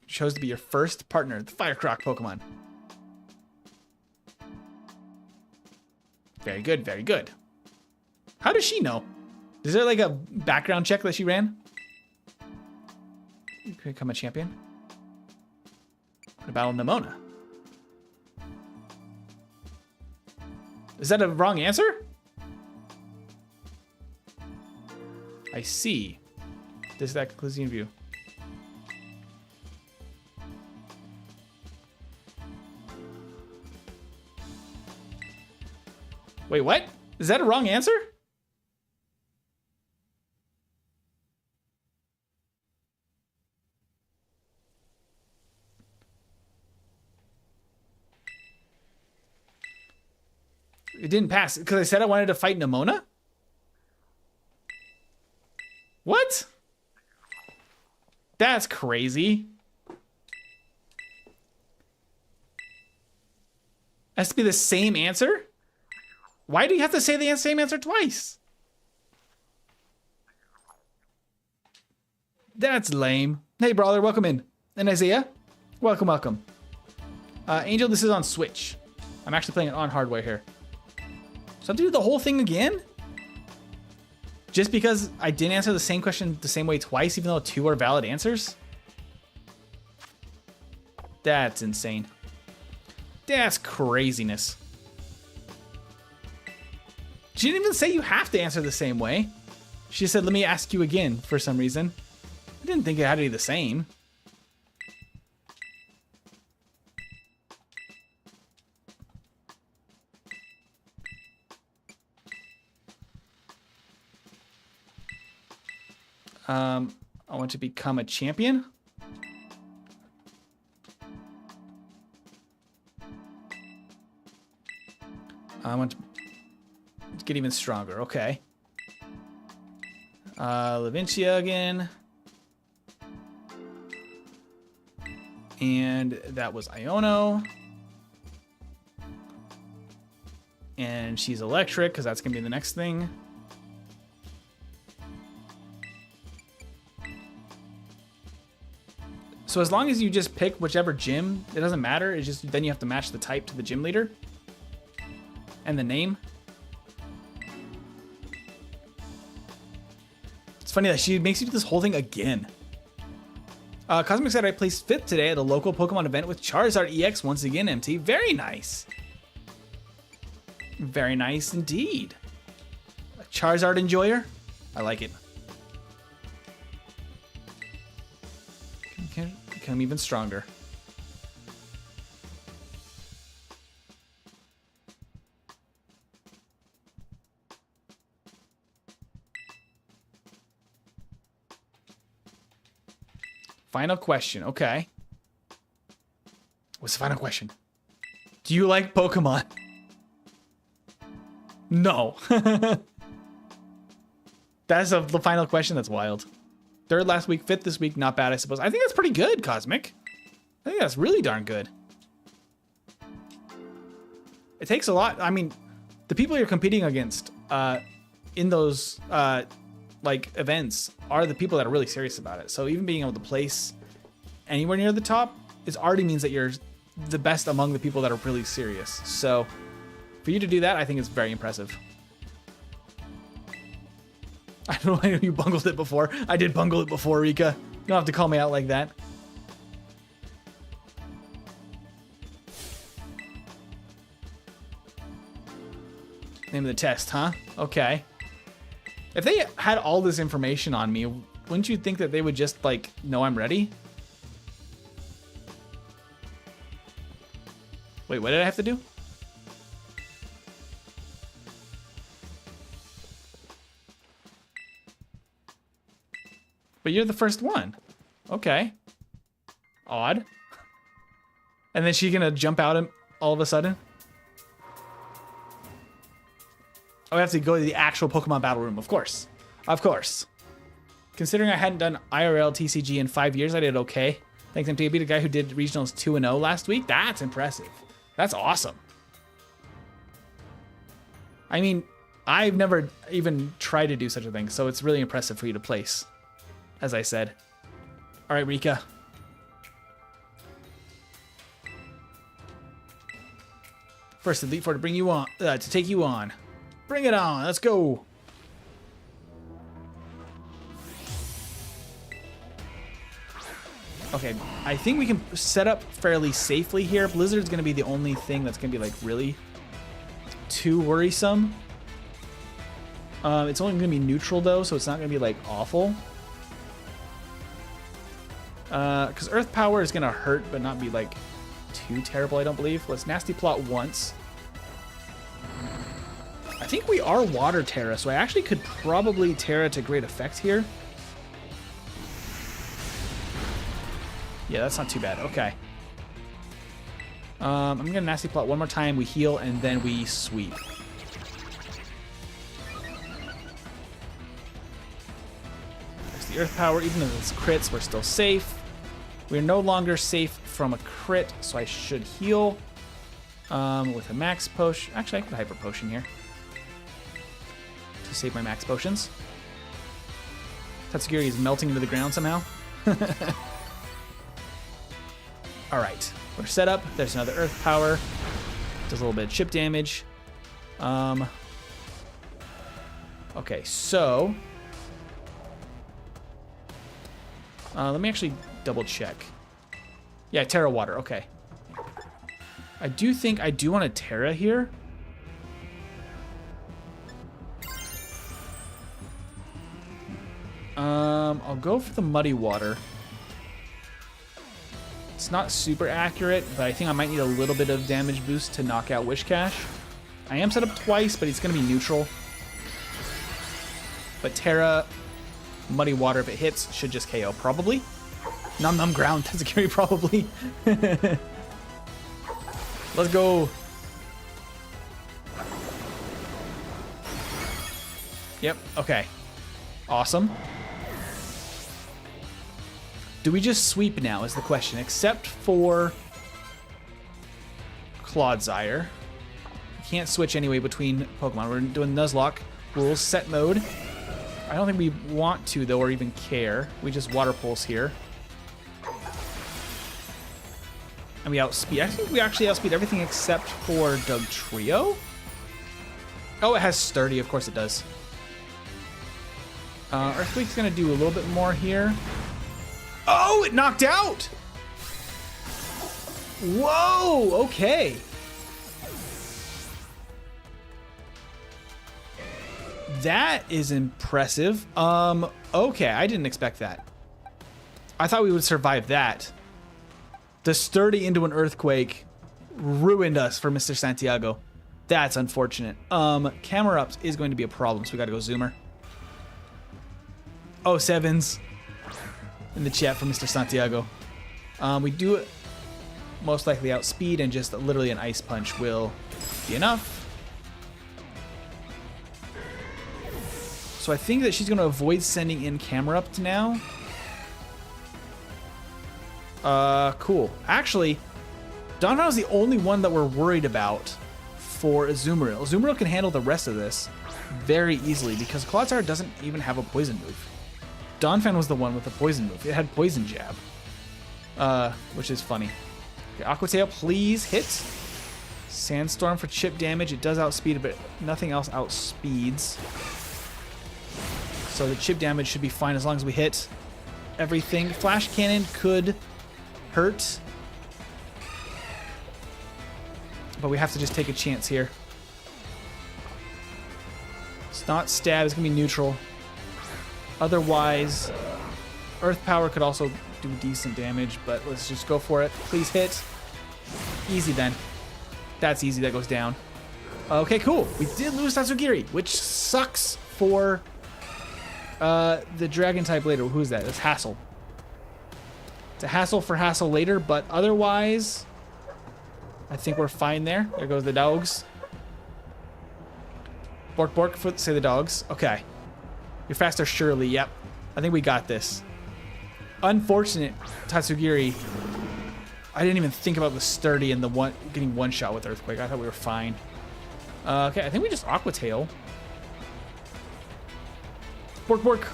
Chose to be your first partner, the Firecroc Pokemon. Very good, very good. How does she know? Is there like a background check that she ran? You could become a champion. What about Nimona? Is that a wrong answer? I see. That concludes the interview. Wait, what? Is that a wrong answer? It didn't pass because I said I wanted to fight Nemona? What? That's crazy. Has to be the same answer? Why do you have to say the same answer twice? That's lame. Hey, brother, welcome in. And Isaiah, welcome, welcome. Angel, this is on Switch. I'm actually playing it on hardware here. So I have to do the whole thing again? Just because I didn't answer the same question the same way twice, even though 2 are valid answers? That's insane. That's craziness. She didn't even say you have to answer the same way. She said, let me ask you again for some reason. I didn't think it had to be the same. I want to become a champion. I want to get even stronger. Okay. Levincia again. And that was Iono. And she's electric because that's going to be the next thing. So as long as you just pick whichever gym, it doesn't matter. It's just then you have to match the type to the gym leader and the name. It's funny that she makes you do this whole thing again. Cosmic said I placed 5th today at a local Pokemon event with Charizard EX once again, MT. Very nice. Very nice indeed. A Charizard enjoyer? I like it. Can become even stronger. Final question. Okay. What's the final question? Do you like Pokemon? No. That's the final question. That's wild. 3rd last week, 5th this week. Not bad, I suppose. I think that's pretty good, Cosmic. I think that's really darn good. It takes a lot. I mean, the people you're competing against in those like events are the people that are really serious about it. So even being able to place anywhere near the top already means that you're the best among the people that are really serious. So for you to do that, I think is very impressive. I don't know, I know you bungled it before. I did bungle it before, Rika. You don't have to call me out like that. Name of the test, huh? Okay. If they had all this information on me, wouldn't you think that they would just, like, know I'm ready? Wait, what did I have to do? But you're the first one. Okay. Odd. And then she's gonna jump out all of a sudden? Oh, I have to go to the actual Pokemon battle room, of course. Of course. Considering I hadn't done IRL TCG in 5 years, I did okay. Thanks, MT. I beat a guy who did regionals 2-0 last week. That's impressive. That's awesome. I mean, I've never even tried to do such a thing, so it's really impressive for you to place, as I said. All right, Rika. First Elite Four to bring you on, to take you on. Bring it on. Let's go. Okay, I think we can set up fairly safely here. Blizzard's going to be the only thing that's going to be like really too worrisome. It's only going to be neutral, though, so it's not going to be, like, awful. Because Earth Power is going to hurt, but not be, like, too terrible, I don't believe. Let's Nasty Plot once. I think we are Water Terra, so I actually could probably Terra to great effect here. Yeah, that's not too bad. Okay. I'm going to Nasty Plot one more time. We heal, and then we sweep. There's the Earth Power. Even though it's crits, we're still safe. We're no longer safe from a crit, so I should heal with a max potion. Actually, I could Hyper Potion here to save my max potions. Tatsugiri is melting into the ground somehow. All right, we're set up. There's another Earth Power. Does a little bit of chip damage. Okay, so let me actually double check. Yeah, Terra Water. Okay. I do think I do want to Terra here. I'll go for the Muddy Water. It's not super accurate, but I think I might need a little bit of damage boost to knock out Wishcash. I am set up twice, but it's going to be neutral. But Terra, Muddy Water, if it hits, should just KO, probably. Num Num Ground, Tatsugiri, probably. Let's go. Yep, okay. Awesome. Do we just sweep now is the question, except for Clodsire. We can't switch anyway between Pokemon. We're doing Nuzlocke Rules set mode. I don't think we want to, though, or even care. We just Water Pulse here. And we outspeed. I think we actually outspeed everything except for Dugtrio. Oh, it has Sturdy. Of course it does. Earthquake's going to do a little bit more here. Oh, it knocked out! Whoa, okay. That is impressive. Okay, I didn't expect that. I thought we would survive that. The Sturdy into an Earthquake ruined us for Mr. Santiago. That's unfortunate. Camera Ups is going to be a problem, so we gotta go Zoomer. Oh, sevens in the chat for Mr. Santiago. We do it most likely outspeed, and just literally an Ice Punch will be enough. So I think that she's going to avoid sending in Camera Up now. Cool. Actually, Donphan is the only one that we're worried about for Azumarill. Azumarill can handle the rest of this very easily because Clodsire doesn't even have a poison move. Donphan was the one with the poison move. It had Poison Jab, which is funny. Okay, Aqua Tail, please hit. Sandstorm for chip damage. It does outspeed, but nothing else outspeeds. So the chip damage should be fine as long as we hit everything. Flash Cannon could hurt, but we have to just take a chance here. It's not stab, it's gonna be neutral. Otherwise, Earth Power could also do decent damage, but let's just go for it. Please hit. Easy then. That's easy, that goes down. Okay, cool. We did lose Tatsugiri, which sucks for the Dragon type later. Who's that? It's Hassel. It's a hassle for Hassel later, but otherwise, I think we're fine there. There goes the dogs. Bork, bork, say the dogs. Okay. You're faster, surely. Yep. I think we got this. Unfortunate, Tatsugiri. I didn't even think about the Sturdy and the getting one shot with Earthquake. I thought we were fine. Okay, I think we just Aqua Tail. Bork, bork.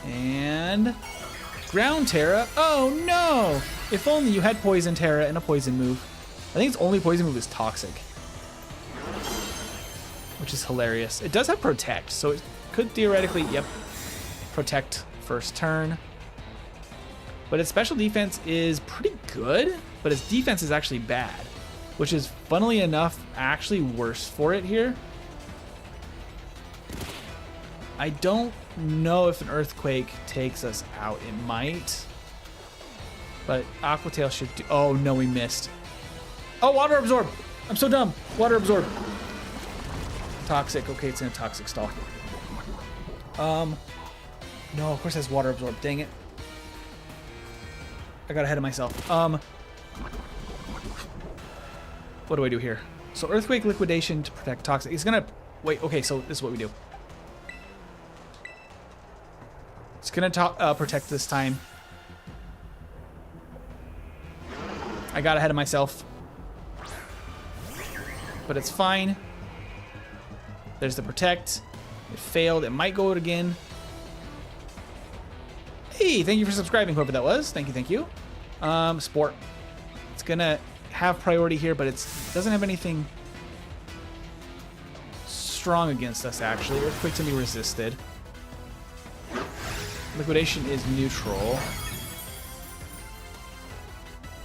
And Ground Terra. Oh no! If only you had Poison Terra and a poison move. I think its only poison move is Toxic, which is hilarious. It does have Protect, so it could theoretically, yep, Protect first turn. But his special defense is pretty good, but his defense is actually bad, which is, funnily enough, actually worse for it here. I don't know if an Earthquake takes us out. It might. But Aqua Tail should do... Oh, no, we missed. Oh, Water Absorb! I'm so dumb. Water Absorb. Toxic. Okay, it's in a Toxic stall. No, of course it has Water Absorb. Dang it. I got ahead of myself. What do I do here? So Earthquake Liquidation to protect Toxic. He's gonna... Wait, okay, so this is what we do. It's gonna protect this time. I got ahead of myself. But it's fine. There's the protect. It failed. It might go out again. Hey, thank you for subscribing, whoever that was. Thank you, thank you. Sport. It's gonna have priority here, but it doesn't have anything strong against us, actually. Earthquake can be resisted. Liquidation is neutral.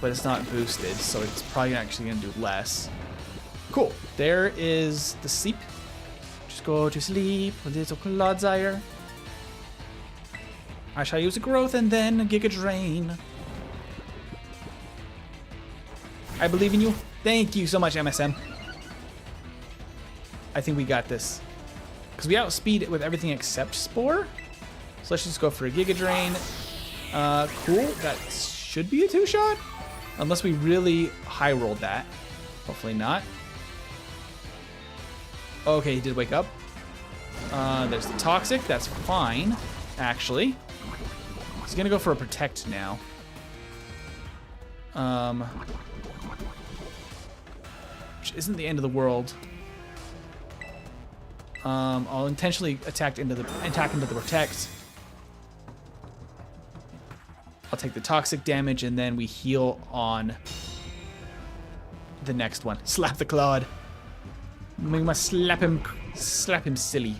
But it's not boosted, so it's probably actually gonna do less. Cool. There is the sleep. Just go to sleep, little Clodsire. I shall use a growth and then a Giga Drain. I believe in you. Thank you so much, MSM. I think we got this. Because we outspeed it with everything except Spore. So let's just go for a Giga Drain. Cool. That should be a 2-shot. Unless we really high rolled that. Hopefully not. Okay, he did wake up. There's the Toxic. That's fine, actually. He's gonna go for a Protect now. Which isn't the end of the world. I'll intentionally attack into the Protect. I'll take the Toxic damage, and then we heal on the next one. Slap the Claude. We must slap him silly.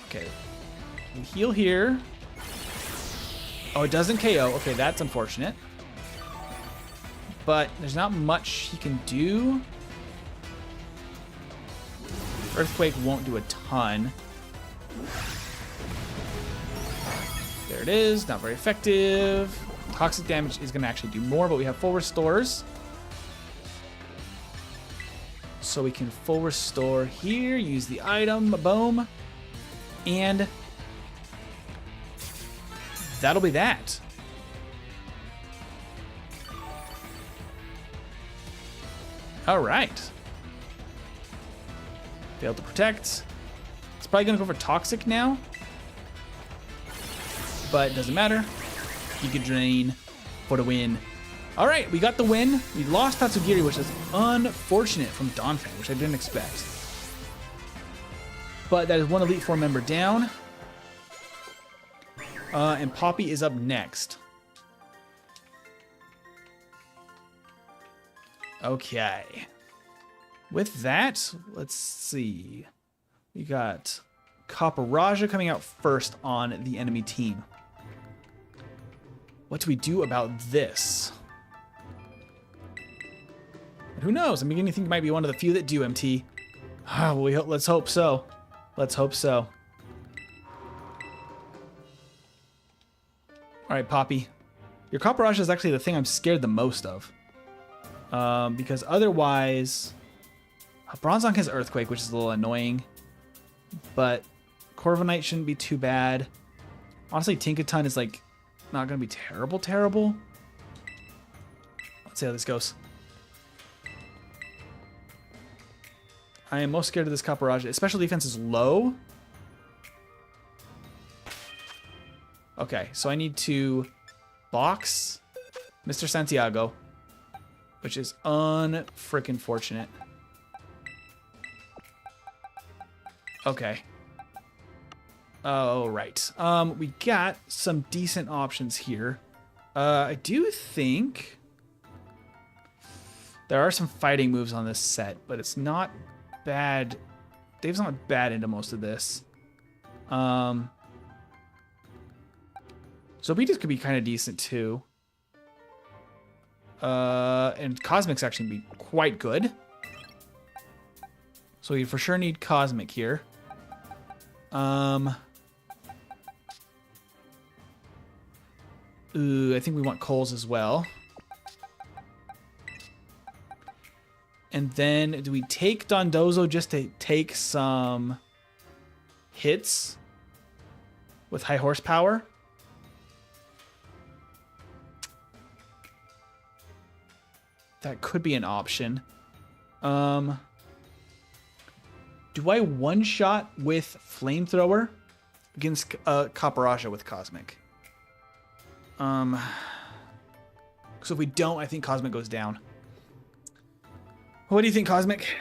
Okay. We heal here. Oh, it doesn't KO. Okay, that's unfortunate. But there's not much he can do. Earthquake won't do a ton. There it is. Not very effective. Toxic damage is going to actually do more, but we have full restores. So we can full restore here. Use the item. Boom. And that'll be that. All right. Failed to protect. It's probably going to go for Toxic now. But it doesn't matter. You can drain for the win. All right, we got the win. We lost Tatsugiri, which is unfortunate from Donphan, which I didn't expect. But that is one Elite Four member down. And Poppy is up next. Okay. With that, let's see. We got Kaparaja coming out first on the enemy team. What do we do about this? And who knows? I'm beginning to think it might be one of the few that do MT. Let's hope so. Let's hope so. All right, Poppy. Your Kaparaja is actually the thing I'm scared the most of. Because otherwise... Bronzong has Earthquake, which is a little annoying. But Corviknight shouldn't be too bad. Honestly, Tinkaton is like not going to be terrible. Let's see how this goes. I am most scared of this Kaparaja. Its special defense is low. Okay, so I need to box Mr. Santiago, which is unfrickin' fortunate. Okay. Oh, right. We got some decent options here. I do think there are some fighting moves on this set, but it's not bad. Dave's not bad into most of this. So Zobeatus could be kind of decent too. And Cosmic's actually be quite good. So we for sure need Cosmic here. Ooh, I think we want Coles as well. And then do we take Dondozo just to take some hits with high horsepower? That could be an option. Do I one-shot with Flamethrower against Caparajah with Cosmic? So if we don't, I think Cosmic goes down. What do you think, Cosmic?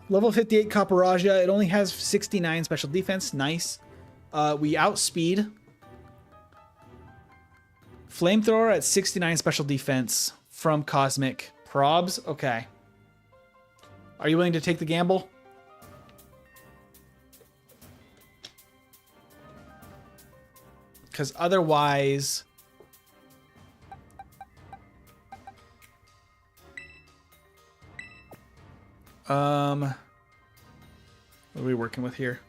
Level 58 Caparajah. It only has 69 special defense. Nice. We outspeed. Flamethrower at 69 special defense from Cosmic. Probs. Okay. Are you willing to take the gamble? Because otherwise... what are we working with here?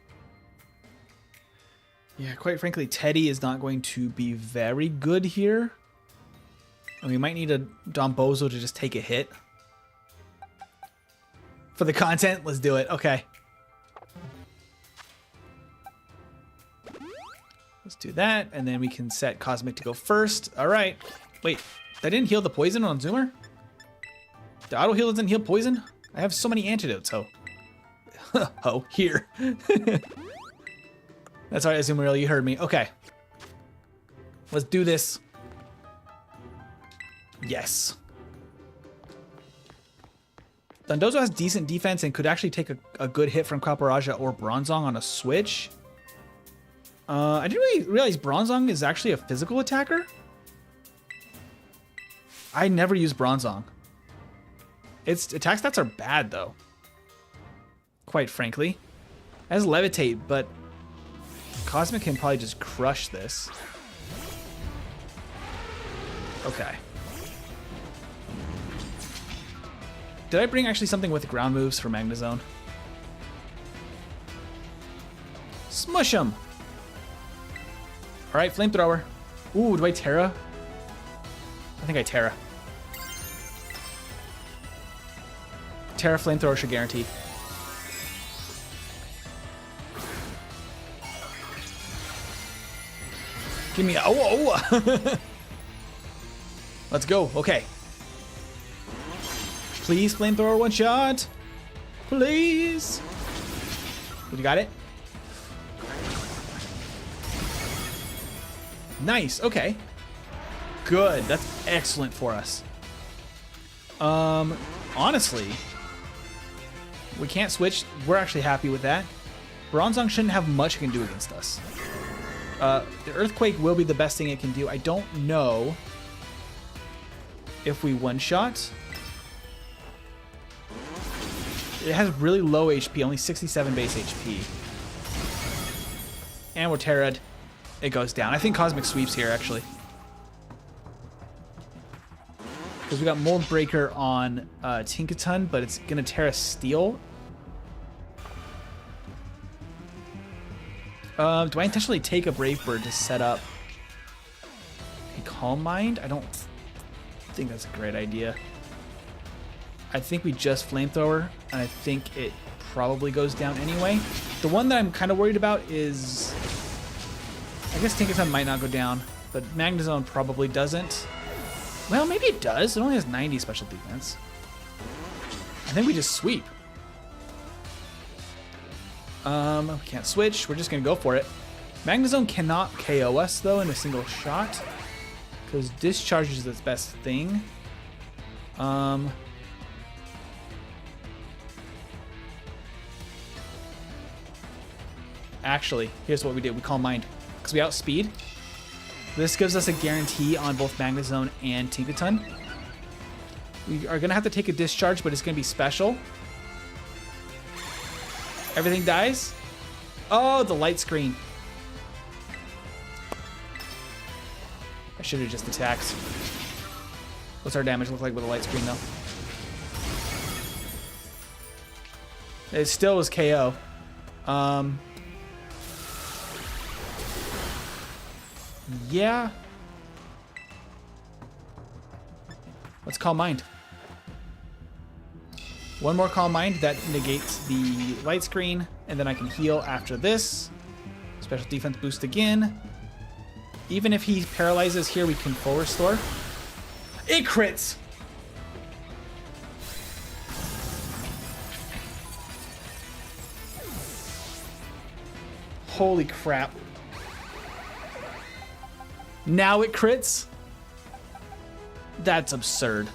Yeah, quite frankly, Teddy is not going to be very good here. And we might need a Donbozo to just take a hit. For the content, let's do it. Okay. Let's do that, and then we can set Cosmic to go first. All right. Wait, that didn't heal the poison on Zoomer? The auto heal doesn't heal poison? I have so many antidotes, ho. Ho, here. That's all right, Azumarill, you heard me. Okay. Let's do this. Yes. Dondozo has decent defense and could actually take a good hit from Caparajah or Bronzong on a switch. I didn't really realize Bronzong is actually a physical attacker. I never use Bronzong. Its attack stats are bad, though. Quite frankly. It has Levitate, but Cosmic can probably just crush this. Okay. Did I bring actually something with ground moves for Magnezone? Smush him! Alright, Flamethrower. Ooh, do I Terra? I think I Terra. Terra Flamethrower should guarantee. Give me a... Oh! Let's go. Okay. Please, Flamethrower one shot. Please. You got it? Nice. Okay. Good. That's excellent for us. Honestly, we can't switch. We're actually happy with that. Bronzong shouldn't have much it can do against us. The Earthquake will be the best thing it can do. I don't know if we one-shot. It has really low HP, only 67 base HP. And we're Terra'd. It goes down. I think Cosmic sweeps here, actually. Because we got Mold Breaker on Tinkaton, but it's going to Terra Steel. Do I intentionally take a Brave Bird to set up a Calm Mind? I don't think that's a great idea. I think we just Flamethrower, and I think it probably goes down anyway. The one that I'm kind of worried about is... I guess Tinkaton might not go down, but Magnezone probably doesn't. Well, maybe it does. It only has 90 special defense. I think we just sweep. We can't switch. We're just going to go for it. Magnezone cannot KO us, though, in a single shot, because Discharge is its best thing. Actually, here's what we do. We Calm Mind, because we outspeed. This gives us a guarantee on both Magnezone and Tinkaton. We are going to have to take a Discharge, but it's going to be special. Everything dies. Oh, the light screen. I should have just attacked. What's our damage look like with a light screen, though? It still was KO. Yeah. Let's Calm Mind. One more Calm Mind. That negates the light screen. And then I can heal after this. Special defense boost again. Even if he paralyzes here, we can full restore. It crits! Holy crap. Now it crits? That's absurd.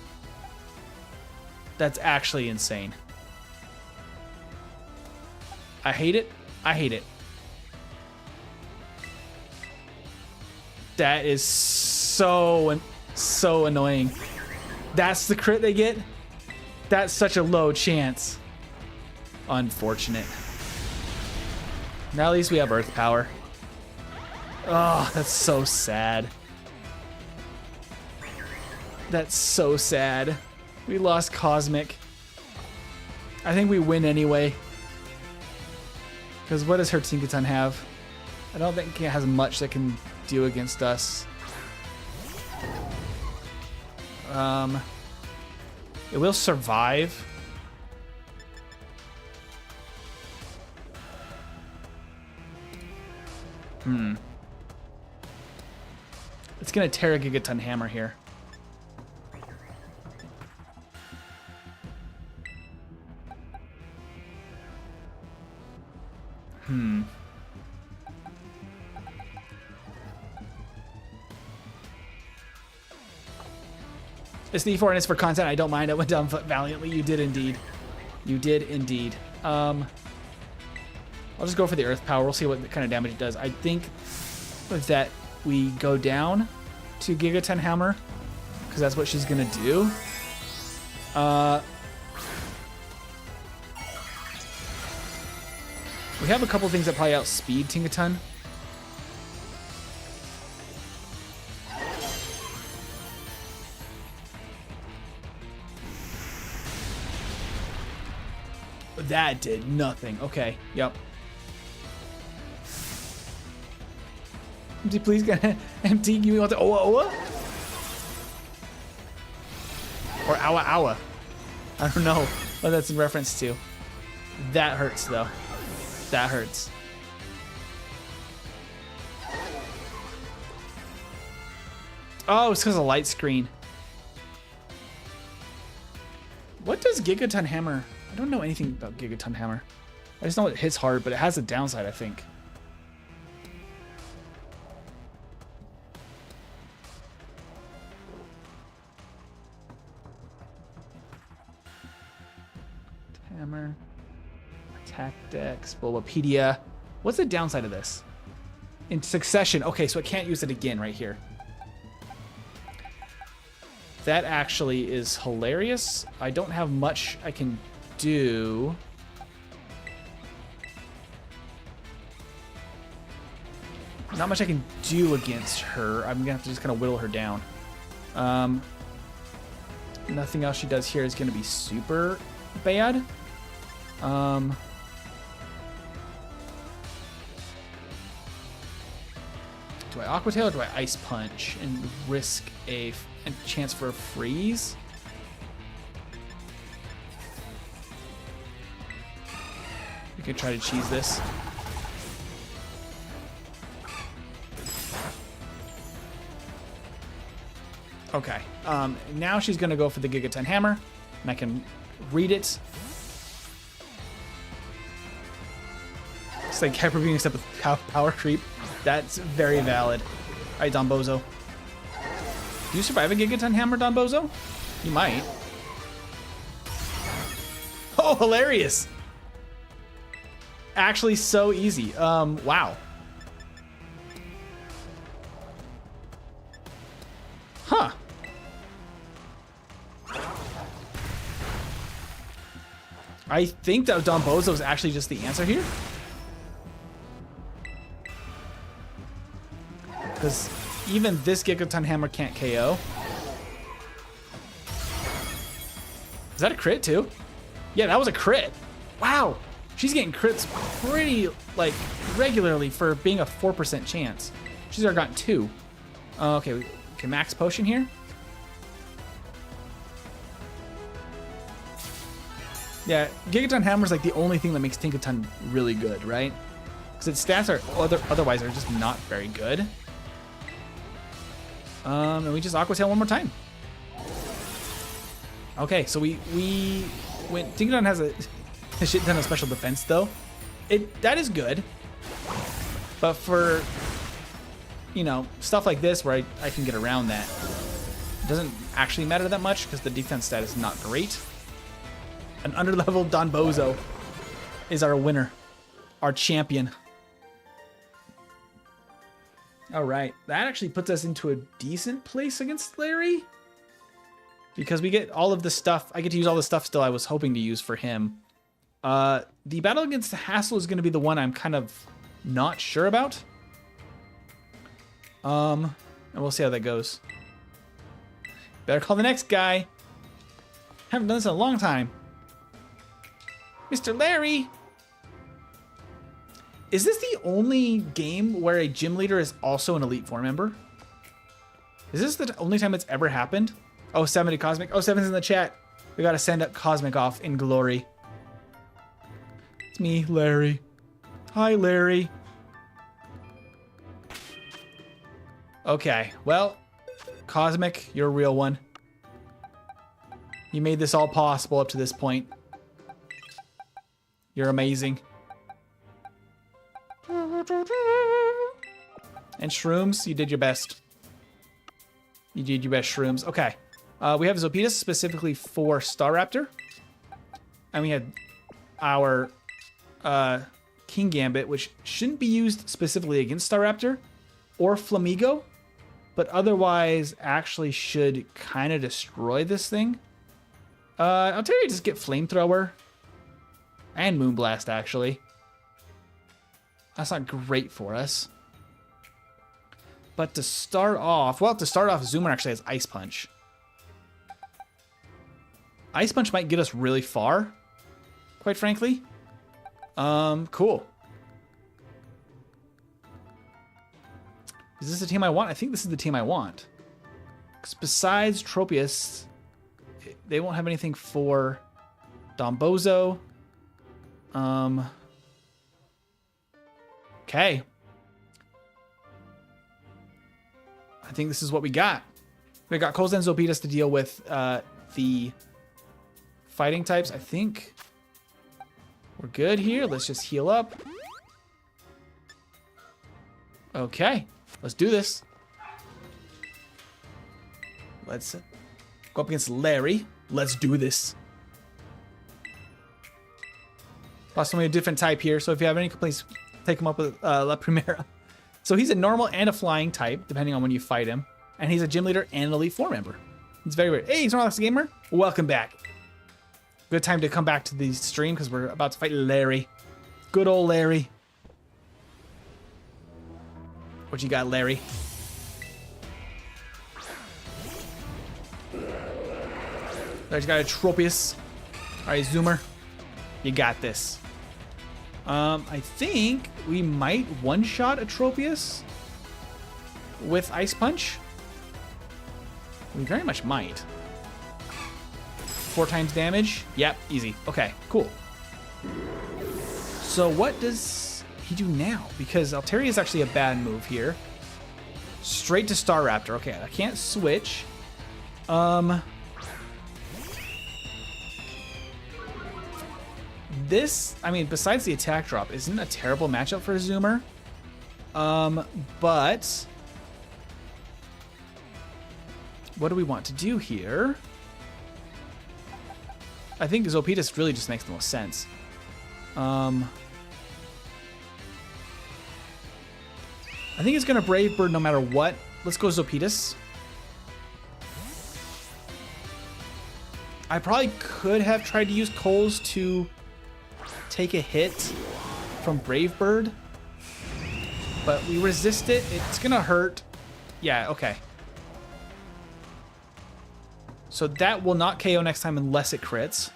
That's actually insane. I hate it. I hate it. That is so annoying. That's the crit they get? That's such a low chance. Unfortunate. Now at least we have Earth Power. Oh, that's so sad. That's so sad. We lost Cosmic. I think we win anyway. Because what does her Tinkaton have? I don't think it has much that can do against us. It will survive. It's gonna tear a Gigaton Hammer here. It's the E4 and it's for content. I don't mind. I went down valiantly. You did indeed. You did indeed. I'll just go for the Earth Power. We'll see what kind of damage it does. I think that we go down to Gigaton Hammer because that's what she's gonna do. We have a couple things that probably outspeed Tinkaton. That did nothing. Okay, yep. Empty, please get empty. You want to Owa Owa? Or Awa Awa? I don't know what that's in reference to. That hurts though. That hurts. Oh, it's because of light screen. What does Gigaton Hammer? I don't know anything about Gigaton Hammer. I just know it hits hard, but it has a downside, I think. Hammer. Attack Dex. Bulbapedia. What's the downside of this? In succession. Okay, so I can't use it again right here. That actually is hilarious. I don't have much I can do. Not much I can do against her. I'm gonna have to just kind of whittle her down. Nothing else she does here is gonna be super bad. Do I Aqua Tail or do I Ice Punch and risk a chance for a freeze? We could try to cheese this. Okay. Now she's gonna go for the Gigaton Hammer, and I can read it. It's like Hyper Beam except with power creep. That's very valid. All right, Don Bozo. Do you survive a Gigaton Hammer, Don Bozo? You might. Oh, hilarious! Actually, so easy. Wow. Huh. I think that Don Bozo is actually just the answer here. Because even this Gigaton Hammer can't KO. Is that a crit too? Yeah, that was a crit. Wow. She's getting crits pretty, like, regularly for being a 4% chance. She's already gotten 2. Okay, max potion here. Yeah, Gigaton Hammer is like the only thing that makes Tinkaton really good, right? Because its stats are otherwise are just not very good. And we just Aqua Tail one more time. Okay, so we went. Tinkaton has a shit ton of special defense though. That is good. But for, you know, stuff like this where I can get around that, it doesn't actually matter that much because the defense stat is not great. An underleveled Don Bozo is our winner, our champion. All right, that actually puts us into a decent place against Larry because we get all of the stuff. I get to use all the stuff still I was hoping to use for him. The battle against the Hassle is going to be the one I'm kind of not sure about. And we'll see how that goes. Better call the next guy. Haven't done this in a long time. Mr. Larry! Is this the only game where a gym leader is also an Elite Four member? Is this the only time it's ever happened? Oh, 70 Cosmic. Oh, 7's in the chat. We gotta send up Cosmic off in glory. It's me, Larry. Hi, Larry. Okay, well, Cosmic, you're a real one. You made this all possible up to this point. You're amazing. And Shrooms, you did your best. You did your best, Shrooms. Okay. We have Zopetus specifically for Staraptor. And we had our King Gambit, which shouldn't be used specifically against Staraptor or Flamigo, but otherwise actually should kind of destroy this thing. I'll tell you, just get Flamethrower. And Moonblast, actually. That's not great for us. But to start off, Zoomer actually has Ice Punch. Ice Punch might get us really far, quite frankly. Cool. Is this the team I want? I think this is the team I want. Because besides Tropius, they won't have anything for Dombozo. Okay. I think this is what we got. We got Kozan Zopetus to deal with the fighting types. I think we're good here. Let's just heal up. Okay, let's do this. Let's go up against Larry. Let's do this. Possibly a different type here, so if you have any complaints, take him up with La Primera. So he's a normal and a flying type, depending on when you fight him. And he's a gym leader and an Elite Four member. It's very weird. Hey, Snorlax Gamer. Welcome back. Good time to come back to the stream because we're about to fight Larry. Good old Larry. What you got, Larry? Larry's got a Tropius. All right, Zoomer. You got this. I think we might one-shot a Tropius with Ice Punch. We very much might. 4 times damage. Yep, easy. Okay, cool. So what does he do now? Because Altaria is actually a bad move here. Straight to Staraptor. Okay, I can't switch. This, I mean, besides the attack drop, isn't a terrible matchup for Zoomer. But what do we want to do here? I think Zopetus really just makes the most sense. I think it's going to Brave Bird no matter what. Let's go Zopetus. I probably could have tried to use Coles to take a hit from Brave Bird, but we resist it. It's gonna hurt. Yeah, okay. So that will not KO next time unless it crits.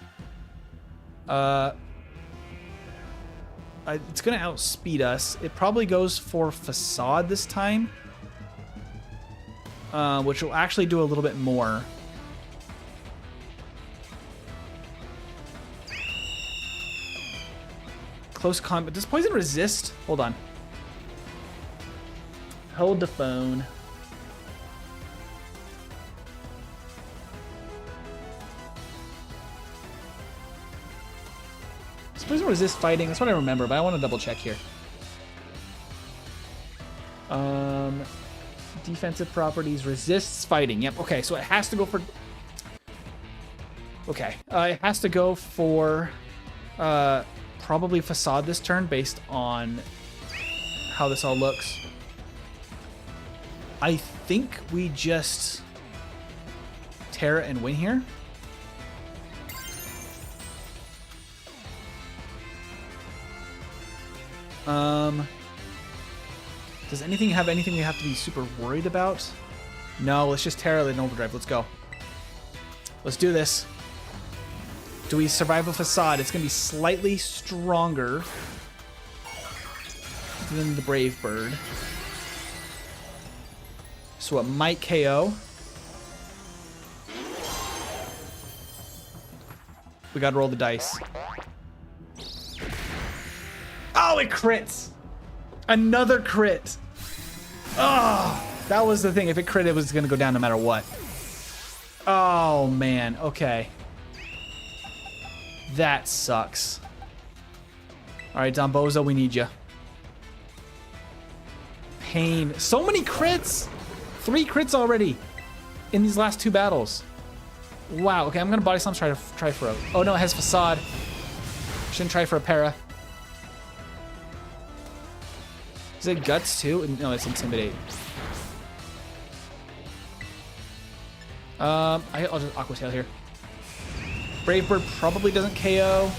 It's gonna outspeed us. It probably goes for Facade this time, which will actually do a little bit more. Close combat. Does poison resist? Hold on. Hold the phone. Does poison resist fighting? That's what I remember, but I want to double check here. Defensive properties, resists fighting. Yep, okay, so it has to go for... Okay, it has to go for probably Facade this turn based on how this all looks. I think we just Terra and win here. Does anything have anything we have to be super worried about? No, let's just Terra and Overdrive. Let's go. Let's do this. Do we survive a Facade? It's going to be slightly stronger than the Brave Bird. So it might KO. We got to roll the dice. Oh, it crits! Another crit! Oh, that was the thing. If it crit, it was going to go down no matter what. Oh, man. Okay. That sucks. All right, Dombozo, we need you. Pain. So many crits! 3 crits already in these last 2 battles. Wow. Okay, I'm going to Body Slam, try for a... Oh, no, it has Facade. Shouldn't try for a para. Is it Guts too? No, it's Intimidate. I'll just Aqua Tail here. Brave Bird probably doesn't KO.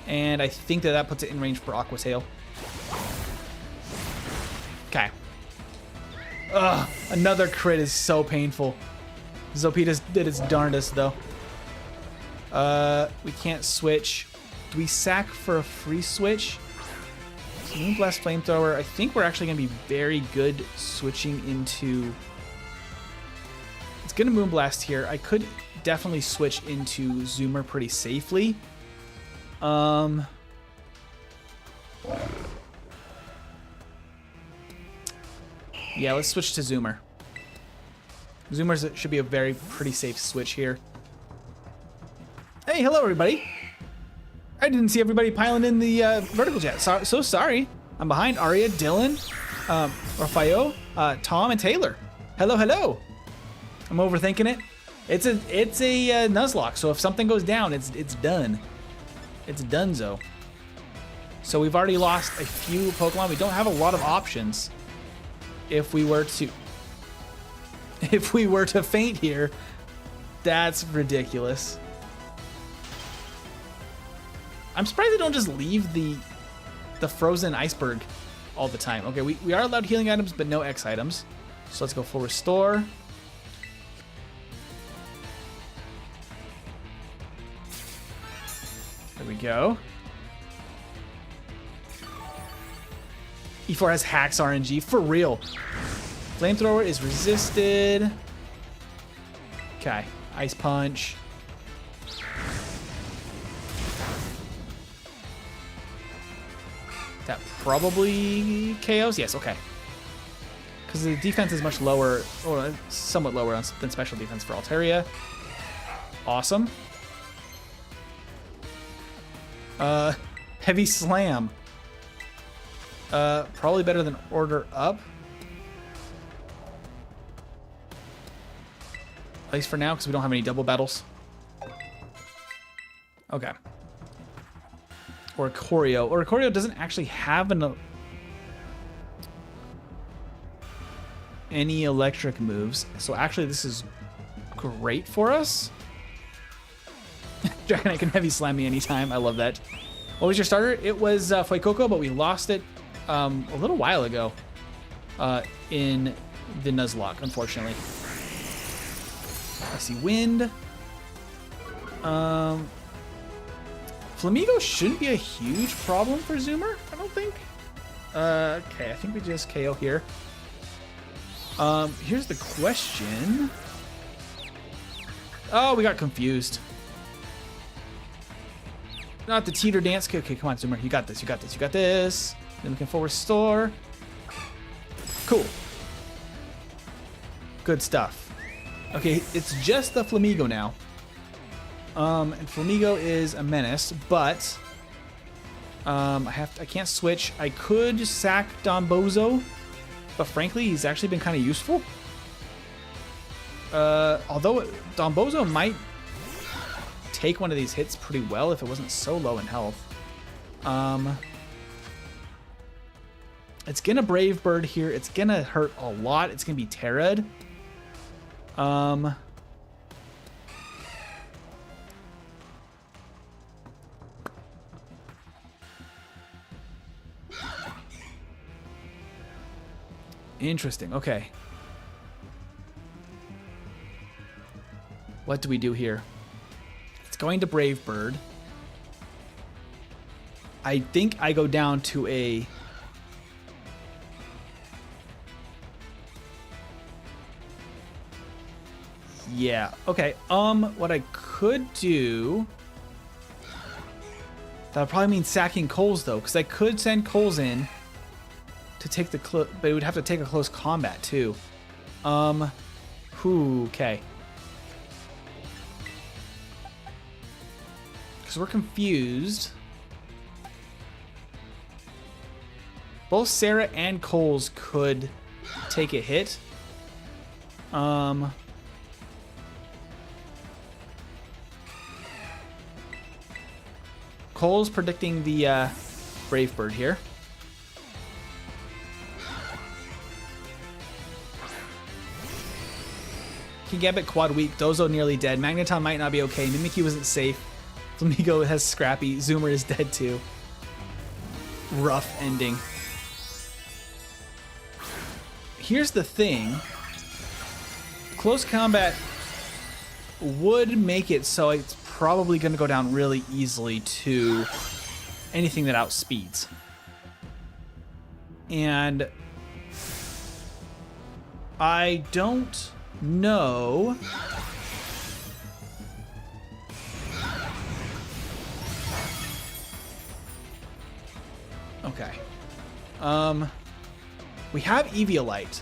And I think that puts it in range for Aqua Tail. Okay. Ugh, another crit is so painful. Zopetus did its darndest though. We can't switch. Do we sack for a free switch? Moonblast Flamethrower. I think we're actually going to be very good switching into... It's going to Moonblast here. I could definitely switch into Zoomer pretty safely. Yeah, let's switch to Zoomer. Zoomer should be a very pretty safe switch here. Hey, hello everybody. I didn't see everybody piling in the vertical chat. So sorry. I'm behind Aria, Dylan, Rafael, Tom, and Taylor. Hello, hello. I'm overthinking it. It's a Nuzlocke, so if something goes down, it's done. It's donezo. So we've already lost a few Pokemon. We don't have a lot of options. If we were to faint here, that's ridiculous. I'm surprised they don't just leave the frozen iceberg all the time. Okay, we are allowed healing items, but no X items. So let's go full restore. There we go. E4 has hacks RNG, for real. Flamethrower is resisted. Okay, Ice Punch. That probably KOs? Yes, okay. Because the defense is much lower, or somewhat lower than special defense for Altaria. Awesome. Heavy Slam. Probably better than Order Up. At least for now, because we don't have any double battles. Okay. Oricorio. Oricorio doesn't actually have any electric moves, so actually this is great for us. Dragonite can heavy slam me anytime. I love that. What was your starter? It was Fuecoco, but we lost it a little while ago. in the Nuzlocke, unfortunately. I see wind. Flamigo shouldn't be a huge problem for Zoomer, I don't think. Okay, I think we just KO here. Here's the question. Oh, we got confused. Not the teeter dance. Okay, come on, Zoomer. You got this. You got this. You got this. Then we can full restore. Cool. Good stuff. Okay, it's just the Flamigo now. And Flamigo is a menace, but I can't switch. I could sack Donbozo, but frankly, he's actually been kind of useful. Although Donbozo might take one of these hits pretty well if it wasn't so low in health. It's gonna Brave Bird here. It's gonna hurt a lot. It's gonna be Terrad. Interesting. Okay. What do we do here? It's going to Brave Bird. I think I go down to a... Yeah. Okay. What I could do... That would probably mean sacking Coles, though, because I could send Coles in to take the... But it would have to take a close combat, too. Okay. Because we're confused. Both Sarah and Coles could take a hit. Cole's predicting the Brave Bird here. Kingambit quad weak. Dozo nearly dead. Magneton might not be okay. Mimikyu wasn't safe. Flamigo has Scrappy. Zoomer is dead too. Rough ending. Here's the thing. Close combat would make it so it's probably going to go down really easily to anything that outspeeds. And I don't know. Okay. We have Eviolite.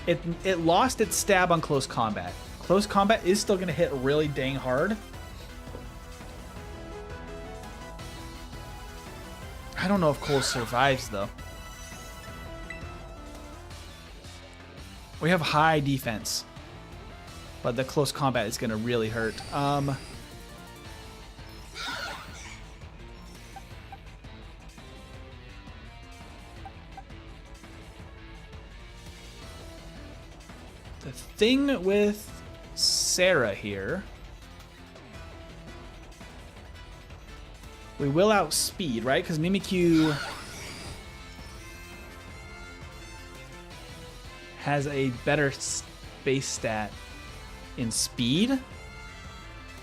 It lost its stab on close combat. Close combat is still going to hit really dang hard. I don't know if Cole survives, though. We have high defense, but the close combat is going to really hurt. The thing with Sarah here, we will outspeed, right? Because Mimikyu has a better base stat in speed,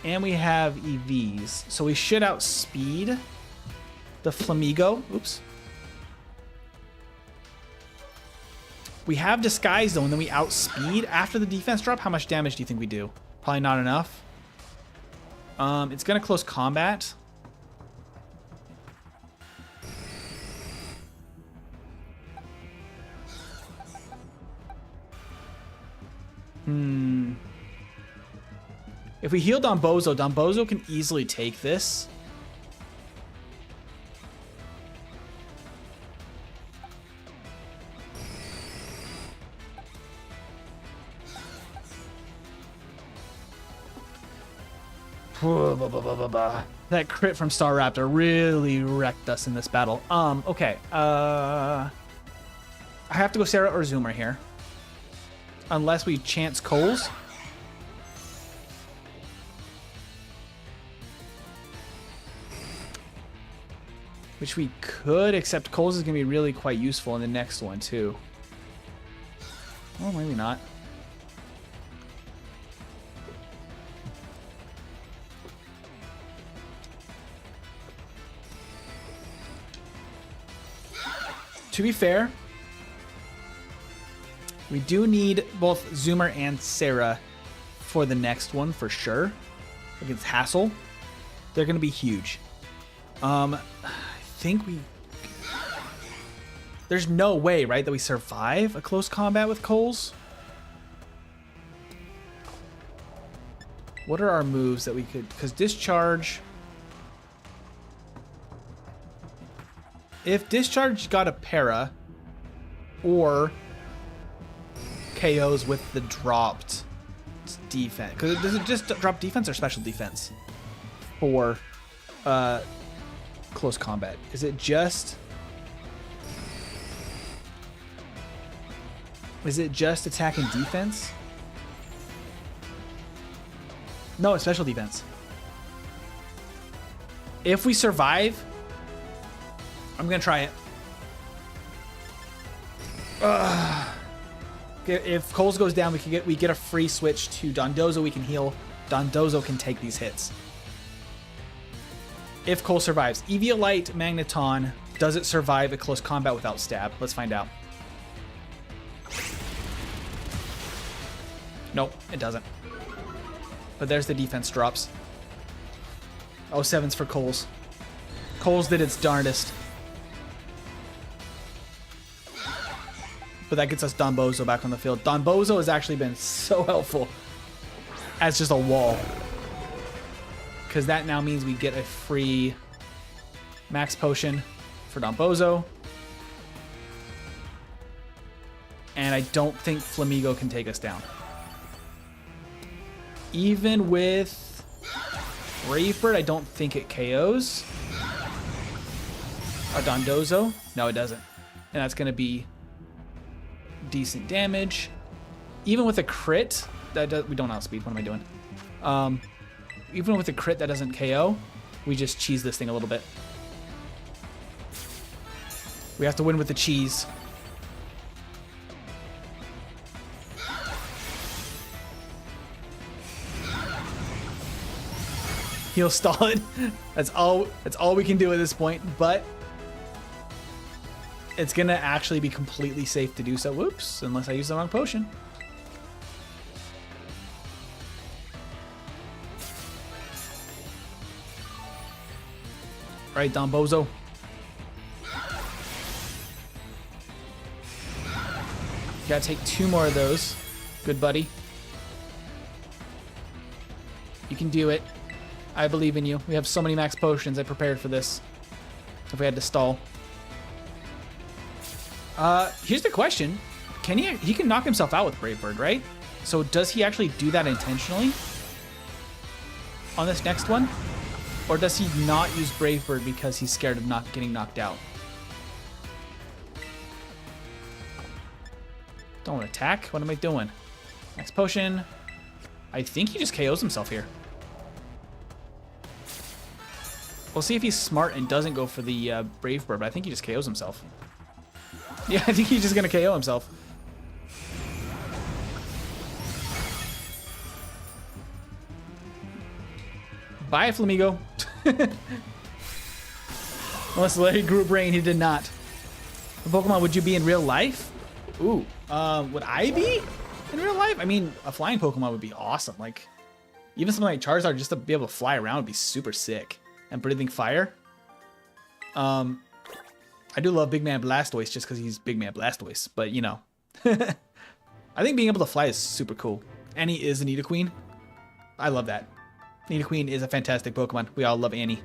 and we have EVs, so we should outspeed the Flamigo. Oops. We have Disguise, though, and then we outspeed. After the defense drop, how much damage do you think we do? Probably not enough. It's going to close combat. If we heal Donbozo, Donbozo can easily take this. That crit from Staraptor really wrecked us in this battle. Okay. I have to go Sarah or Zoomer here. Unless we chance Coles. which we could, except Coles is going to be really quite useful in the next one, too. Well, maybe not. To be fair, we do need both Zoomer and Sarah for the next one for sure. Against Hassel, they're going to be huge. I think there's no way, right, that we survive a close combat with Coles. What are our moves that we could... Because Discharge... If Discharge got a para, or KOs with the dropped defense. Because does it just drop defense or special defense for close combat? Is it just... Is it just attack and defense? No, it's special defense. If we survive... I'm gonna try it. If Coles goes down, we get a free switch to Dondozo. We can heal. Dondozo can take these hits. If Coles survives, Eviolite Magneton, does it survive a close combat without stab? Let's find out. Nope, it doesn't. But there's the defense drops. Oh, 7's for Coles. Coles did its darndest. But that gets us Donbozo back on the field. Donbozo has actually been so helpful as just a wall. Because that now means we get a free max potion for Donbozo. And I don't think Flamigo can take us down. Even with Brave Bird, I don't think it KOs a Dondozo. No, it doesn't. And that's going to be decent damage. Even with a crit, we don't outspeed. What am I doing? Even with a crit that doesn't KO, we just cheese this thing a little bit. We have to win with the cheese. He'll stall it. That's all we can do at this point, but it's gonna actually be completely safe to do so. Whoops, unless I use the wrong potion. All right, Donbozo. Gotta take 2 more of those. Good buddy. You can do it. I believe in you. We have so many max potions. I prepared for this. If we had to stall. Here's the question. Can he can knock himself out with Brave Bird, right? So does he actually do that intentionally on this next one? Or does he not use Brave Bird because he's scared of not getting knocked out? Don't attack. What am I doing? Max potion. I think he just KOs himself here. We'll see if he's smart and doesn't go for the Brave Bird, but I think he just KOs himself. Yeah, I think he's just going to KO himself. Bye, Flamigo. Unless Larry grew a brain, he did not. What Pokemon would you be in real life? Ooh, would I be in real life? I mean, a flying Pokemon would be awesome. Like, even something like Charizard, just to be able to fly around would be super sick. And breathing fire. I do love Big Man Blastoise just because he's Big Man Blastoise, but you know. I think being able to fly is super cool. And he is a Nidoqueen. I love that. Nidoqueen is a fantastic Pokemon. We all love Annie.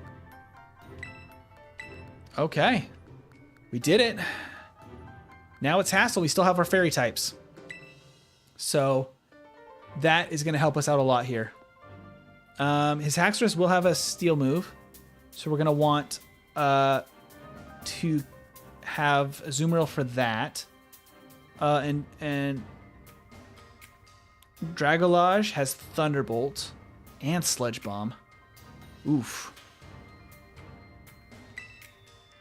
Okay. We did it. Now it's Hassel. We still have our fairy types. So that is going to help us out a lot here. His Haxorus will have a steel move. So we're going to want to have a Azumarill for that. And Dragolage has Thunderbolt and Sludge Bomb. Oof.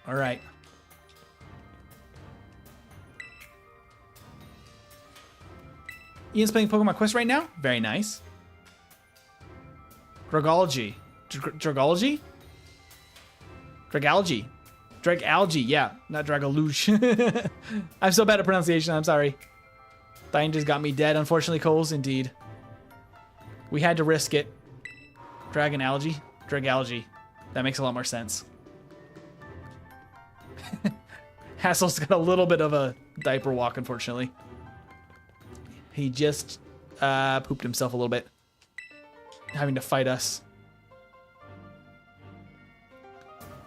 All right. Ian's playing Pokemon Quest right now. Very nice. Dragology. Dragology? Dragalgy. Dragalgy, yeah. Not Dragaluge. I'm so bad at pronunciation, I'm sorry. Diane just got me dead, unfortunately, Coles, indeed. We had to risk it. Dragon algae? Dragalgy. That makes a lot more sense. Hassel's got a little bit of a diaper walk, unfortunately. He just pooped himself a little bit. Having to fight us.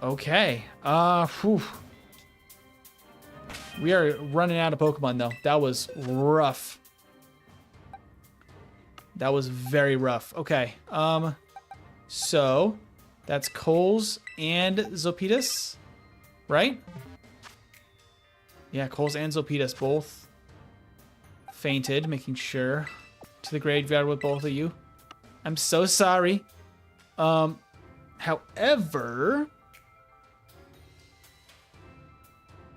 Okay. Whew. We are running out of Pokemon, though. That was rough. That was very rough. Okay. So that's Coles and Zopetus, right? Yeah, Coles and Zopetus both fainted, making sure. To the graveyard with both of you. I'm so sorry. However,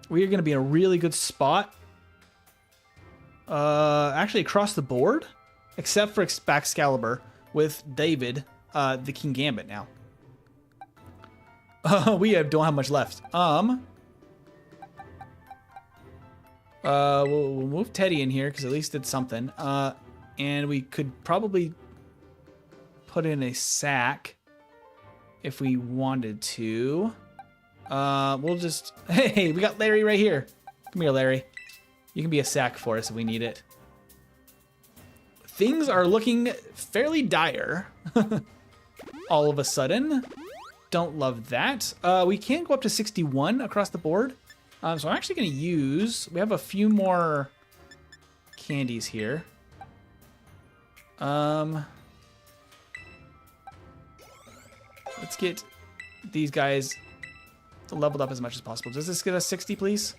we are going to be in a really good spot. Actually, across the board, except for Excalibur with David, the King Gambit now. We don't have much left. We'll move Teddy in here because at least it's something. And we could probably put in a sack if we wanted to. We'll just... Hey, we got Larry right here. Come here, Larry. You can be a sack for us if we need it. Things are looking fairly dire. All of a sudden. Don't love that. We can go up to 61 across the board. So I'm actually going to use... We have a few more candies here. Let's get these guys leveled up as much as possible. Does this get us 60, please?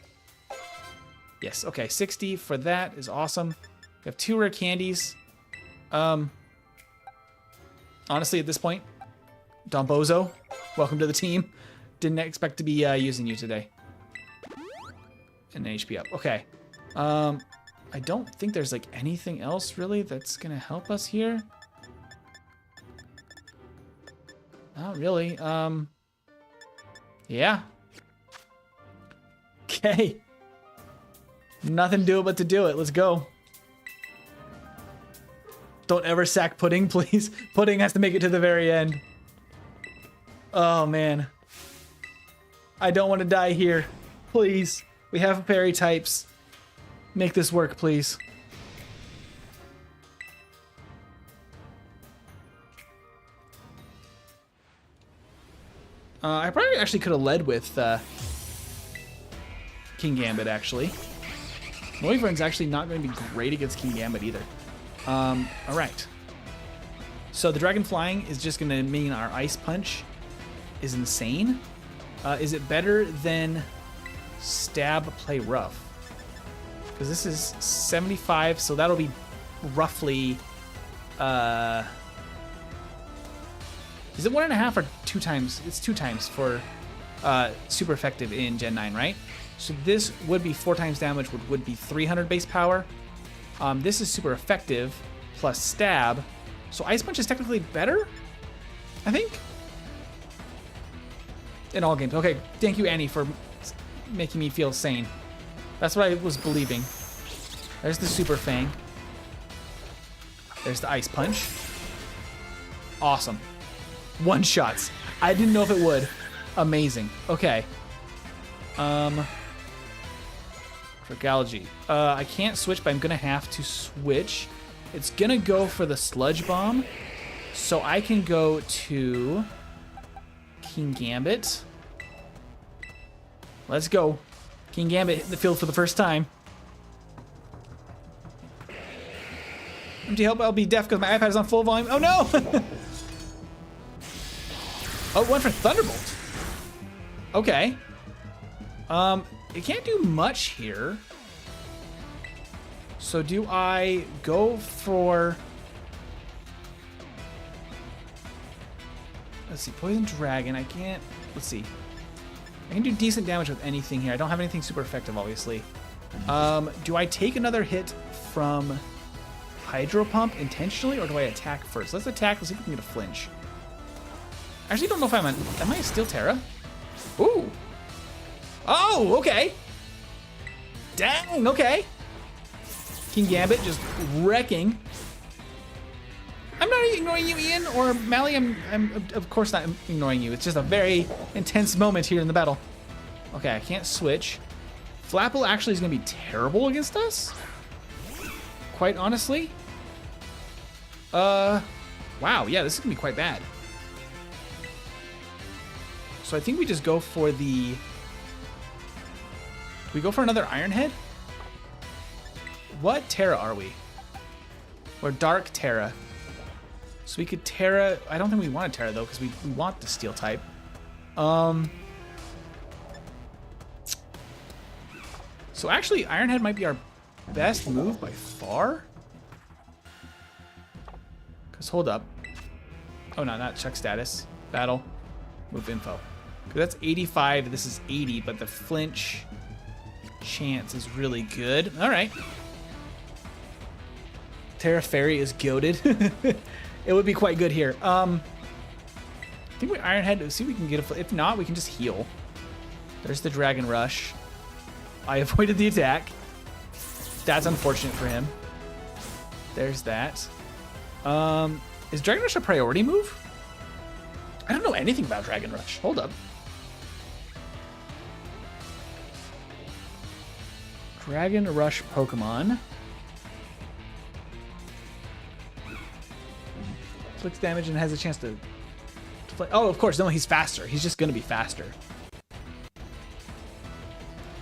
Yes, okay, 60 for that is awesome. We have 2 rare candies. Honestly, at this point, Dombozo, welcome to the team. Didn't expect to be using you today. And HP up. Okay. I don't think there's like anything else really that's gonna help us here. Not really. Yeah. Okay. Nothing to do but to do it. Let's go. Don't ever sack Pudding, please. Pudding has to make it to the very end. Oh, man. I don't want to die here. Please. We have fairy types. Make this work, please. I probably actually could have led with King Gambit, actually. Noivern's actually not going to be great against King Gambit either. Alright. So the Dragon Flying is just going to mean our Ice Punch is insane. Is it better than Stab Play Rough? Because this is 75, so that'll be roughly... is it 1.5 or 2 times? It's 2 times for super effective in Gen 9, right? So this would be 4 times damage, would be 300 base power. This is super effective plus stab. So Ice Punch is technically better, I think, in all games. Okay, thank you, Annie, for making me feel sane. That's what I was believing. There's the Super Fang. There's the Ice Punch. Awesome. One shots. I didn't know if it would. Amazing. Okay. Dragalgy. I can't switch, but I'm gonna have to switch. It's gonna go for the Sludge Bomb, so I can go to King Gambit. Let's go. King Gambit hit the field for the first time. Empty help, I'll be deaf because my iPad is on full volume. Oh no! Oh, one for Thunderbolt. Okay. It can't do much here. So do I go for... Let's see, Poison Dragon. I can't... Let's see. I can do decent damage with anything here. I don't have anything super effective, obviously. Do I take another hit from Hydro Pump intentionally, or do I attack first? Let's attack. Let's see if we can get a flinch. I actually don't know if am I a Steel Terra? Ooh. Oh, okay. Dang, okay. King Gambit just wrecking. I'm not ignoring you, Ian, or Mally. I'm of course not ignoring you. It's just a very intense moment here in the battle. Okay, I can't switch. Flapple actually is going to be terrible against us. Quite honestly. Wow, yeah, this is going to be quite bad. So I think we just go for the... Do we go for another Iron Head? What Terra are we? We're Dark Terra. So we could Terra... I don't think we want to Terra, though, because we want the Steel type. So actually, Iron Head might be our best move by far. Because hold up. Oh, no, not check status. Battle. Move info. Because that's 85, this is 80, but the flinch chance is really good. All right. Terra Fairy is goated. It would be quite good here. I think we Iron Head to see if we can get a... If not, we can just heal. There's the Dragon Rush. I avoided the attack. That's unfortunate for him. There's that. Is Dragon Rush a priority move? I don't know anything about Dragon Rush. Hold up. Dragon Rush Pokemon. Inflicts damage and has a chance to play. Oh, of course. No, he's faster. He's just going to be faster.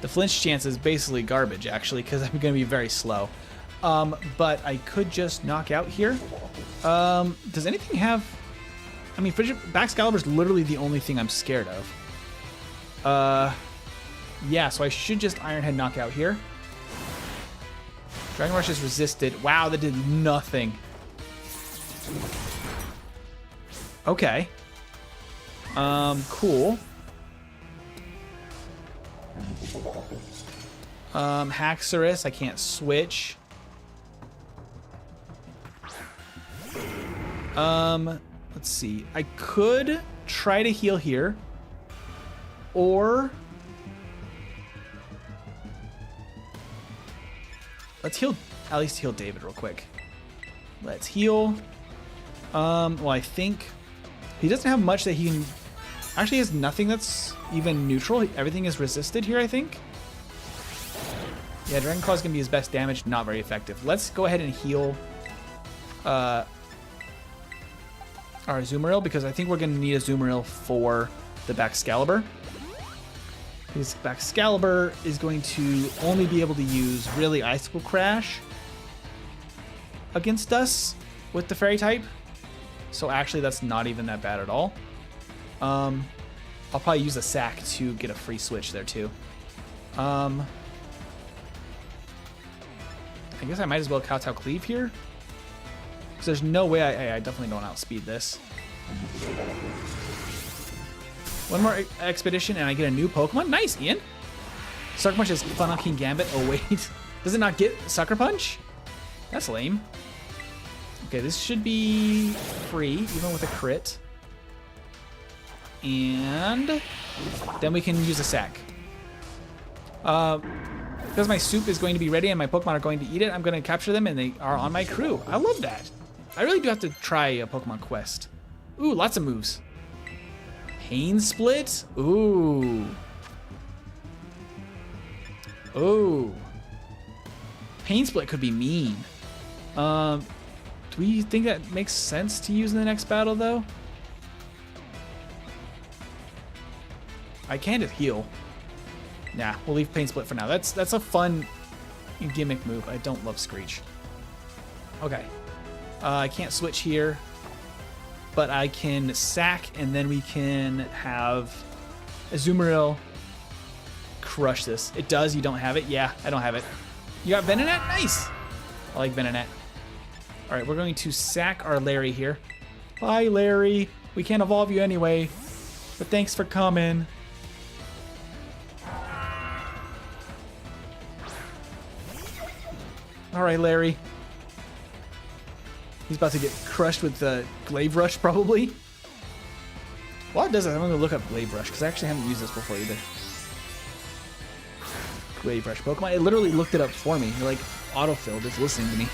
The flinch chance is basically garbage, actually, because I'm going to be very slow. But I could just knock out here. Does anything have... I mean, Baxcalibur's literally the only thing I'm scared of. Yeah, so I should just Iron Head knock out here. Dragon Rush is resisted. Wow, that did nothing. Okay. Cool. Haxorus, I can't switch. Let's see. I could try to heal here. Or... Let's heal... At least heal David real quick. Let's heal. Well, I think... He doesn't have much that he can... Actually, he has nothing that's even neutral. Everything is resisted here, I think. Yeah, Dragon Claw is going to be his best damage. Not very effective. Let's go ahead and heal our Azumarill, because I think we're going to need a Azumarill for the Baxcalibur. Because Baxcalibur is going to only be able to use really Icicle Crash against us with the Fairy type. So actually, that's not even that bad at all. I'll probably use a sack to get a free switch there too. I guess I might as well Kowtow Cleave here. Because there's no way I definitely don't outspeed this. One more expedition and I get a new Pokemon. Nice, Ian. Sucker Punch is fun on King Gambit. Oh, wait. Does it not get Sucker Punch? That's lame. Okay, this should be free, even with a crit. And then we can use a sack. Because my soup is going to be ready and my Pokemon are going to eat it, I'm going to capture them and they are on my crew. I love that. I really do have to try a Pokemon Quest. Ooh, lots of moves. Pain Split? Ooh. Ooh. Pain Split could be mean. Do we think that makes sense to use in the next battle, though? I can just heal. Nah, we'll leave Pain Split for now. That's a fun gimmick move. I don't love Screech. Okay. I can't switch here, but I can sack, and then we can have Azumarill crush this. It does. You don't have it? Yeah, I don't have it. You got Venonat? Nice. I like Venonat. All right, we're going to sack our Larry here. Bye, Larry. We can't evolve you anyway, but thanks for coming. right, Larry. He's about to get crushed with the Glaive Rush, probably. While it does that, I'm going to look up Glaive Rush, because I actually haven't used this before either. Glaive Rush Pokemon. It literally looked it up for me. It, like, autofilled. It's listening to me.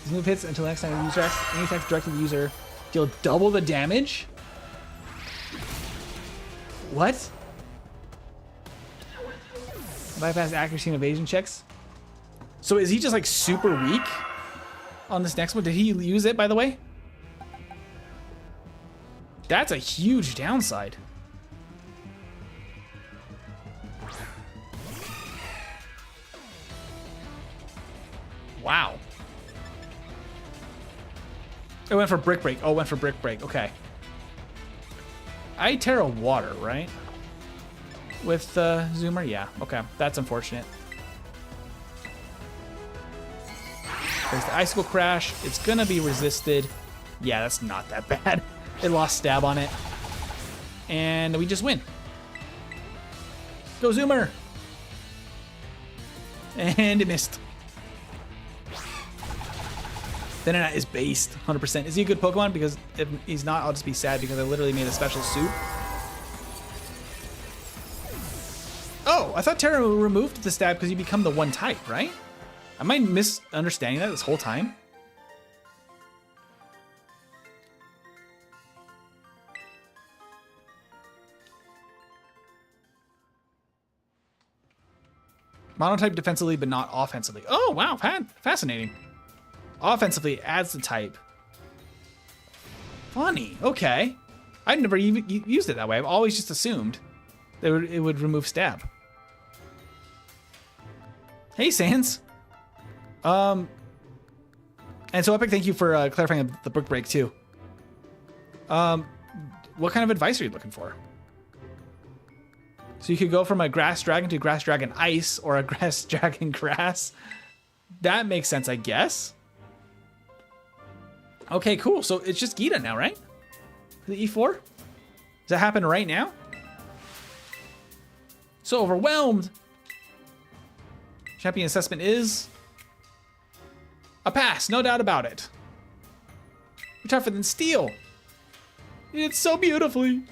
This move hits until the next time the user acts. Any attacks directed to the user deal double the damage? What? Bypass accuracy and evasion checks. So is he just like super weak on this next one? Did he use it, by the way? That's a huge downside. Wow. It went for Brick Break. Oh, it went for Brick Break. Okay. I Terra Water, right? With Zoomer? Yeah. Okay. That's unfortunate. There's the Icicle Crash. It's going to be resisted. Yeah, that's not that bad. It lost stab on it. And we just win. Go Zoomer! And it missed. Venonat is based, 100%. Is he a good Pokemon? Because if he's not, I'll just be sad because I literally made a special suit. Oh, I thought Terra removed the stab because you become the one type, right? Am I misunderstanding that this whole time? Monotype defensively, but not offensively. Oh, wow, fascinating. Offensively adds the type. Funny. Okay. I've never even used it that way. I've always just assumed that it would remove stab. Hey, Sans. And so Epic, thank you for clarifying the Brick Break too. What kind of advice are you looking for? So you could go from a Grass Dragon to Grass Dragon Ice or a Grass Dragon Grass. That makes sense, I guess. Okay, cool. So it's just Gita now, right? The E4? Does that happen right now? So overwhelmed. Champion assessment is a pass, no doubt about it. You're tougher than steel. It's so beautifully.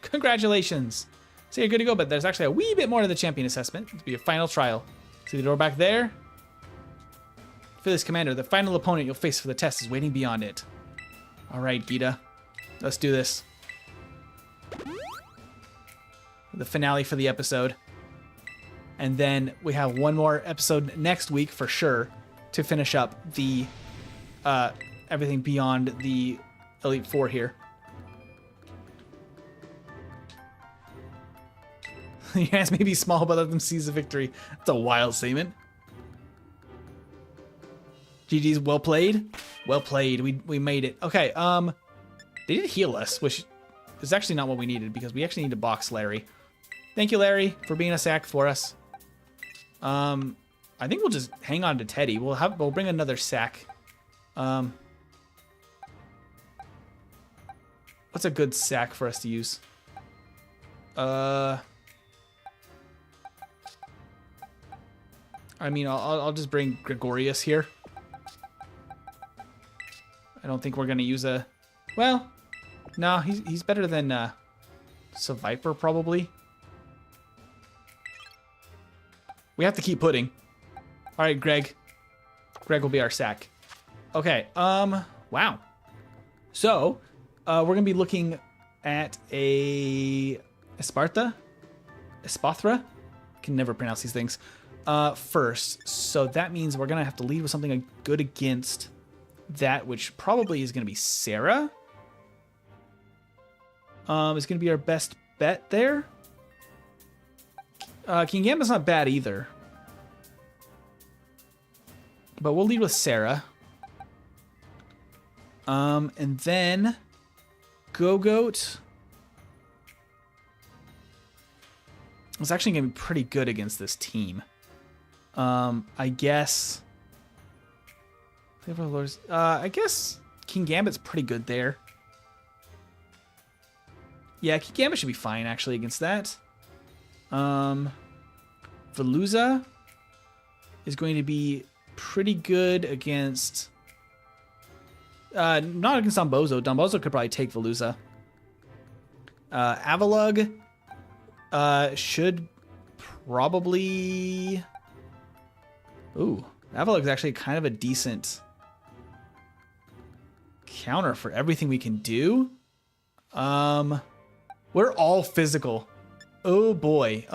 Congratulations. So you're good to go, but there's actually a wee bit more to the champion assessment. It'll be a final trial. See the door back there? For this commander, the final opponent you'll face for the test is waiting beyond it. All right, Gita. Let's do this. The finale for the episode. And then we have one more episode next week for sure to finish up the everything beyond the Elite Four here. Your hands may be small, but let them seize the victory. That's a wild statement. GG's, well played. Well played. We made it. Okay, they did heal us, which is actually not what we needed because we actually need to box Larry. Thank you, Larry, for being a sack for us. I think we'll just hang on to Teddy. We'll bring another sack. What's a good sack for us to use? I mean, I'll just bring Gregorius here. I don't think we're gonna use a. Well, no, he's better than Viper probably. We have to keep putting. All right, Greg. Greg will be our sack. Okay. Wow. So, we're gonna be looking at a Esparta, Espathra. Can never pronounce these things. First, so that means we're gonna have to lead with something good against that, which probably is gonna be Sarah. Is gonna be our best bet there. King Gambit's not bad either, but we'll lead with Sarah. And then Go-Goat is actually gonna be pretty good against this team. I guess. I guess King Gambit's pretty good there. Yeah, King Gambit should be fine actually against that. Veluza is going to be pretty good against... not against Dombozo. Dombozo could probably take Veluza. Avalugg should probably... Ooh, Avalugg is actually kind of a decent counter for everything we can do. We're all physical. Oh boy.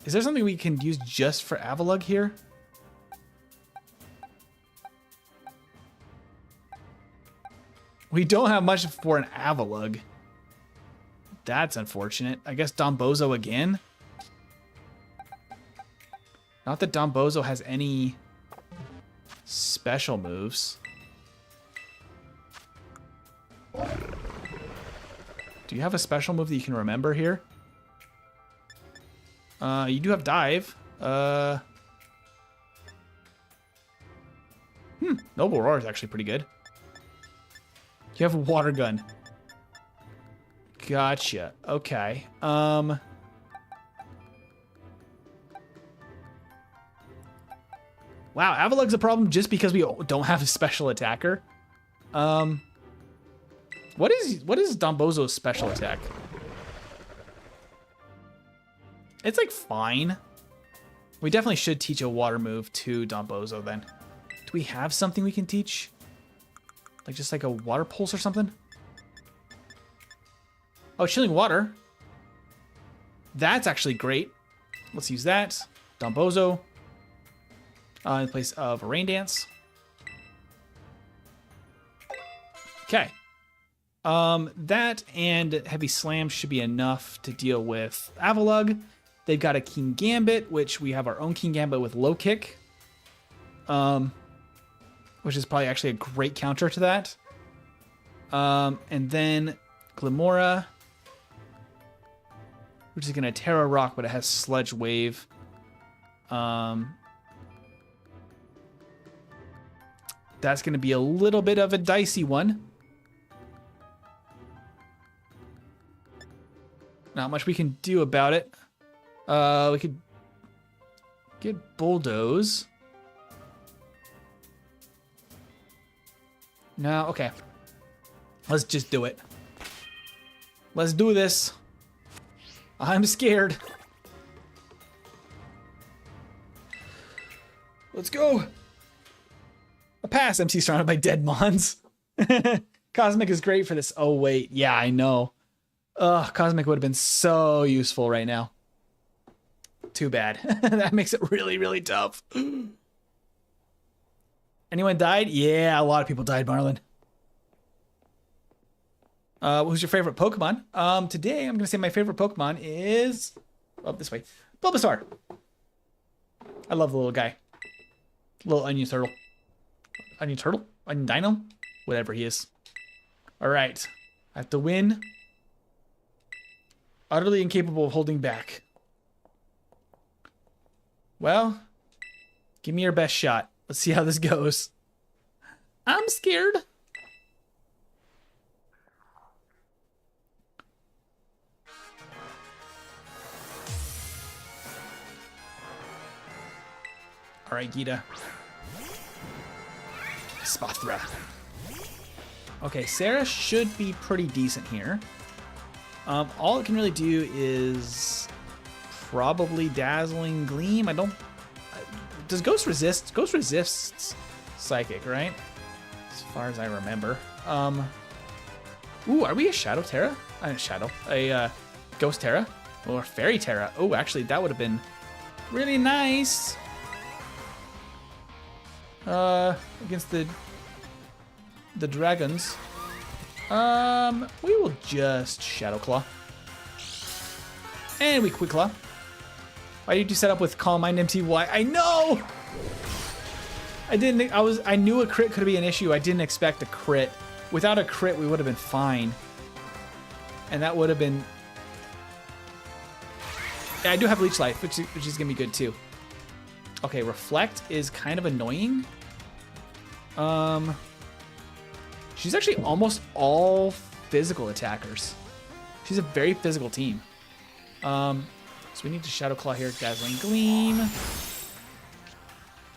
Is there something we can use just for Avalugg here? We don't have much for an Avalugg. That's unfortunate. I guess Dombozo again? Not that Dombozo has any special moves. Do you have a special move that you can remember here? You do have Dive. Noble Roar is actually pretty good. You have a Water Gun. Gotcha. Okay. Wow, Avalugg's a problem just because we don't have a special attacker. What is Dombozo's special attack? It's like fine. We definitely should teach a water move to Dombozo then. Do we have something we can teach? Like just like a water pulse or something? Oh, Chilling Water. That's actually great. Let's use that. Dombozo. In place of a Rain Dance. Okay. That and Heavy Slam should be enough to deal with Avalugg. They've got a King Gambit, which we have our own King Gambit with Low Kick. Which is probably actually a great counter to that. And then Glimora, which is going to Terra Rock, but it has Sludge Wave. That's going to be a little bit of a dicey one. Not much we can do about it. We could get Bulldoze. No, okay. Let's just do it. Let's do this. I'm scared. Let's go. A pass. MC surrounded by dead mons. Cosmic is great for this. Oh, wait. Yeah, I know. Ugh, Cosmic would have been so useful right now. Too bad. That makes it really, really tough. Anyone died? Yeah, a lot of people died, Marlon. Who's your favorite Pokemon? Today, I'm going to say my favorite Pokemon is... Oh, this way. Bulbasaur. I love the little guy. Little onion turtle. Onion turtle? Onion dino? Whatever he is. All right. I have to win. Utterly incapable of holding back. Well, give me your best shot. Let's see how this goes. I'm scared. All right, Gita. Spathra. Okay, Sarah should be pretty decent here. All it can really do is probably Dazzling Gleam. I don't... Does Ghost resist? Ghost resists Psychic, right? As far as I remember. Ooh, are we a Shadow Terra? A Ghost Terra? Or Fairy Terra? Oh, actually, that would have been really nice. Against the dragons. We will just Shadow Claw. And we Quick Claw. Why did you set up with Calm Mind MTY? I know! I knew a crit could be an issue. I didn't expect a crit. Without a crit, we would have been fine. And that would have been... Yeah, I do have Leech Life, which is going to be good too. Okay, Reflect is kind of annoying. She's actually almost all physical attackers. She's a very physical team. So we need to Shadow Claw here. Dazzling Gleam.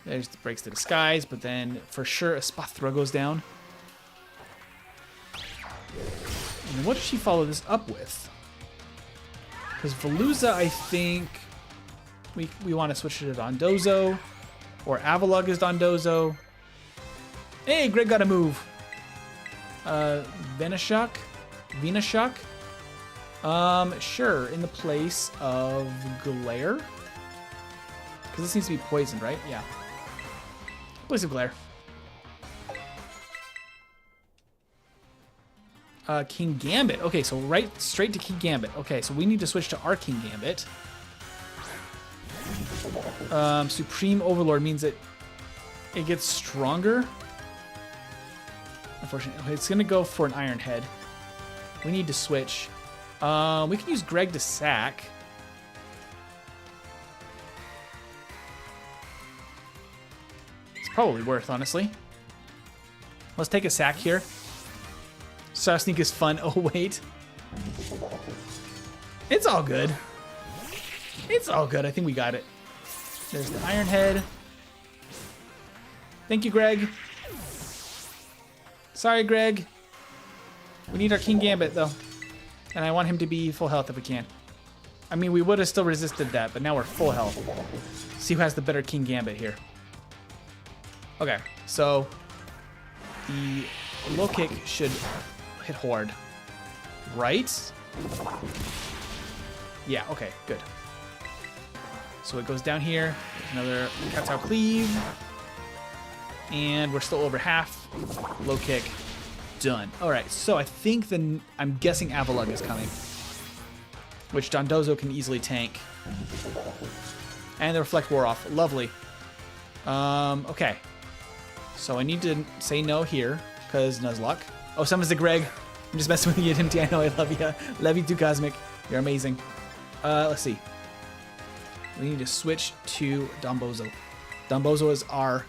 There's the Breaks the Disguise, but then for sure a Spot Throw goes down. And then what does she follow this up with? Because Veluza, I think we want to switch to Dondozo. Or Avalugg is Dondozo. Hey, Greg got a move. Venoshock? Sure, in the place of Glare. Because this needs to be poisoned, right? Yeah. Place of Glare. King Gambit. Okay, so straight to King Gambit. Okay, so we need to switch to our King Gambit. Supreme Overlord means that it gets stronger. Unfortunately, okay, it's going to go for an Iron Head. We need to switch. We can use Greg to sack. It's probably worth, honestly. Let's take a sack here. Star Sneak is fun. Oh, wait. It's all good. It's all good. I think we got it. There's the Iron Head. Thank you, Greg. Sorry, Greg. We need our King Gambit, though. And I want him to be full health if we can. I mean, we would have still resisted that, but now we're full health. See who has the better King Gambit here. Okay, so the low kick should hit hard. Right? Yeah, okay, good. So it goes down here. There's another Cat's Out Cleave. And we're still over half. Low kick. Done. All right, so I think I'm guessing Avalugg is coming, which Dondozo can easily tank. And the Reflect wore off. Lovely. Okay. So I need to say no here, because Nuzlocke. Oh, summons the Greg. I'm just messing with you, Timty. I know, I love you. Love you too, Cosmic. You're amazing. Let's see. We need to switch to Donbozo. Donbozo is our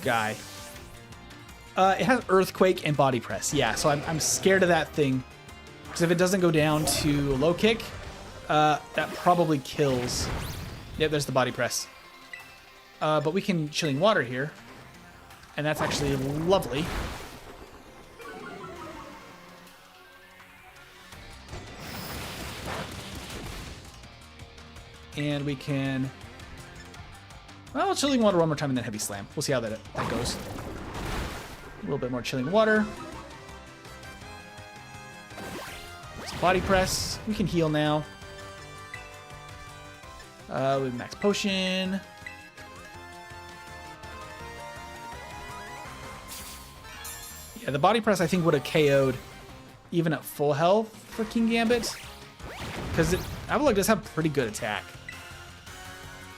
guy. It has Earthquake and Body Press. Yeah, so I'm scared of that thing. Because if it doesn't go down to low kick, that probably kills. Yep, there's the Body Press. But we can Chilling Water here. And that's actually lovely. And we can... Well, Chilling Water one more time and then Heavy Slam. We'll see how that goes. A little bit more Chilling Water. Some Body Press. We can heal now. With Max Potion. Yeah, the Body Press I think would have KO'd even at full health for King Gambit. Because Avalugg does have pretty good attack.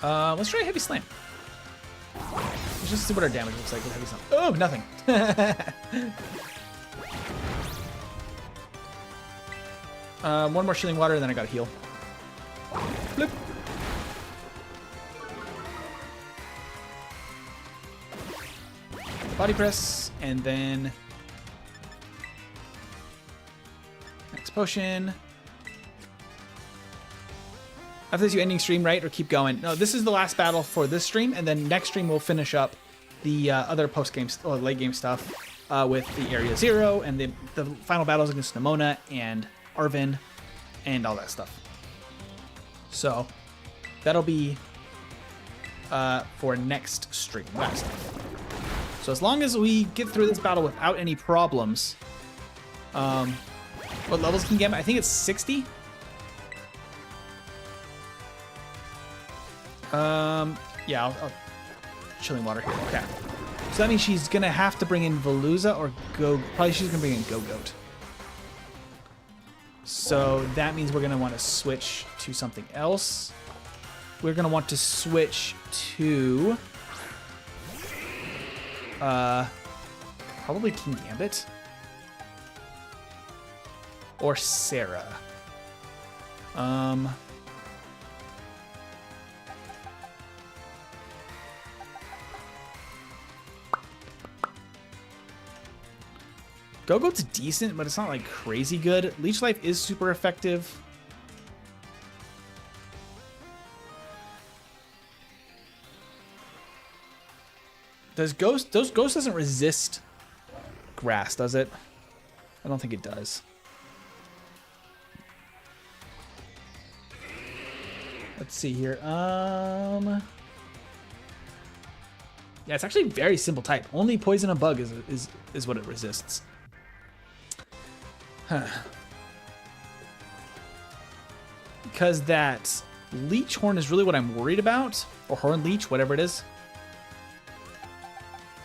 Let's try Heavy Slam. Let's just see what our damage looks like with Heavy Slam. Oh, nothing. One more Chilling Water, and then I gotta heal. Flip. Body Press, and then Max Potion. After this, you ending stream, right? Or keep going? No, this is the last battle for this stream, and then next stream we'll finish up the other post-game or late-game stuff with the Area 0 and the final battles against Nemona and Arvin and all that stuff. So that'll be for next stream. That stuff. So as long as we get through this battle without any problems, what levels can get? I think it's 60. Yeah, I'll Chilling Water here. Okay. So that means she's going to have to bring in Veluza or probably she's going to bring in Go-Goat. So that means we're going to want to switch to something else. We're going to want to switch to probably King Gambit or Sarah. Go-Goat's decent, but it's not like crazy good. Leech Life is super effective. Does Ghost doesn't resist grass, does it? I don't think it does. Let's see here. Yeah, it's actually very simple type. Only poison and bug is what it resists. Huh. Because that leech horn is really what I'm worried about, or horn leech, whatever it is.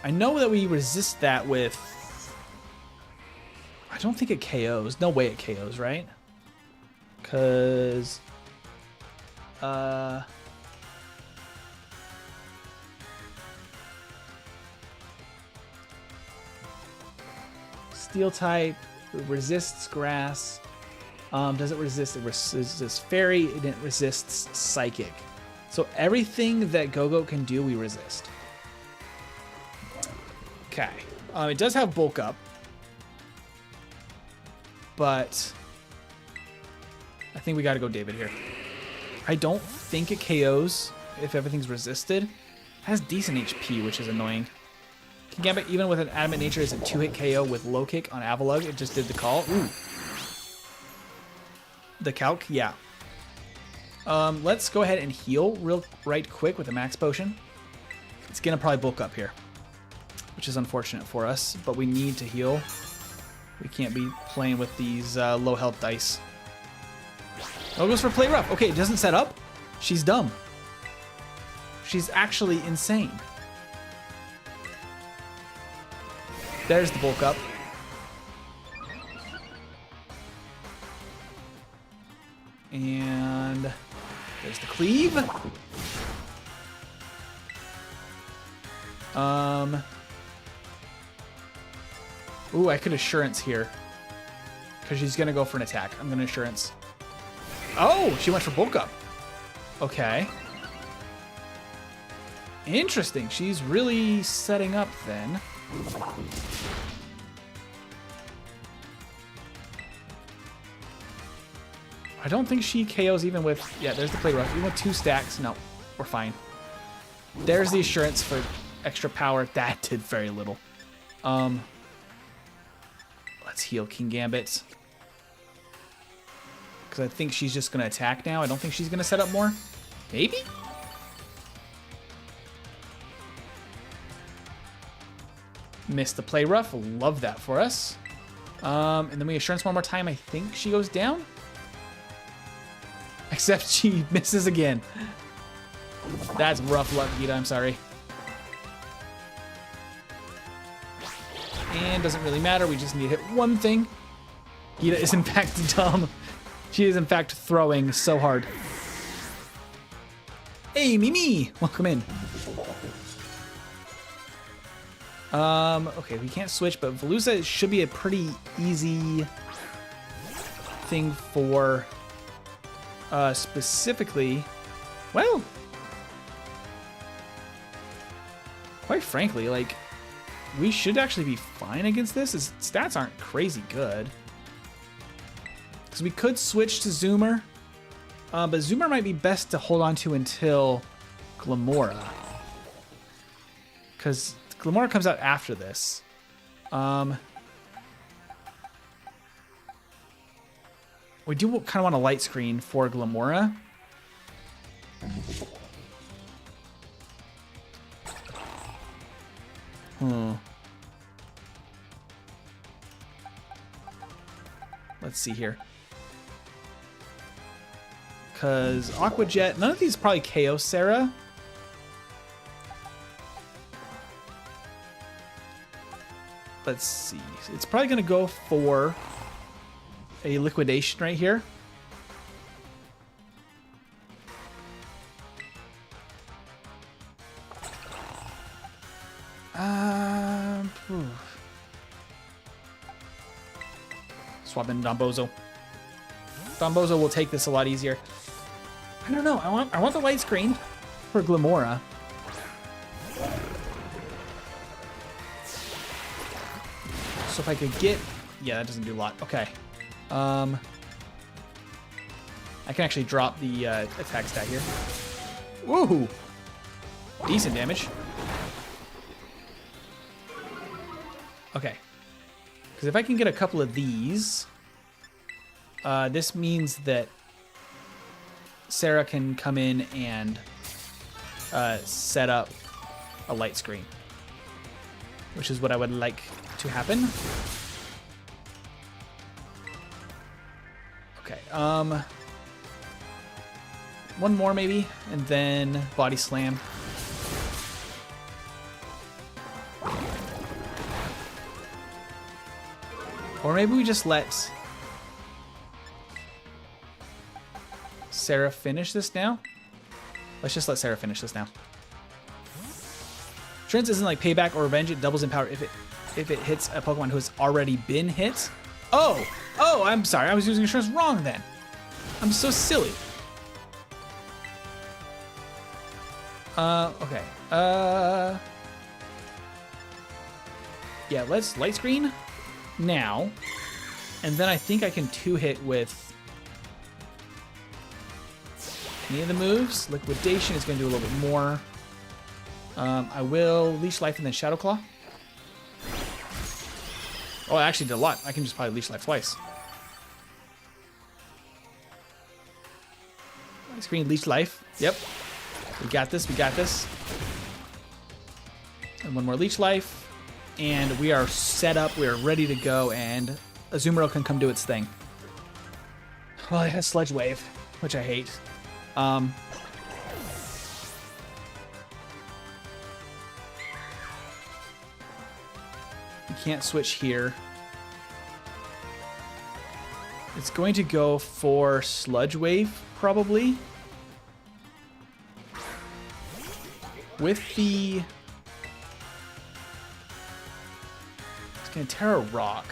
I know that we resist that with. I don't think it KOs. No way it KOs, right? Because. Steel type resists grass. Does it resist? It resists fairy. It resists psychic. So everything that Go-Go can do, we resist. Okay. It does have bulk up, but I think we got to go David here. I don't think it KOs if everything's resisted. It has decent HP, which is annoying. Kingambit, even with an adamant nature, is a 2-hit KO with low kick on Avalugg. It just did the call. Ooh. The calc, yeah. Let's go ahead and heal right quick with a max potion. It's gonna probably bulk up here, which is unfortunate for us, but we need to heal. We can't be playing with these low health dice. Oh, goes for play rough. Okay, it doesn't set up. She's dumb. She's actually insane. There's the bulk up. And there's the cleave. Ooh, I could assurance here. Because she's going to go for an attack. I'm going to assurance. Oh, she went for bulk up. Okay. Interesting. She's really setting up then. I don't think she KOs even with... Yeah, there's the play rough. Even with 2 stacks. No, we're fine. There's the assurance for extra power. That did very little. Let's heal Kingambit. Because I think she's just going to attack now. I don't think she's going to set up more. Maybe? Missed the play rough. Love that for us. And then we assurance one more time. I think she goes down. Except she misses again. That's rough luck, Gita. I'm sorry. And doesn't really matter. We just need to hit one thing. Gita is in fact dumb. She is in fact throwing so hard. Hey, Mimi! Welcome in. Okay, we can't switch, but Veluza should be a pretty easy thing for specifically. Well, quite frankly, like, we should actually be fine against this. His stats aren't crazy good. Because we could switch to Zoomer. But Zoomer might be best to hold on to until Glamora. Because Glamora comes out after this. We do kind of want a light screen for Glamora. Let's see here. Because Aqua Jet, none of these probably KO Sarah. Let's see. It's probably going to go for a liquidation right here. Swap in Dombozo. Dombozo will take this a lot easier. I don't know. I want the light screen for Glamora. So if I could get... Yeah, that doesn't do a lot. Okay. I can actually drop the attack stat here. Woohoo! Decent damage. Okay. Because if I can get a couple of these, this means that Sarah can come in and set up a light screen, which is what I would like to happen. Okay, one more maybe, and then body slam. Or maybe we just let Sarah finish this now. Let's just let Sarah finish this now. Trance isn't like payback or revenge. It doubles in power if it hits a Pokemon who has already been hit. Oh, I'm sorry. I was using Assurance wrong then. I'm so silly. Okay. Yeah, let's light screen now. And then I think I can two-hit with any of the moves. Liquidation is going to do a little bit more. I will Leash Life and then Shadow Claw. Oh, I actually did a lot. I can just probably Leash Life twice. Light screen, Leash Life. Yep. We got this. We got this. And one more Leech Life. And we are set up. We are ready to go. And Azumarill can come do its thing. Well, it has Sludge Wave, which I hate. You can't switch here. It's going to go for Sludge Wave, probably. With the... It's going to Terra Rock.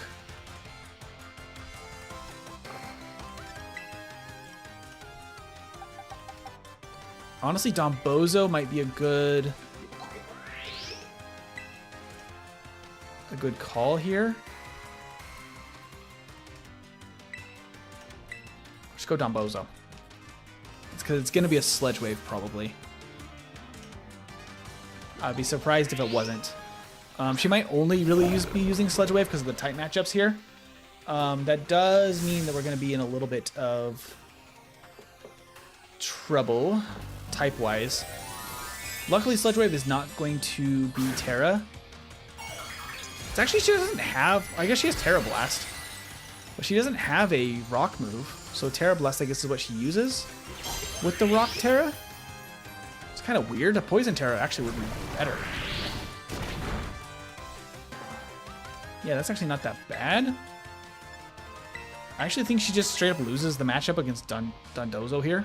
Honestly, Dombozo might be a good call here. Just go Dombozo. It's because it's going to be a Sludge Wave, probably. I'd be surprised if it wasn't. She might only really be using Sludge Wave because of the type matchups here. That does mean that we're going to be in a little bit of trouble, type-wise. Luckily, Sludge Wave is not going to be Terra. It's actually, she doesn't have... I guess she has Terra Blast. But she doesn't have a rock move. So Terra Blast, I guess, is what she uses with the Rock Terra. It's kind of weird. A Poison Terra actually would be better. Yeah, that's actually not that bad. I actually think she just straight up loses the matchup against Dondozo here.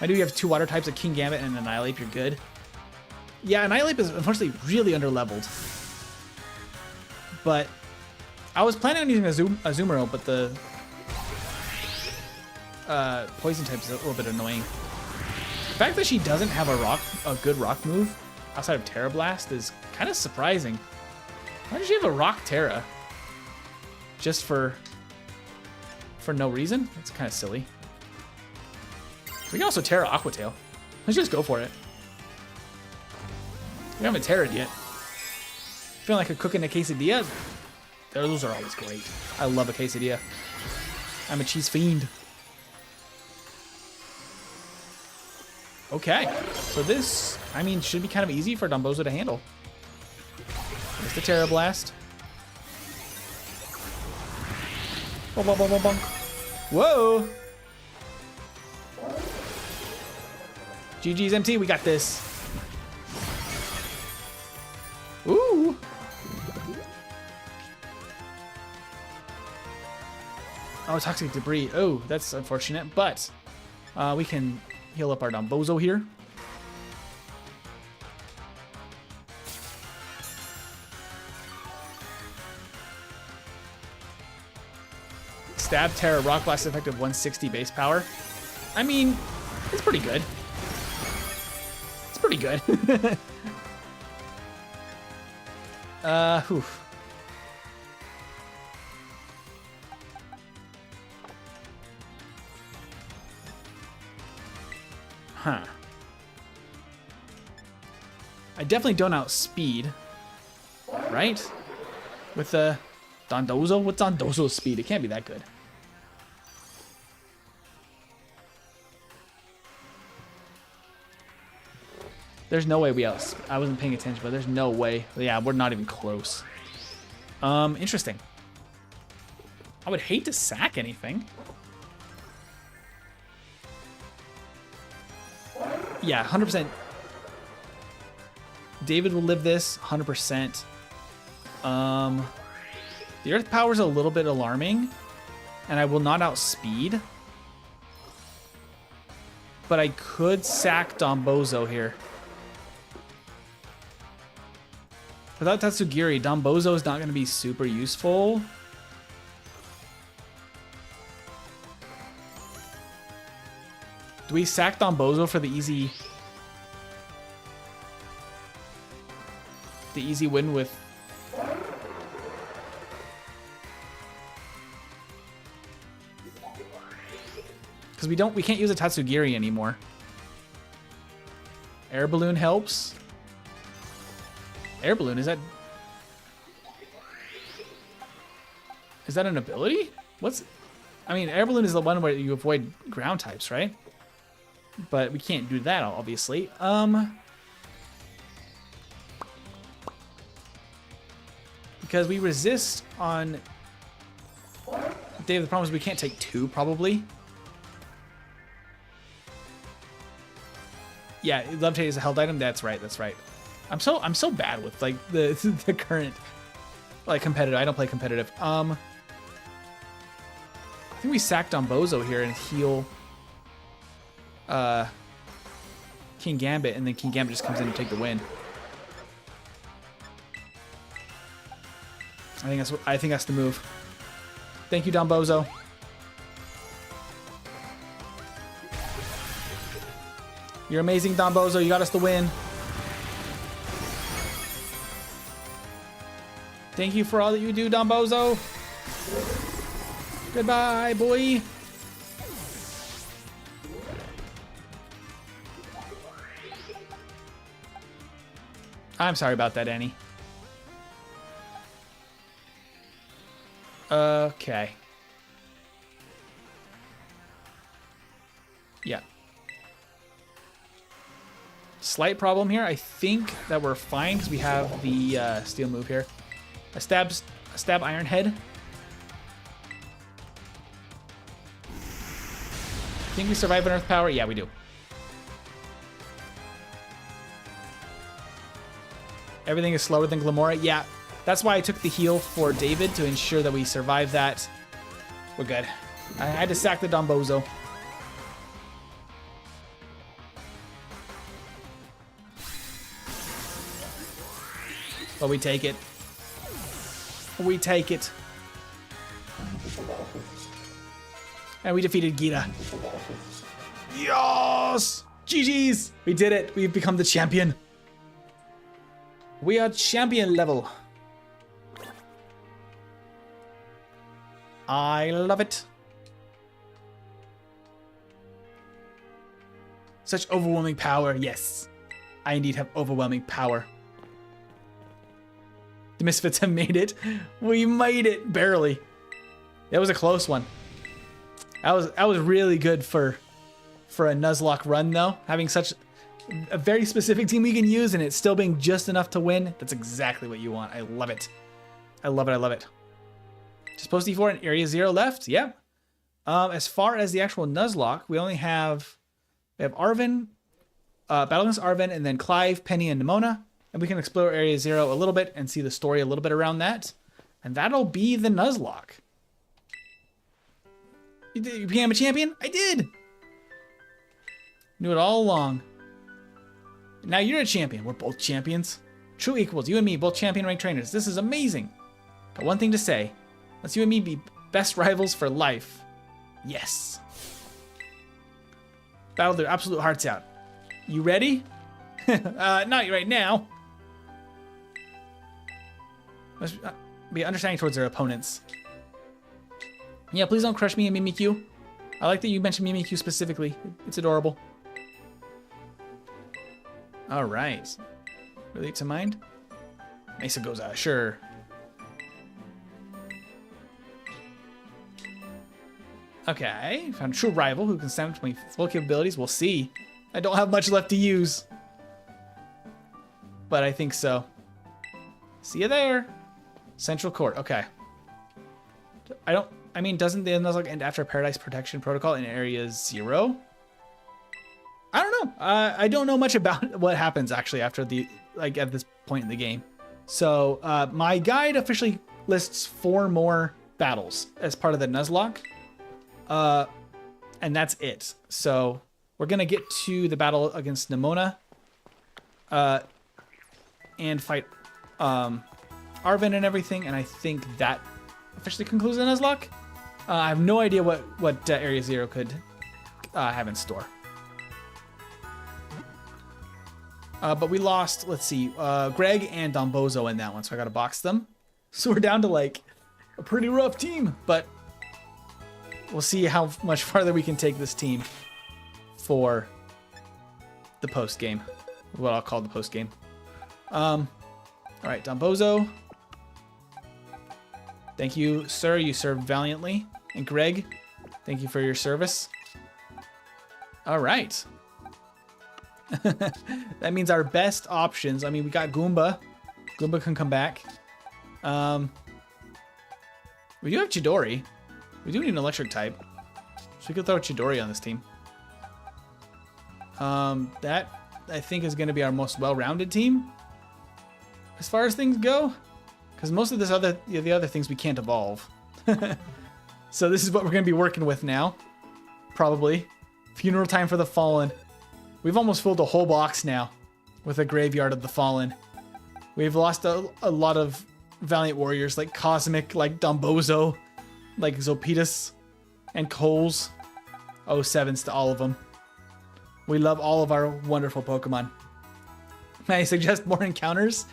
I do have two water types, a King Gambit and an Annihilape. You're good. Yeah, Annihilape is unfortunately really underleveled. But I was planning on using Azumarill, but the Poison type is a little bit annoying. The fact that she doesn't have a good rock move outside of Terra Blast is kind of surprising. Why does she have a Rock Terra? Just for no reason? That's kind of silly. We can also Terra Aqua Tail. Let's just go for it. We haven't Terra'd yet. Feeling like a cooking a quesadilla? Those are always great. I love a quesadilla. I'm a cheese fiend. Okay, so this, I mean, should be kind of easy for Dombozo to handle. There's the Terra Blast. Bonk, bonk, bonk, bonk. Whoa! GG's MT, we got this. Ooh! Oh, Toxic Debris. Oh, that's unfortunate, but we can heal up our Dombozo here. Stab, Terra, Rock Blast, effective 160 base power. I mean, it's pretty good. It's pretty good. Oof. Huh. I definitely don't outspeed. right? With the Dondozo? What's Dondozo's speed? It can't be that good. There's no way I wasn't paying attention, but there's no way. Yeah, we're not even close. Interesting. I would hate to sack anything. Yeah, 100%. David will live this, 100%. The Earth Power is a little bit alarming, and I will not outspeed. But I could sack Dombozo here. Without Tatsugiri, Dombozo is not going to be super useful. Do we sack Dombozo for the easy win with... Because we can't use a Tatsugiri anymore. Air Balloon helps. Air Balloon, is that an ability? I mean, Air Balloon is the one where you avoid ground types, right? But we can't do that, obviously. Because we resist on Dave, the problem is we can't take 2, probably. Yeah, Levitate is a held item. That's right. I'm so bad with like the current like competitive. I don't play competitive. I think we sacked on Bozo here and heal King Gambit, and then King Gambit just comes in to take the win. I think that's the move. Thank you, Dombozo. You're amazing, Dombozo. You got us the win. Thank you for all that you do, Dombozo. Goodbye, boy. I'm sorry about that, Annie. Okay. Yeah. Slight problem here. I think that we're fine because we have the steel move here. A stab Iron Head. Think we survive on Earth Power? Yeah, we do. Everything is slower than Glamora. Yeah, that's why I took the heal for David to ensure that we survive that. We're good. I had to sack the Dombozo. But we take it. We take it. And we defeated Gira. Yes! GG's! We did it. We've become the champion. We are champion level. I love it. Such overwhelming power. Yes. I indeed have overwhelming power. The Misfits have made it. We made it. Barely. That was a close one. That was really good for a Nuzlocke run, though. Having such a very specific team we can use and it still being just enough to win. That's exactly what you want. I love it. I love it. I love it. Just post D4 and Area 0 left. Yeah. As far as the actual Nuzlocke, we have Arven, Battle against Arven, and then Clive, Penny, and Nimona. And we can explore Area 0 a little bit and see the story a little bit around that. And that'll be the Nuzlocke. You became a champion? I did! Knew it all along. Now you're a champion. We're both champions. True equals. You and me, both champion rank trainers. This is amazing. Got one thing to say. Let's you and me be best rivals for life. Yes. Battle their absolute hearts out. You ready? Not right now. Let's be understanding towards their opponents. Yeah, please don't crush me and Mimikyu. I like that you mentioned Mimikyu specifically. It's adorable. All right. Relate to mind. Mesa goes out, sure. Okay, found a true rival who can stand up to my full capabilities. We'll see. I don't have much left to use. But I think so. See you there. Central Court, okay. I mean, doesn't the Nuzlocke end after Paradise Protection Protocol in Area 0? I don't know. I don't know much about what happens actually after at this point in the game. So my guide officially lists 4 more battles as part of the Nuzlocke. And that's it. So we're going to get to the battle against Nimona and fight Arvin and everything. And I think that officially concludes the Nuzlocke. I have no idea what Area 0 could have in store. But we lost, let's see, Greg and Dombozo in that one, so I got to box them. So we're down to like a pretty rough team, but we'll see how much farther we can take this team for the post game, what I'll call the post game. All right, Dombozo. Thank you, sir. You served valiantly. And Greg, thank you for your service. All right. That means our best options. I mean, we got Goomba. Goomba can come back. We do have Chidori. We do need an electric type. So we could throw Chidori on this team. That, I think, is going to be our most well-rounded team. As far as things go. Because most of the other things we can't evolve. So this is what we're going to be working with now. Probably. Funeral Time for the Fallen. We've almost filled a whole box now with a Graveyard of the Fallen. We've lost a lot of valiant warriors like Cosmic, like Dombozo, like Zopetus, and Coles. 07s to all of them. We love all of our wonderful Pokemon. May I suggest more encounters?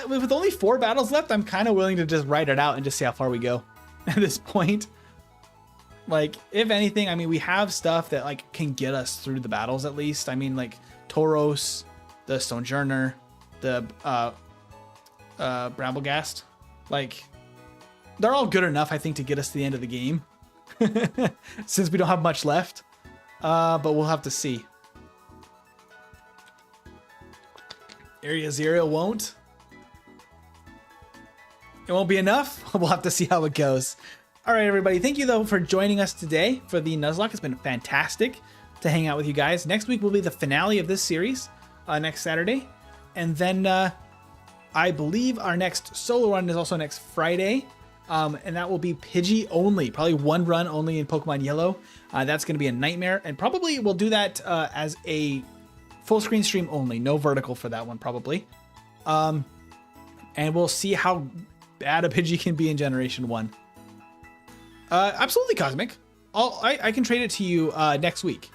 With only 4 battles left, I'm kind of willing to just write it out and just see how far we go at this point. Like, if anything, I mean, we have stuff that, like, can get us through the battles, at least. I mean, like, Tauros, the Sojourner, the, Bramblegast. Like, they're all good enough, I think, to get us to the end of the game. Since we don't have much left. But we'll have to see. Area 0 won't. It won't be enough. We'll have to see how it goes. All right, everybody. Thank you, though, for joining us today for the Nuzlocke. It's been fantastic to hang out with you guys. Next week will be the finale of this series, next Saturday. And then I believe our next solo run is also next Friday. And that will be Pidgey only. Probably 1 run only in Pokemon Yellow. That's going to be a nightmare. And probably we'll do that as a full screen stream only. No vertical for that one, probably. And we'll see how bad a Pidgey can be in Generation 1. Absolutely, Cosmic. I can trade it to you next week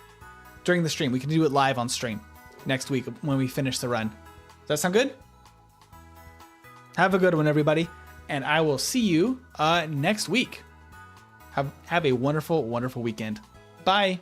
during the stream. We can do it live on stream next week when we finish the run. Does that sound good? Have a good one, everybody. And I will see you next week. Have a wonderful, wonderful weekend. Bye.